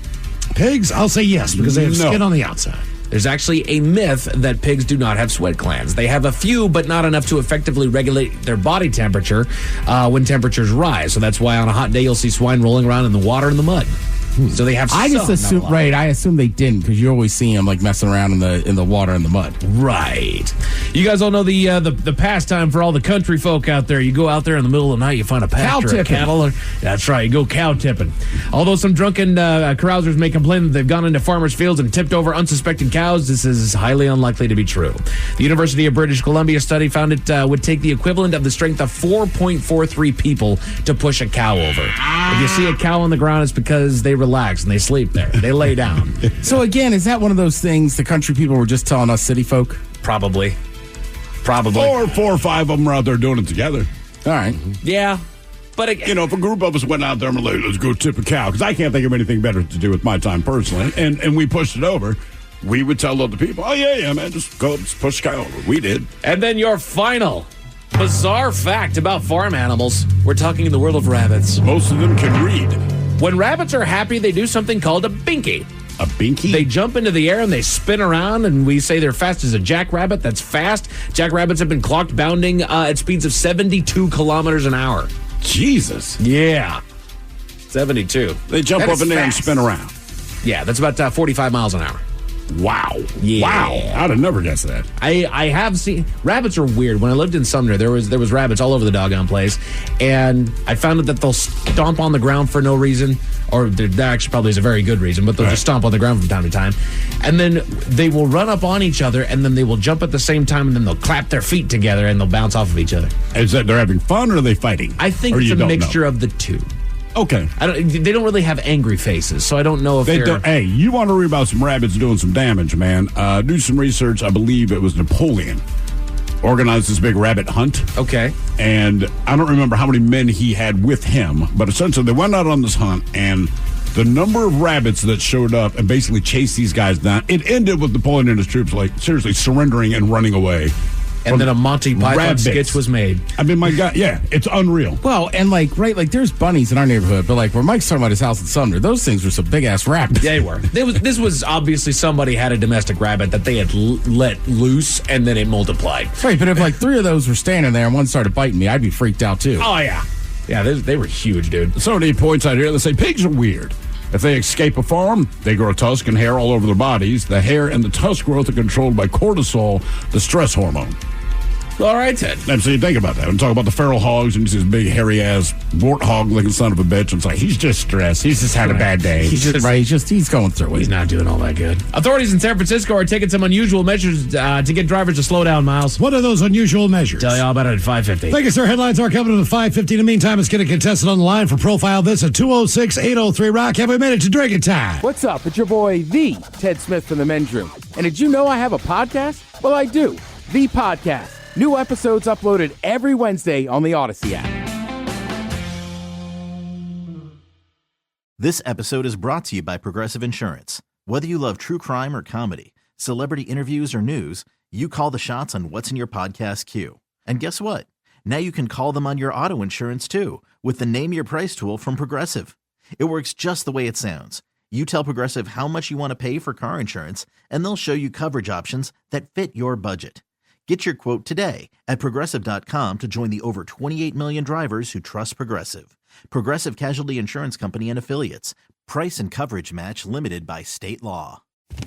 Pigs? I'll say yes because they have skin on the outside. There's actually a myth that pigs do not have sweat glands. They have a few, but not enough to effectively regulate their body temperature when temperatures rise. So that's why on a hot day you'll see swine rolling around in the water and the mud. So they have. I just some, assume, right? I assume they didn't because you always see them like messing around in the water and the mud. Right. You guys all know the pastime for all the country folk out there. You go out there in the middle of the night, you find a pasture of cattle. That's right. You go cow tipping. Although some drunken carousers may complain that they've gone into farmers' fields and tipped over unsuspecting cows, this is highly unlikely to be true. The University of British Columbia study found it would take the equivalent of the strength of 4.43 people to push a cow over. If you see a cow on the ground, it's because they relax and they sleep there. They lay down. So again, is that one of those things the country people were just telling us city folk? Probably. Or 4 or 5 of them are out there doing it together. All right. Yeah. But again, if a group of us went out there and like, let's go tip a cow, because I can't think of anything better to do with my time personally, and we pushed it over, we would tell other people, oh, yeah, man, just go push the cow over. We did. And then your final bizarre fact about farm animals. We're talking in the world of rabbits. Most of them can read. When rabbits are happy, they do something called a binky. A binky? They jump into the air and they spin around, and we say they're fast as a jackrabbit. That's fast. Jackrabbits have been clocked bounding at speeds of 72 kilometers an hour. Jesus. Yeah. 72. They jump up in there and spin around. Yeah, that's about 45 miles an hour. Wow. Yeah. Wow. I'd have never guessed that. I have seen rabbits are weird. When I lived in Sumner, there was rabbits all over the doggone place, and I found out that they'll stomp on the ground for no reason, or there actually probably is a very good reason, but they'll just stomp on the ground from time to time, and then they will run up on each other, and then they will jump at the same time, and then they'll clap their feet together, and they'll bounce off of each other. Is that they're having fun, or are they fighting? I think it's a mixture of the two. Okay. They don't really have angry faces, so I don't know if they don't. Hey, you want to read about some rabbits doing some damage, man? Do some research. I believe it was Napoleon organized this big rabbit hunt. Okay. And I don't remember how many men he had with him, but essentially they went out on this hunt, and the number of rabbits that showed up and basically chased these guys down, it ended with Napoleon and his troops, like, seriously surrendering and running away. And then a Monty Python sketch was made. I mean, my God, yeah, it's unreal. Well, and like there's bunnies in our neighborhood, but like where Mike's talking about his house in Sumner, those things were some big ass rabbits. They were. This was obviously somebody had a domestic rabbit that they had let loose, and then it multiplied. Right, but if like 3 of those were standing there and one started biting me, I'd be freaked out too. Oh yeah, yeah, they were huge, dude. So many points out here. They say pigs are weird. If they escape a farm, they grow tusk and hair all over their bodies. The hair and the tusk growth are controlled by cortisol, the stress hormone. All right, Ted. And so you think about that. And talk about the feral hogs and this big hairy-ass warthog-looking son of a bitch. It's like, he's just stressed. He's just had a bad day. He's going through it. He's not doing all that good. Authorities in San Francisco are taking some unusual measures to get drivers to slow down, Miles. What are those unusual measures? Tell you all about it at 5:50. Thank you, sir. Headlines are coming at 5:50. In the meantime, let's get a contestant on the line for Profile This at 206-803-ROCK. Have we made it to drinking time? What's up? It's your boy, the Ted Smith from the Men's Room. And did you know I have a podcast? Well, I do. The Podcast. New episodes uploaded every Wednesday on the Odyssey app. This episode is brought to you by Progressive Insurance. Whether you love true crime or comedy, celebrity interviews or news, you call the shots on what's in your podcast queue. And guess what? Now you can call them on your auto insurance too with the Name Your Price tool from Progressive. It works just the way it sounds. You tell Progressive how much you want to pay for car insurance, and they'll show you coverage options that fit your budget. Get your quote today at Progressive.com to join the over 28 million drivers who trust Progressive. Progressive Casualty Insurance Company and Affiliates. Price and coverage match limited by state law.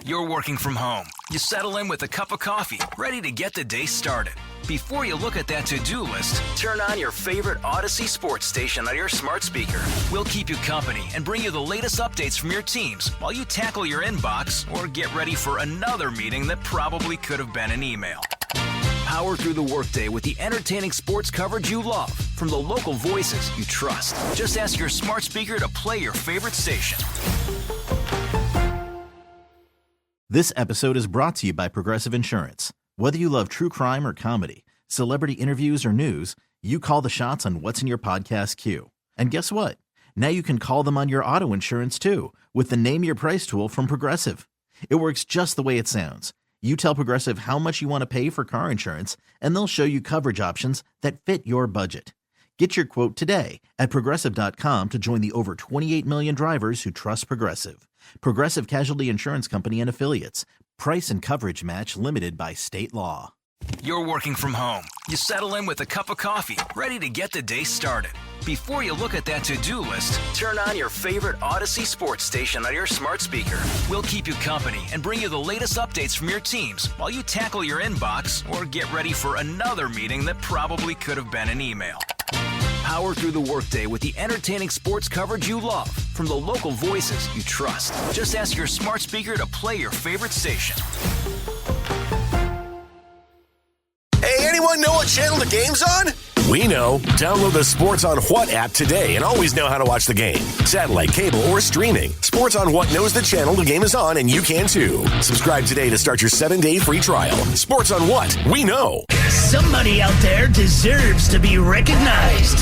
You're working from home. You settle in with a cup of coffee, ready to get the day started. Before you look at that to-do list, turn on your favorite Odyssey sports station on your smart speaker. We'll keep you company and bring you the latest updates from your teams while you tackle your inbox or get ready for another meeting that probably could have been an email. Power through the workday with the entertaining sports coverage you love from the local voices you trust. Just ask your smart speaker to play your favorite station. This episode is brought to you by Progressive Insurance. Whether you love true crime or comedy, celebrity interviews or news, you call the shots on what's in your podcast queue. And guess what? Now you can call them on your auto insurance too with the Name Your Price tool from Progressive. It works just the way it sounds. You tell Progressive how much you want to pay for car insurance, and they'll show you coverage options that fit your budget. Get your quote today at Progressive.com to join the over 28 million drivers who trust Progressive. Progressive Casualty Insurance Company and Affiliates. Price and coverage match limited by state law. You're working from home. You settle in with a cup of coffee, ready to get the day started. Before you look at that to-do list, turn on your favorite Odyssey sports station on your smart speaker. We'll keep you company and bring you the latest updates from your teams while you tackle your inbox or get ready for another meeting that probably could have been an email. Power through the workday with the entertaining sports coverage you love from the local voices you trust. Just ask your smart speaker to play your favorite station. Hey, anyone know what channel the game's on? We know. Download the Sports on What app today and always know how to watch the game. Satellite, cable, or streaming. Sports on What knows the channel the game is on, and you can too. Subscribe today to start your 7-day free trial. Sports on What? We know. Somebody out there deserves to be recognized.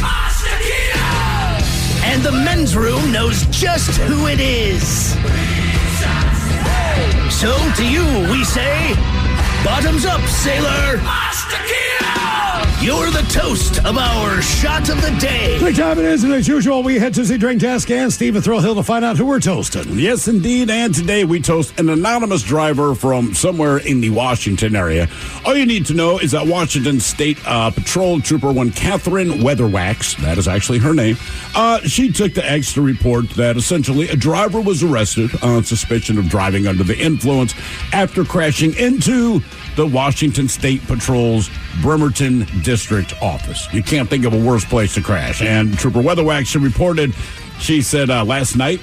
And the men's room knows just who it is. So to you, we say, bottoms up, sailor. You're the toast of our shot of the day. Big time it is, and as usual, we head to the drink desk and Stephen Thrillhill to find out who we're toasting. Yes, indeed, and today we toast an anonymous driver from somewhere in the Washington area. All you need to know is that Washington State Patrol Trooper, one Catherine Weatherwax, that is actually her name, she took the X to report that essentially a driver was arrested on suspicion of driving under the influence after crashing into the Washington State Patrol's Bremerton District office. You can't think of a worse place to crash. And Trooper Weatherwax, she said last night,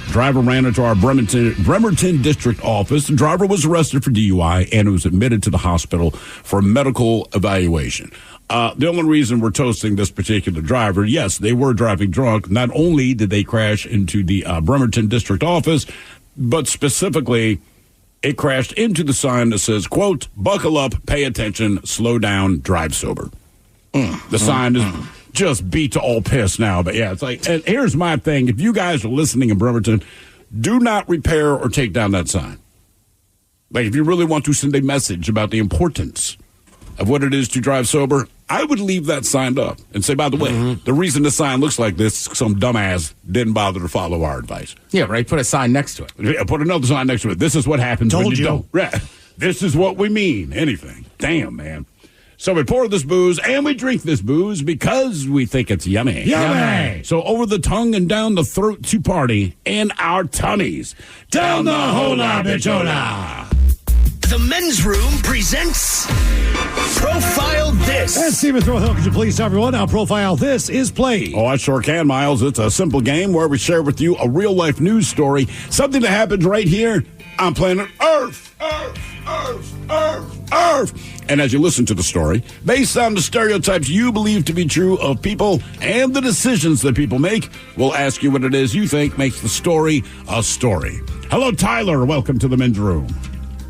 driver ran into our Bremerton District office. The driver was arrested for DUI and was admitted to the hospital for a medical evaluation. The only reason we're toasting this particular driver, yes, they were driving drunk. Not only did they crash into the Bremerton District office, but specifically, it crashed into the sign that says, quote, buckle up, pay attention, slow down, drive sober. The sign is just beat to all piss now. But yeah, it's like, and here's my thing. If you guys are listening in Bremerton, do not repair or take down that sign. Like, if you really want to send a message about the importance of what it is to drive sober, I would leave that sign up and say, by the way, the reason the sign looks like this, some dumbass didn't bother to follow our advice. Yeah, right. Put a sign next to it. Yeah, put another sign next to it. This is what happens when you don't. Right. This is what we mean. Anything. Damn, man. So we pour this booze and we drink this booze because we think it's yummy. Yummy! So over the tongue and down the throat to party in our tummies. Down the hola, bichola. The men's room presents Profile This. And Stephen Thrillhill, could you please tell everyone how Profile This is played? Oh, I sure can, Miles. It's a simple game where we share with you a real-life news story, something that happens right here on planet Earth. Earth. And as you listen to the story, based on the stereotypes you believe to be true of people and the decisions that people make, we'll ask you what it is you think makes the story a story. Hello, Tyler. Welcome to the men's room.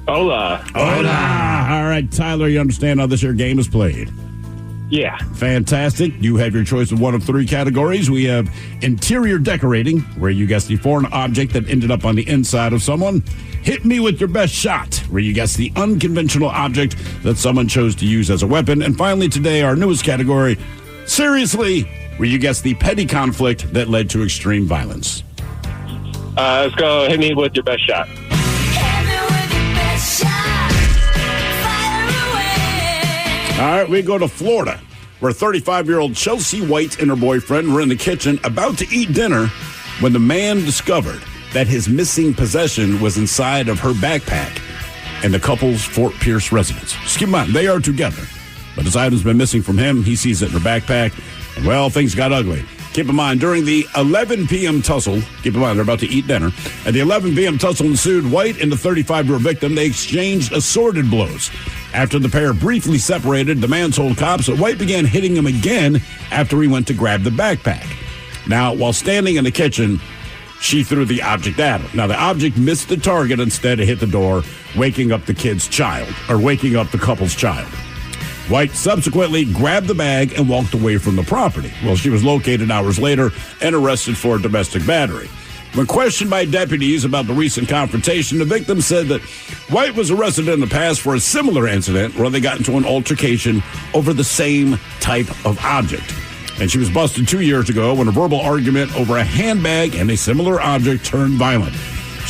Hola. Hola. All right, Tyler, you understand how this here game is played? Yeah. Fantastic. You have your choice of one of three categories. We have interior decorating, where you guess the foreign object that ended up on the inside of someone. Hit me with your best shot, where you guess the unconventional object that someone chose to use as a weapon. And finally today, our newest category, seriously, where you guess the petty conflict that led to extreme violence. Let's go. Hit me with your best shot. All right, we go to Florida, where 35-year-old Chelsea White and her boyfriend were in the kitchen about to eat dinner when the man discovered that his missing possession was inside of her backpack in the couple's Fort Pierce residence. Just keep in mind, they are together, but his item's been missing from him. He sees it in her backpack, and, well, things got ugly. Keep in mind, during the 11 p.m. tussle, keep in mind, they're about to eat dinner. At the 11 p.m. tussle ensued. White and the 35-year-old victim, they exchanged assorted blows. After the pair briefly separated, the man told cops that White began hitting him again after he went to grab the backpack. Now, while standing in the kitchen, she threw the object at him. Now, the object missed the target. Instead, it hit the door, waking up the couple's child. White subsequently grabbed the bag and walked away from the property. Well, she was located hours later and arrested for domestic battery. When questioned by deputies about the recent confrontation, the victim said that White was arrested in the past for a similar incident where they got into an altercation over the same type of object. And she was busted 2 years ago when a verbal argument over a handbag and a similar object turned violent.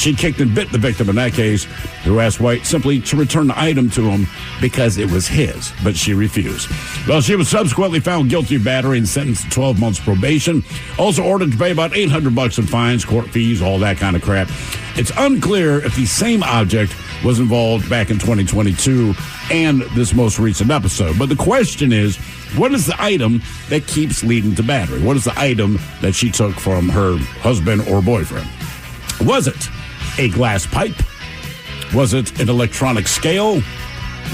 She kicked and bit the victim in that case, who asked White simply to return the item to him because it was his, but she refused. Well, she was subsequently found guilty of battery and sentenced to 12 months probation. Also ordered to pay about $800 in fines, court fees, all that kind of crap. It's unclear if the same object was involved back in 2022 and this most recent episode. But the question is, what is the item that keeps leading to battery? What is the item that she took from her husband or boyfriend? Was it a glass pipe? Was it an electronic scale?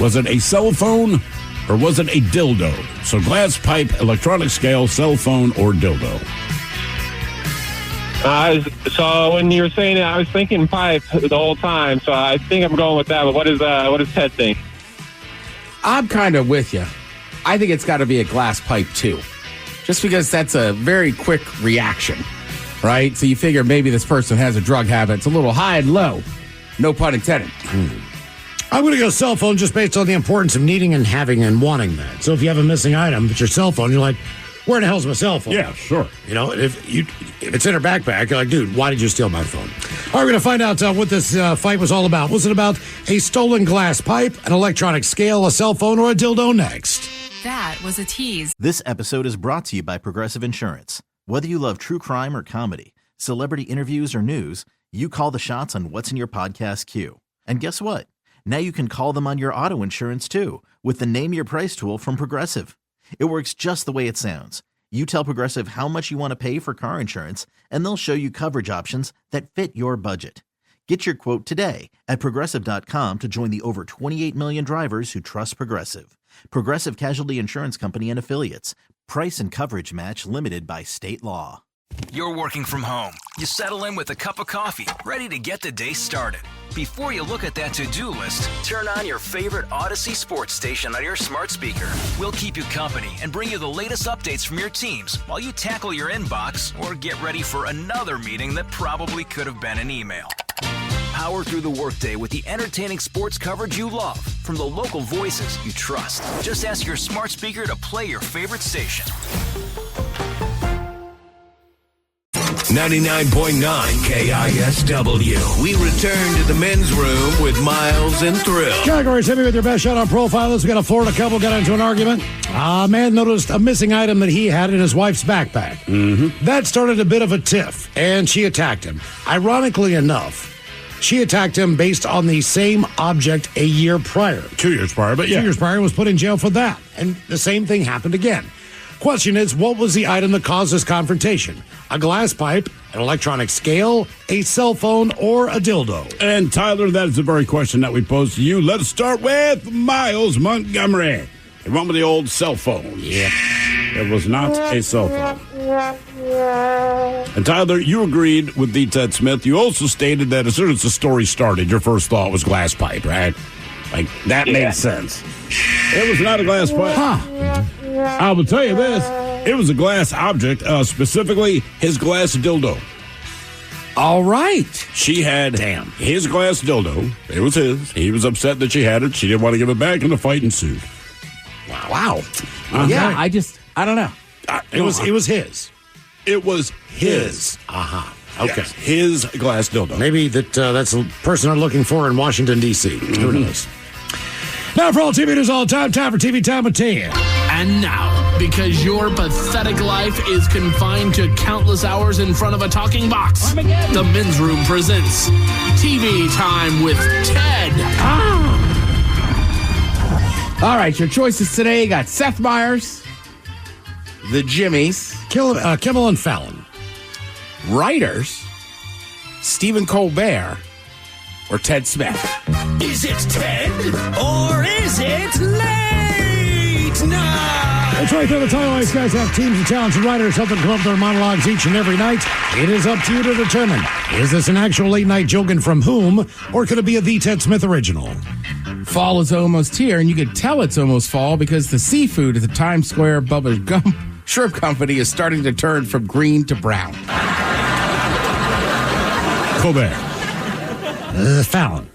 Was it a cell phone? Or was it a dildo? So glass pipe, electronic scale, cell phone, or dildo? So when you were saying it, I was thinking pipe the whole time. So I think I'm going with that. But what does Ted think? I'm kind of with you. I think it's got to be a glass pipe, too. Just because that's a very quick reaction, right? So you figure maybe this person has a drug habit. It's a little high and low. No pun intended. I'm going to go cell phone just based on the importance of needing and having and wanting that. So if you have a missing item, it's your cell phone, you're like, where the hell's my cell phone? Yeah, sure. You know, if it's in her backpack, you're like, dude, why did you steal my phone? All right, we're going to find out what this fight was all about. Was it about a stolen glass pipe, an electronic scale, a cell phone, or a dildo next? That was a tease. This episode is brought to you by Progressive Insurance. Whether you love true crime or comedy, celebrity interviews or news, you call the shots on what's in your podcast queue. And guess what? Now you can call them on your auto insurance too with the Name Your Price tool from Progressive. It works just the way it sounds. You tell Progressive how much you want to pay for car insurance, and they'll show you coverage options that fit your budget. Get your quote today at Progressive.com to join the over 28 million drivers who trust Progressive. Progressive Casualty Insurance Company and Affiliates. Price and coverage match limited by state law. You're working from home. You settle in with a cup of coffee, ready to get the day started. Before you look at that to-do list, turn on your favorite Odyssey sports station on your smart speaker. We'll keep you company and bring you the latest updates from your teams while you tackle your inbox or get ready for another meeting that probably could have been an email. Power through the workday with the entertaining sports coverage you love from the local voices you trust. Just ask your smart speaker to play your favorite station. 99.9 KISW. We return to the men's room with Miles and Thrill. Categories hit me with your best shot on Profilers. We got a Florida couple got into an argument. A man noticed a missing item that he had in his wife's backpack. Mm-hmm. That started a bit of a tiff, and she attacked him. Ironically enough, she attacked him based on the same object a year prior. 2 years prior, but yeah. 2 years prior, was put in jail for that. And the same thing happened again. Question is, what was the item that caused this confrontation? A glass pipe, an electronic scale, a cell phone, or a dildo? And Tyler, that is the very question that we posed to you. Let's start with Miles Montgomery. He went with the old cell phone. Yep. It was not a cell phone. And Tyler, you agreed with the Ted Smith. You also stated that as soon as the story started, your first thought was glass pipe, right? Like, that made sense. It was not a glass pipe. Huh. I will tell you this. It was a glass object, specifically his glass dildo. All right. She had his glass dildo. It was his. He was upset that she had it. She didn't want to give it back, and the fight ensued. Wow. Yeah, I don't know. It was his. It was his. Uh-huh. Okay. Yes, his glass dildo. Maybe that's the person I'm looking for in Washington, D.C. Who knows? Now for all TV news all the time for TV Time with 10. And now, because your pathetic life is confined to countless hours in front of a talking box, the Men's Room presents TV Time with Ted. All right, your choices today got Seth Meyers, the Jimmies, Kimmel and Fallon. Writers, Stephen Colbert, or Ted Smith. Is it Ted or is it late night? That's right there. The Timelines guys have teams of talented writers help them come up with their monologues each and every night. It is up to you to determine, is this an actual late night joke and from whom, or could it be a The Ted Smith original? Fall is almost here, and you can tell it's almost fall because the seafood at the Times Square Bubba Gump Shrimp Company is starting to turn from green to brown. Colbert. Fallon.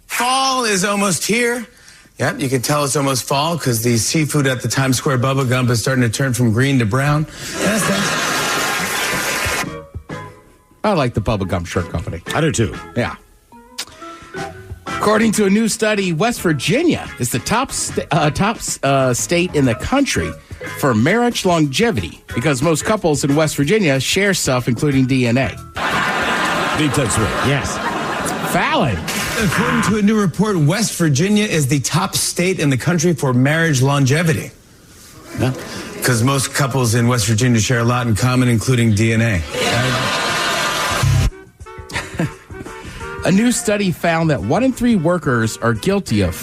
Fall is almost here. Yep, you can tell it's almost fall because the seafood at the Times Square Bubba Gump is starting to turn from green to brown. I like the Bubba Gum Shirt Company. I do too. Yeah. According to a new study, West Virginia is the top state in the country for marriage longevity because most couples in West Virginia share stuff, including DNA. Yes. Fallon. According to a new report, West Virginia is the top state in the country for marriage longevity. Yeah. Because most couples in West Virginia share a lot in common, including DNA. A new study found that 1 in 3 workers are guilty of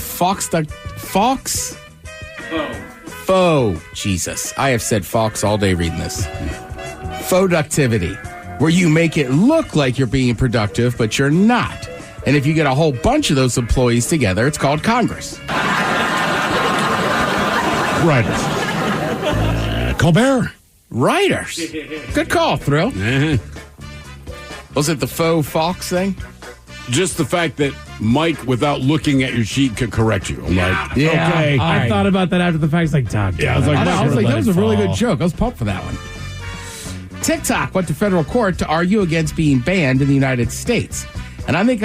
Jesus, I have said Fox all day reading this. Productivity, where you make it look like you're being productive, but you're not. And if you get a whole bunch of those employees together, it's called Congress. Writers. Colbert. Writers. Good call, Thrill. Was it the faux Fox thing? Just the fact that Mike, without looking at your sheet, could correct you. I'm like, okay. I thought about that after the fact. It's like, Doug. Yeah, I was like, that was a really good joke. I was pumped for that one. TikTok went to federal court to argue against being banned in the United States. And I think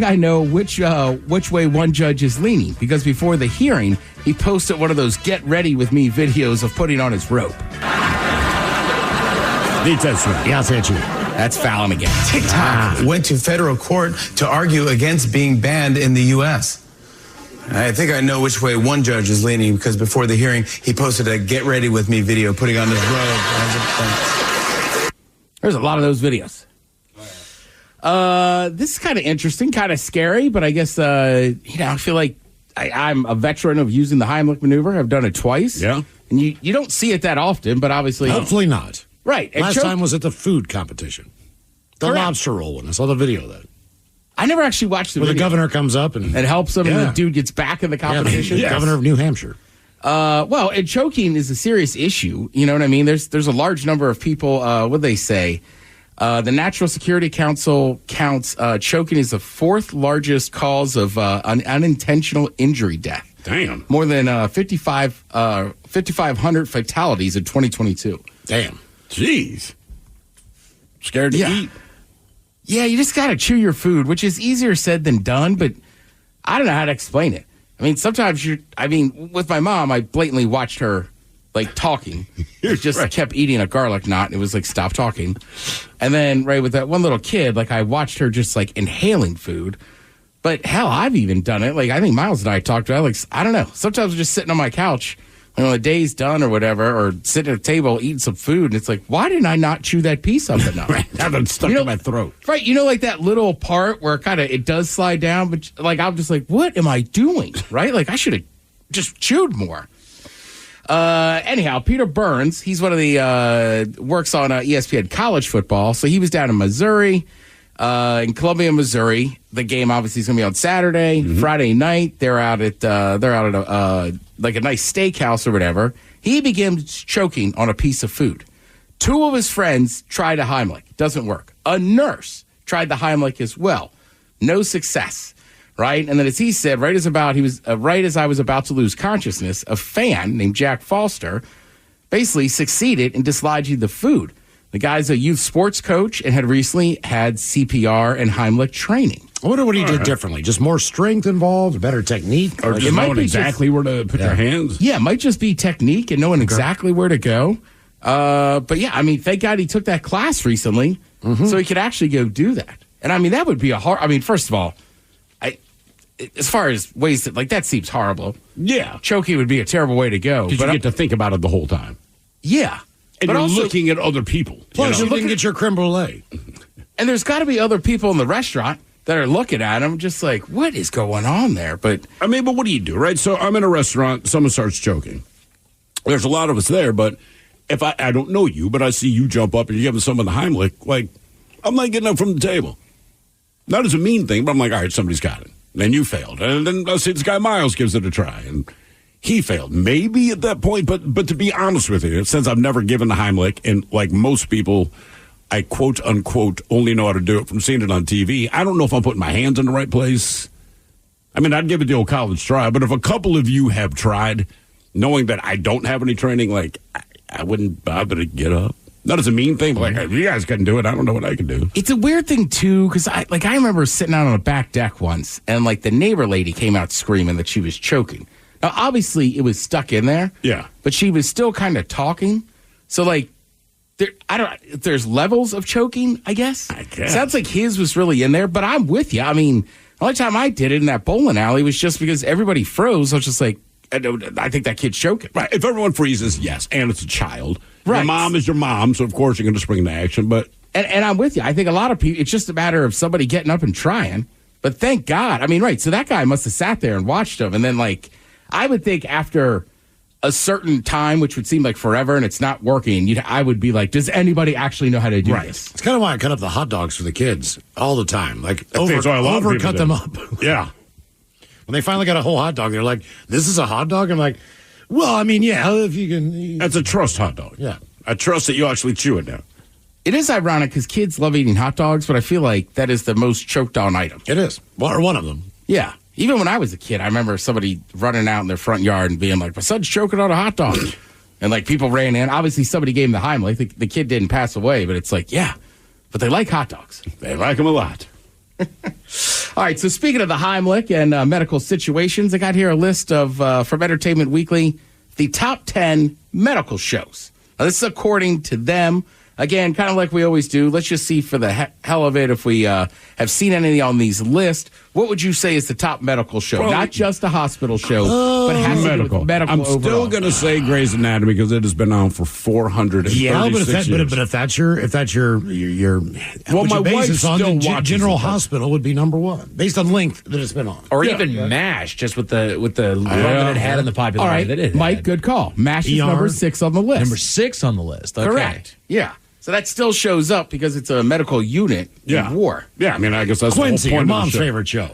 I know which way one judge is leaning, because before the hearing, he posted one of those "Get Ready With Me" videos of putting on his rope. Yeah, I'll say it. That's Fallon again. TikTok went to federal court to argue against being banned in the U.S. I think I know which way one judge is leaning, because before the hearing, he posted a "Get Ready With Me" video putting on his robe. There's a lot of those videos. This is kind of interesting, kind of scary, but I guess, I feel like I'm a veteran of using the Heimlich maneuver. I've done it twice. Yeah. And you don't see it that often, but obviously. Hopefully not. Right. Last time was at the food competition. The lobster roll one. I saw the video of that. I never actually watched the video. The governor comes up and helps him, and the dude gets back in the competition. Yeah, governor of New Hampshire. Well, and choking is a serious issue. You know what I mean? There's a large number of people, what they say? The National Security Council counts choking as the 4th largest cause of unintentional injury death. Damn. More than 5,500 fatalities in 2022. Damn. Jeez. Scared to eat. Yeah, you just got to chew your food, which is easier said than done, but I don't know how to explain it. I mean, sometimes with my mom, I blatantly watched her talking. She just kept eating a garlic knot. And it was like, stop talking. And then with that one little kid, I watched her just inhaling food. But hell, I've even done it. I think Miles and I talked about it. I don't know. Sometimes I'm just sitting on my couch when the day's done or whatever, or sitting at a table eating some food, and it's like, why didn't I not chew that piece up enough? Have it stuck in my throat. Right. That little part where it does slide down, but I'm just like, what am I doing? Right? I should have just chewed more. Anyhow, Peter Burns, he's one of the works on ESPN college football. So he was down in Missouri, in Columbia, Missouri. The game obviously is going to be on Saturday, Friday night. They're out at a nice steakhouse or whatever. He begins choking on a piece of food. 2 of his friends tried a Heimlich. Doesn't work. A nurse tried the Heimlich as well. No success. Right? And then as he said, right as I was about to lose consciousness, a fan named Jack Foster basically succeeded in dislodging the food. The guy's a youth sports coach and had recently had CPR and Heimlich training. I wonder what he did differently. Just more strength involved, better technique? Or just knowing exactly where to put your hands? Yeah, it might just be technique and knowing exactly where to go. But yeah, thank God he took that class recently so he could actually go do that. And that would be first of all, as far as ways that seems horrible. Yeah. Choking would be a terrible way to go. Because you get to think about it the whole time. Yeah. And you're looking at other people. Plus, you didn't get your creme brulee. And there's got to be other people in the restaurant that are looking at him just what is going on there? But but what do you do, right? So I'm in a restaurant, someone starts choking. There's a lot of us there, but if I don't know you, but I see you jump up and you're giving someone the Heimlich, I'm not getting up from the table. Not as a mean thing, but I'm like, all right, somebody's got it. Then you failed. And then I see this guy Miles gives it a try. And he failed. Maybe at that point, but to be honest with you, since I've never given the Heimlich, and like most people, I quote unquote only know how to do it from seeing it on TV, I don't know if I'm putting my hands in the right place. I'd give it the old college try, but if a couple of you have tried, knowing that I don't have any training, I wouldn't bother to get up. Not as a mean thing, but like, if you guys couldn't do it, I don't know what I can do. It's a weird thing, too, because I remember sitting out on a back deck once, and, like, the neighbor lady came out screaming that she was choking. Now, obviously, it was stuck in there. Yeah. But she was still kind of talking. So, like, if there's levels of choking, I guess. Sounds like his was really in there, but I'm with you. I mean, the only time I did it in that bowling alley was just because everybody froze. I was just like, I think that kid's choking. Right. If everyone freezes, yes, and it's a child. Right. Your mom is your mom, so of course you're going to spring into action. But and I'm with you. I think a lot of people, it's just a matter of somebody getting up and trying. But thank God. I mean, right. So that guy must have sat there and watched him. And then, like, I would think after a certain time, which would seem like forever, and it's not working, I would be like, does anybody actually know how to do this? It's kind of why I cut up the hot dogs for the kids all the time. Like, overcut them up. Yeah. When they finally got a whole hot dog, they're like, this is a hot dog? I'm like, well, I mean, yeah, if you can. That's a trust hot dog. Yeah. I trust that you actually chew it now. It is ironic because kids love eating hot dogs, but I feel like that is the most choked on item. It is. Or one of them. Yeah. Even when I was a kid, I remember somebody running out in their front yard and being like, my son's choking on a hot dog. And, like, people ran in. Obviously, somebody gave him the Heimlich. The kid didn't pass away, but it's like, yeah, but they like hot dogs. They like them a lot. All right, so speaking of the Heimlich and medical situations, I got here a list of, from Entertainment Weekly, the top 10 medical shows. Now, this is according to them. Again, kind of like we always do. Let's just see for the hell of it if we have seen anything on these lists. What would you say is the top medical show? Well, not just a hospital show, but it has to do with medical I'm overall. still going to say Grey's Anatomy because it has been on for 436 years. But if that's your well, my wife basis on, still then watches General it. Hospital would be number one based on length that it's been on, or even MASH, just with the run that it had in the popularity All right, that it Mike, had. good call. MASH is number 6 on the list. Number 6 on the list. Okay. Correct. Yeah. So that still shows up because it's a medical unit in war. Yeah, I mean, I guess that's Quincy, the whole your point mom's of the favorite show.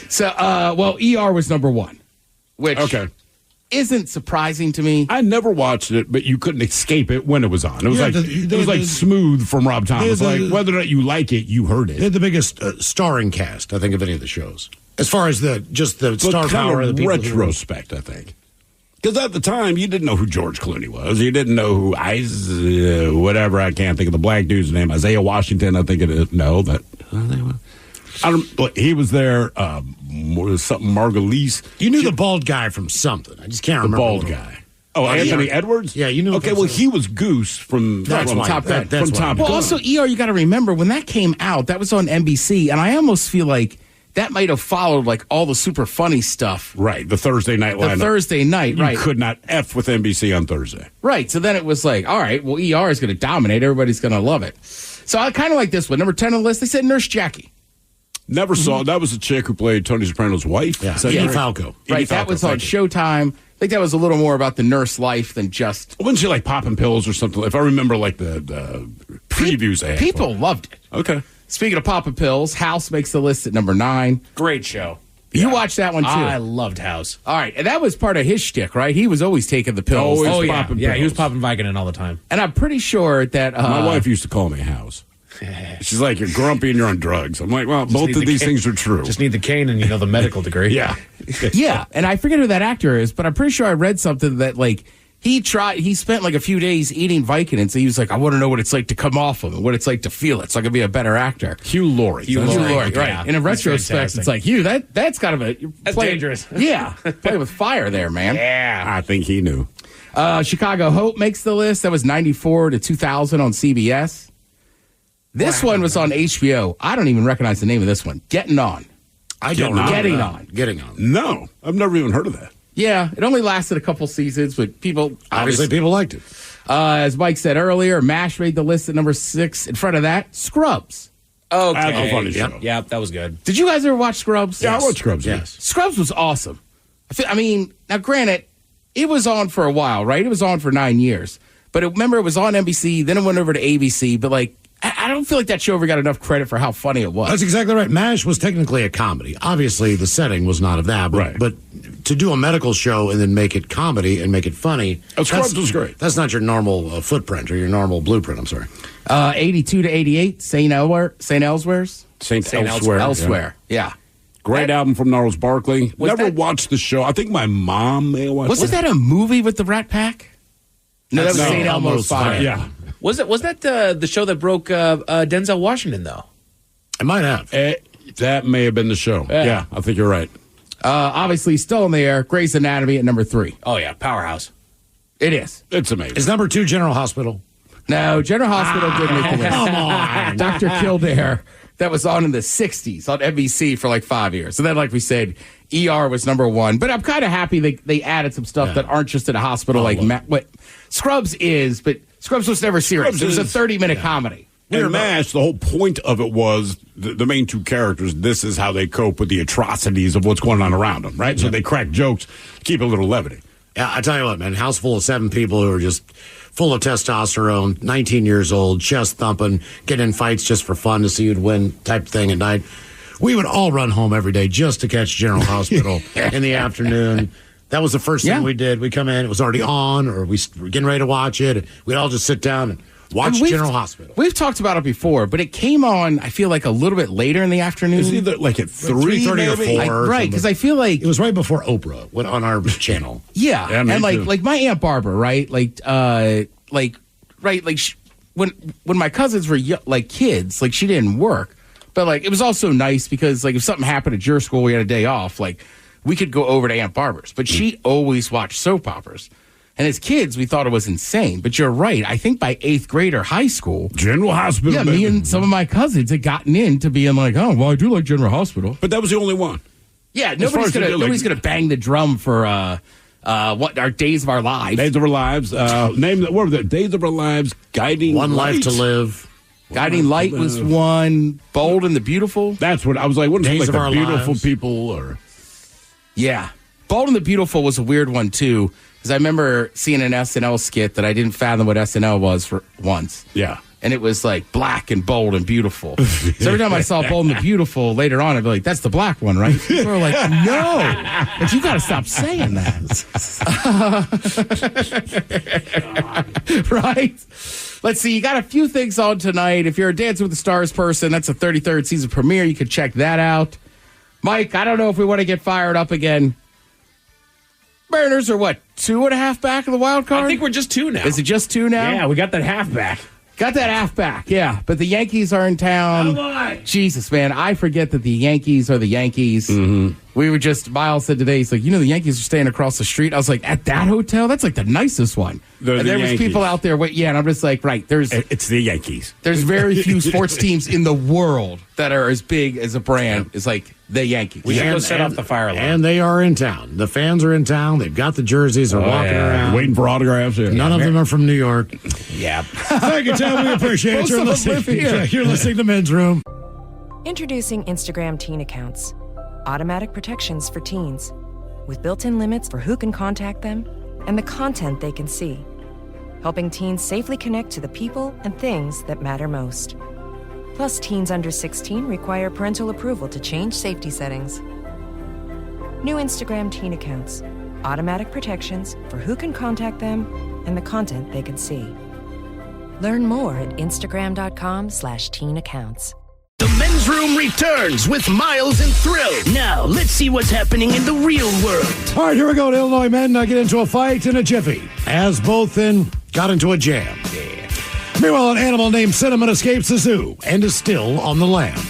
So, ER was number 1, which isn't surprising to me. I never watched it, but you couldn't escape it when it was on. It was like Smooth from Rob Thomas. Whether or not you like it, you heard it. They had the biggest starring cast, I think, of any of the shows. As far as the star power of the people. Retrospect, I think. Because at the time, you didn't know who George Clooney was. You didn't know who whatever. I can't think of the black dude's name. Isaiah Washington, I think it is. No, that he was there. Something Margulies. You knew the bald guy from something. I just can't remember. The bald guy. Oh, Anthony Edwards? Yeah, you knew. Okay, well, he was Goose from Top Gun. From Top Gun. Well, also, ER, you got to remember, when that came out, that was on NBC, and I almost feel like that might have followed, like, all the super funny stuff. Right, the Thursday night lineup. The Thursday night, right. You could not F with NBC on Thursday. Right, so then it was like, all right, well, ER is going to dominate. Everybody's going to love it. So I kind of like this one. Number 10 on the list, they said Nurse Jackie. Never saw. That was the chick who played Tony Soprano's wife. Yeah, Edie Falco. Right, that was on Showtime. I think that was a little more about the nurse life than just... Wasn't she like popping pills or something? If I remember, like the previews they had. People loved it. Okay. Speaking of popping pills, House makes the list at number 9. Great show. You watched that one, too. I loved House. All right, and that was part of his shtick, right? He was always taking the pills. Popping pills. He was popping Vicodin all the time. And I'm pretty sure that... My wife used to call me House. She's like, you're grumpy and you're on drugs. I'm like, well, both of these things are true. Just need the cane and, the medical degree. Yeah. Yeah, and I forget who that actor is, but I'm pretty sure I read something that, like, he spent, like, a few days eating Vicodin, so he was like, I want to know what it's like to come off them and what it's like to feel it, so I can be a better actor. Hugh Laurie. Hugh Laurie, right. Yeah, and in retrospect, it's like, Hugh, that's kind of that's dangerous. Yeah, play with fire there, man. Yeah. I think he knew. Chicago Hope makes the list. That was 94 to 2000 on CBS. This one was on HBO. I don't even recognize the name of this one. Getting On. I don't know. Getting On. Getting On. No, I've never even heard of that. Yeah, it only lasted a couple seasons, but people... Obviously, people liked it. As Mike said earlier, MASH made the list at number 6. In front of that, Scrubs. Okay. That's a funny show. Yeah, that was good. Did you guys ever watch Scrubs? Yeah, I watched Scrubs, yes. Scrubs was awesome. I mean, now granted, it was on for a while, right? It was on for 9 years. But remember, it was on NBC, then it went over to ABC, but, like, I don't feel like that show ever got enough credit for how funny it was. That's exactly right. MASH was technically a comedy. Obviously, the setting was not of that. But to do a medical show and then make it comedy and make it funny... Scrubs was great. That's not your normal footprint or your normal blueprint, I'm sorry. 82 to 88, St. Elsewhere. St. Elsewhere. Yeah. Great album from Gnarls Barkley. Never watched the show. I think my mom may have watched it. Wasn't that a movie with the Rat Pack? No, that was St. Elmo's Fire. Yeah. Was that the show that broke Denzel Washington, though? It might have. That may have been the show. Yeah, I think you're right. Obviously, still in the air, Grey's Anatomy at number 3. Oh, yeah, powerhouse. It is. It's amazing. Is number 2 General Hospital? No, General Hospital did make the list. Come on. Dr. Kildare, that was on in the 60s on NBC for like 5 years. So then, like we said, ER was number 1. But I'm kind of happy they added some stuff that aren't just at a hospital what Scrubs is, but Scrubs was never serious. It was a 30-minute comedy. And MASH, the whole point of it was the main 2 characters, this is how they cope with the atrocities of what's going on around them, right? So they crack jokes, keep a little levity. Yeah, I tell you what, man, house full of 7 people who are just full of testosterone, 19 years old, chest thumping, getting in fights just for fun to see who'd win type thing at night. We would all run home every day just to catch General Hospital in the afternoon. That was the first thing we did. We come in, it was already on, or we were getting ready to watch it. We'd all just sit down and watch General Hospital. We've talked about it before, but it came on, I feel like, a little bit later in the afternoon. It was either like at 3:30 or 4. Right, because I feel like it was right before Oprah went on our channel. Yeah, and like my Aunt Barbara, right? When my cousins were like kids, like she didn't work, but like it was also nice because like if something happened at your school, we had a day off, like we could go over to Aunt Barbara's. But she always watched soap operas. And as kids, we thought it was insane. But you're right. I think by 8th grade or high school, General Hospital. Yeah, me and some of my cousins had gotten into being like, oh, well, I do like General Hospital. But that was the only one. Yeah, nobody's gonna bang the drum for what our Days of Our Lives. Days of Our Lives. Name that. What were the Days of Our Lives? Guiding One Light. Life to Live. Guiding Light was one. Bold and the Beautiful. That's what I was like. What is Days like of the Our Beautiful Lives. People or? Yeah, Bold and the Beautiful was a weird one too. Because I remember seeing an SNL skit that I didn't fathom what SNL was for once. Yeah. And it was like black and bold and beautiful. So every time I saw Bold and the Beautiful later on, I'd be like, that's the black one, right? People were like, no. But you got to stop saying that. Right? Let's see. You got a few things on tonight. If you're a Dancing with the Stars person, that's a 33rd season premiere. You can check that out. Mike, I don't know if we want to get fired up again. Mariners are what, 2.5 back of the wild card? I think we're just 2 now. Is it just 2 now? Yeah, we got that half back. Got that half back, yeah. But the Yankees are in town. Come on. Jesus, man, I forget that the Yankees are the Yankees. Mm-hmm. We were just, Miles said today, he's like, the Yankees are staying across the street. I was like, at that hotel? That's like the nicest one. They're and there was people out there, and I'm just like, right, it's the Yankees. There's very few sports teams in the world that are as big as a brand as like the Yankees. We should go set off the fire alarm. And they are in town. The fans are in town. They've got the jerseys. They're walking around. Waiting for autographs. Yeah. None of them are from New York. Yeah. Thank you, Tom. We appreciate it. You're listening to Men's Room. Introducing Instagram Teen Accounts. Automatic protections for teens. With built-in limits for who can contact them and the content they can see. Helping teens safely connect to the people and things that matter most. Plus, teens under 16 require parental approval to change safety settings. New Instagram Teen Accounts. Automatic protections for who can contact them and the content they can see. Learn more at Instagram.com/teenaccounts. The Men's Room returns with Miles and Thrill. Now, let's see what's happening in the real world. All right, here we go. The Illinois men get into a fight in a jiffy, as both then got into a jam. Meanwhile, an animal named Cinnamon escapes the zoo and is still on the lam.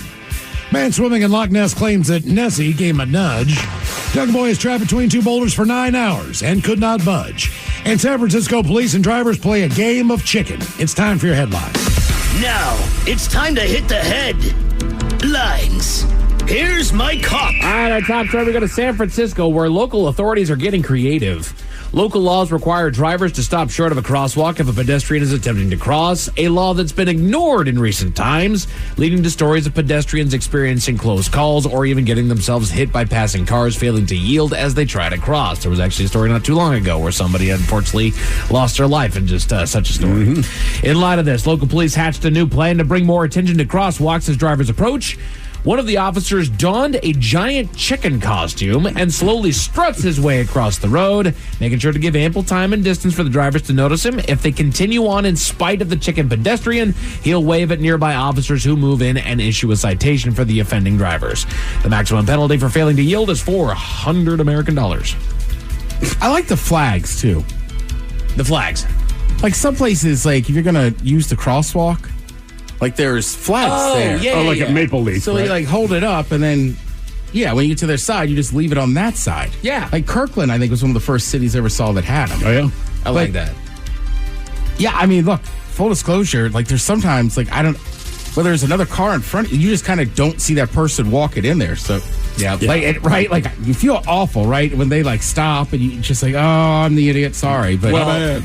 Man swimming in Loch Ness claims that Nessie gave him a nudge. Young boy is trapped between 2 boulders for 9 hours and could not budge. And San Francisco police and drivers play a game of chicken. It's time for your headlines. Now, it's time to hit the headlines. Here's my cop. All right, our top story, we go to San Francisco, where local authorities are getting creative. Local laws require drivers to stop short of a crosswalk if a pedestrian is attempting to cross, a law that's been ignored in recent times, leading to stories of pedestrians experiencing close calls or even getting themselves hit by passing cars, failing to yield as they try to cross. There was actually a story not too long ago where somebody unfortunately lost their life in just such a story. Mm-hmm. In light of this, local police hatched a new plan to bring more attention to crosswalks as drivers approach. One of the officers donned a giant chicken costume and slowly struts his way across the road, making sure to give ample time and distance for the drivers to notice him. If they continue on in spite of the chicken pedestrian, he'll wave at nearby officers who move in and issue a citation for the offending drivers. The maximum penalty for failing to yield is $400 American. I like the flags, too. The flags. Like some places, like if you're going to use the crosswalk, like there's flags there. Yeah, like at Maple Leaf. So right? you like hold it up and then, when you get to their side, you just leave it on that side. Yeah. Like Kirkland, I think, was one of the first cities I ever saw that had them. Oh, yeah? I like that. Yeah, I mean, look, full disclosure, like there's sometimes, like whether there's another car in front, you just kind of don't see that person walking in there. So, right? Like you feel awful, right? When they like stop and you just like, oh, I'm the idiot, sorry. But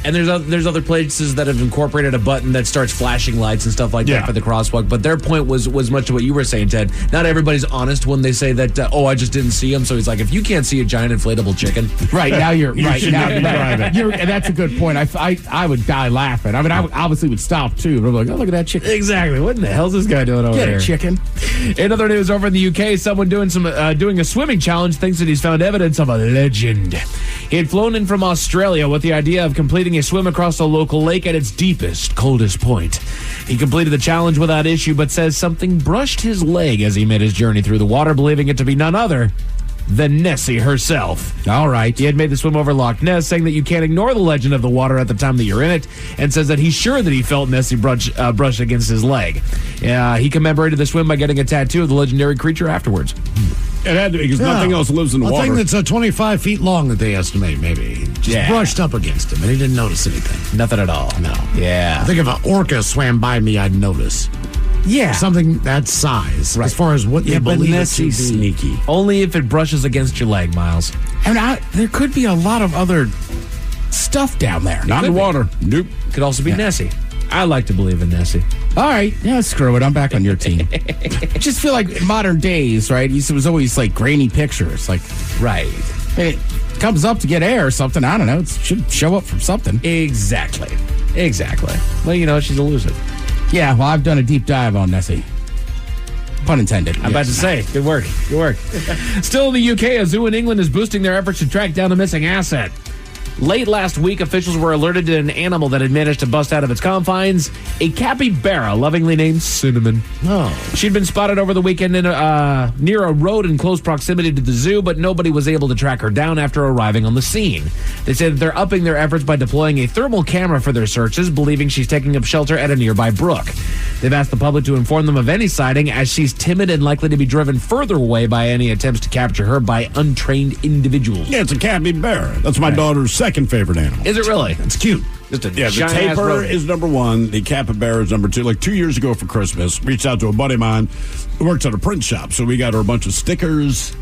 and there's other places that have incorporated a button that starts flashing lights and stuff like that for the crosswalk. But their point was much to what you were saying, Ted. Not everybody's honest when they say that. I just didn't see him. So he's like, if you can't see a giant inflatable chicken, right now you're right now. Right. That's a good point. I would die laughing. I mean, I obviously would stop too. But I'm like, oh, look at that chicken. Exactly. What in the hell's this guy doing over there? Get a chicken. In other news, over in the UK, someone doing a swimming challenge thinks that he's found evidence of a legend. He had flown in from Australia with the idea of completing a swim across a local lake at its deepest, coldest point. He completed the challenge without issue, but says something brushed his leg as he made his journey through the water, believing it to be none other than Nessie herself. All right. He had made the swim over Loch Ness, saying that you can't ignore the legend of the water at the time that you're in it, and says that he's sure that he felt Nessie brush against his leg. He commemorated the swim by getting a tattoo of the legendary creature afterwards. It had to be, because nothing else lives in the water. A thing that's 25 feet long that they estimate, maybe. Just brushed up against him, and he didn't notice anything. Nothing at all. No. Yeah. I think if an orca swam by me, I'd notice. Yeah. Something that size, as far as what they believe it to be. Sneaky. Only if it brushes against your leg, Miles. And there could be a lot of other stuff down there. Not in the water. Nope. Could also be Nessie. I like to believe in Nessie. All right. Yeah, screw it. I'm back on your team. I just feel like in modern days, right, it was always like grainy pictures. Like, right. It comes up to get air or something. I don't know. It should show up from something. Exactly. Well, she's elusive. Yeah, well, I've done a deep dive on Nessie. Pun intended. I'm about to say, good work. Still in the UK, a zoo in England is boosting their efforts to track down a missing asset. Late last week, officials were alerted to an animal that had managed to bust out of its confines, a capybara, lovingly named Cinnamon. Oh. She'd been spotted over the weekend near a road in close proximity to the zoo, but nobody was able to track her down after arriving on the scene. They say that they're upping their efforts by deploying a thermal camera for their searches, believing she's taking up shelter at a nearby brook. They've asked the public to inform them of any sighting, as she's timid and likely to be driven further away by any attempts to capture her by untrained individuals. Yeah, it's a capybara. That's my daughter's second favorite animal. Is it really? It's cute. Just a the tapir is number one. The capybara is number two. Like 2 years ago for Christmas, reached out to a buddy of mine who works at a print shop. So we got her a bunch of stickers,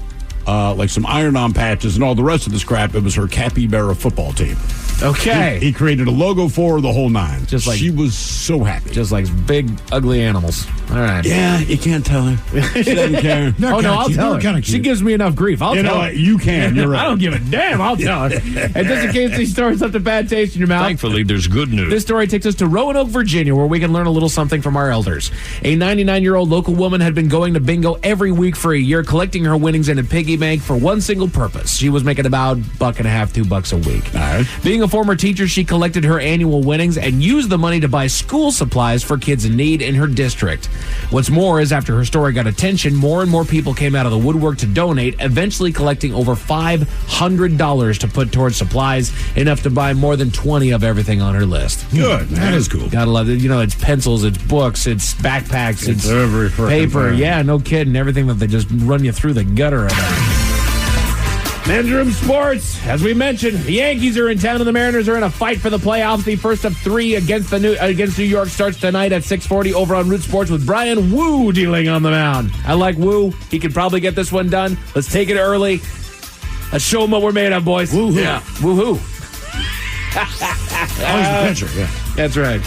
like some iron-on patches, and all the rest of this crap. It was her capybara football team. Okay. He created a logo for her, the whole nine. Just like, she was so happy. Just like big, ugly animals. All right. Yeah, you can't tell her. She doesn't care. I'll tell her. She gives me enough grief. I'll tell her. You can. You're right. I don't give a damn. I'll tell her. And just in case these stories left a bad taste in your mouth. Thankfully, there's good news. This story takes us to Roanoke, Virginia, where we can learn a little something from our elders. A 99-year-old local woman had been going to bingo every week for a year, collecting her winnings in a piggy bank for one single purpose. She was making about $1.50, $2 a week. All right. Being a former teacher, she collected her annual winnings and used the money to buy school supplies for kids in need in her district. What's more is, after her story got attention, more and more people came out of the woodwork to donate, eventually collecting over $500 to put towards supplies, enough to buy more than 20 of everything on her list. Good. That is cool. Gotta love it. It's pencils, it's books, it's backpacks, it's every paper. Yeah, no kidding. Everything that they just run you through the gutter about. Men's Room Sports, as we mentioned, the Yankees are in town and the Mariners are in a fight for the playoffs. The first of three against New York starts tonight at 6:40 over on Root Sports with Brian Wu dealing on the mound. I like Wu. He could probably get this one done. Let's take it early. Let's show them what we're made of, boys. Woo-hoo. Yeah. Woo-hoo. Always the pitcher, yeah. That's right.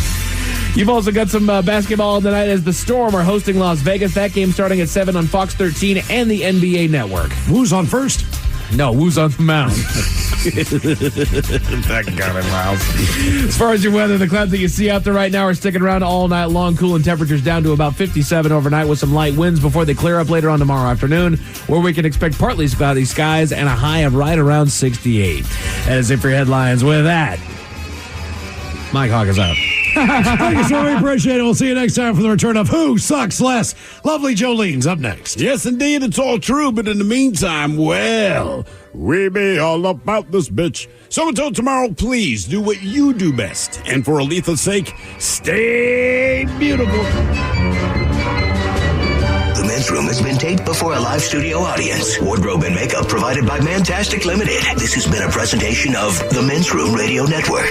You've also got some basketball tonight as the Storm are hosting Las Vegas. That game starting at 7 on Fox 13 and the NBA Network. Wu's on first? No, Wu's on the mound. That got it, Miles. As far as your weather, the clouds that you see out there right now are sticking around all night long, cooling temperatures down to about 57 overnight with some light winds before they clear up later on tomorrow afternoon, where we can expect partly cloudy skies and a high of right around 68. That is it for your headlines. With that, Mike Hawk is out. Thank you, sir. We appreciate it. We'll see you next time for the return of Who Sucks Less. Lovely Jolene's up next. Yes, indeed, it's all true. But in the meantime, well, we be all about this bitch. So until tomorrow, please do what you do best. And for Aletha's sake, stay beautiful. The Men's Room has been taped before a live studio audience. Wardrobe and makeup provided by Mantastic Limited. This has been a presentation of the Men's Room Radio Network.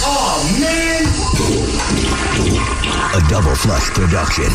Oh, man! A Double Flush production.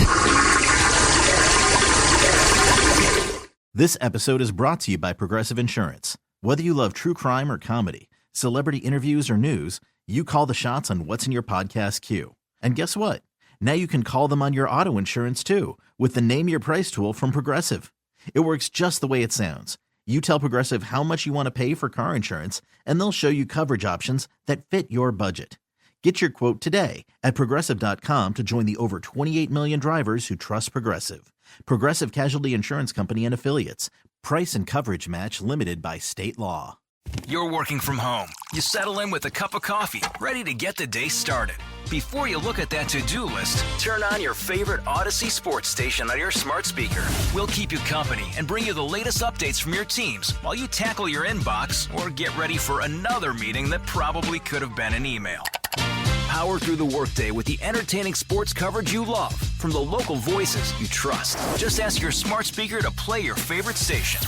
This episode is brought to you by Progressive Insurance. Whether you love true crime or comedy, celebrity interviews or news, you call the shots on what's in your podcast queue. And guess what? Now you can call them on your auto insurance too with the Name Your Price tool from Progressive. It works just the way it sounds. You tell Progressive how much you want to pay for car insurance, and they'll show you coverage options that fit your budget. Get your quote today at Progressive.com to join the over 28 million drivers who trust Progressive. Progressive Casualty Insurance Company and Affiliates. Price and coverage match limited by state law. You're working from home. You settle in with a cup of coffee, ready to get the day started. Before you look at that to-do list, turn on your favorite Odyssey sports station on your smart speaker. We'll keep you company and bring you the latest updates from your teams while you tackle your inbox or get ready for another meeting that probably could have been an email. Power through the workday with the entertaining sports coverage you love from the local voices you trust. Just ask your smart speaker to play your favorite station.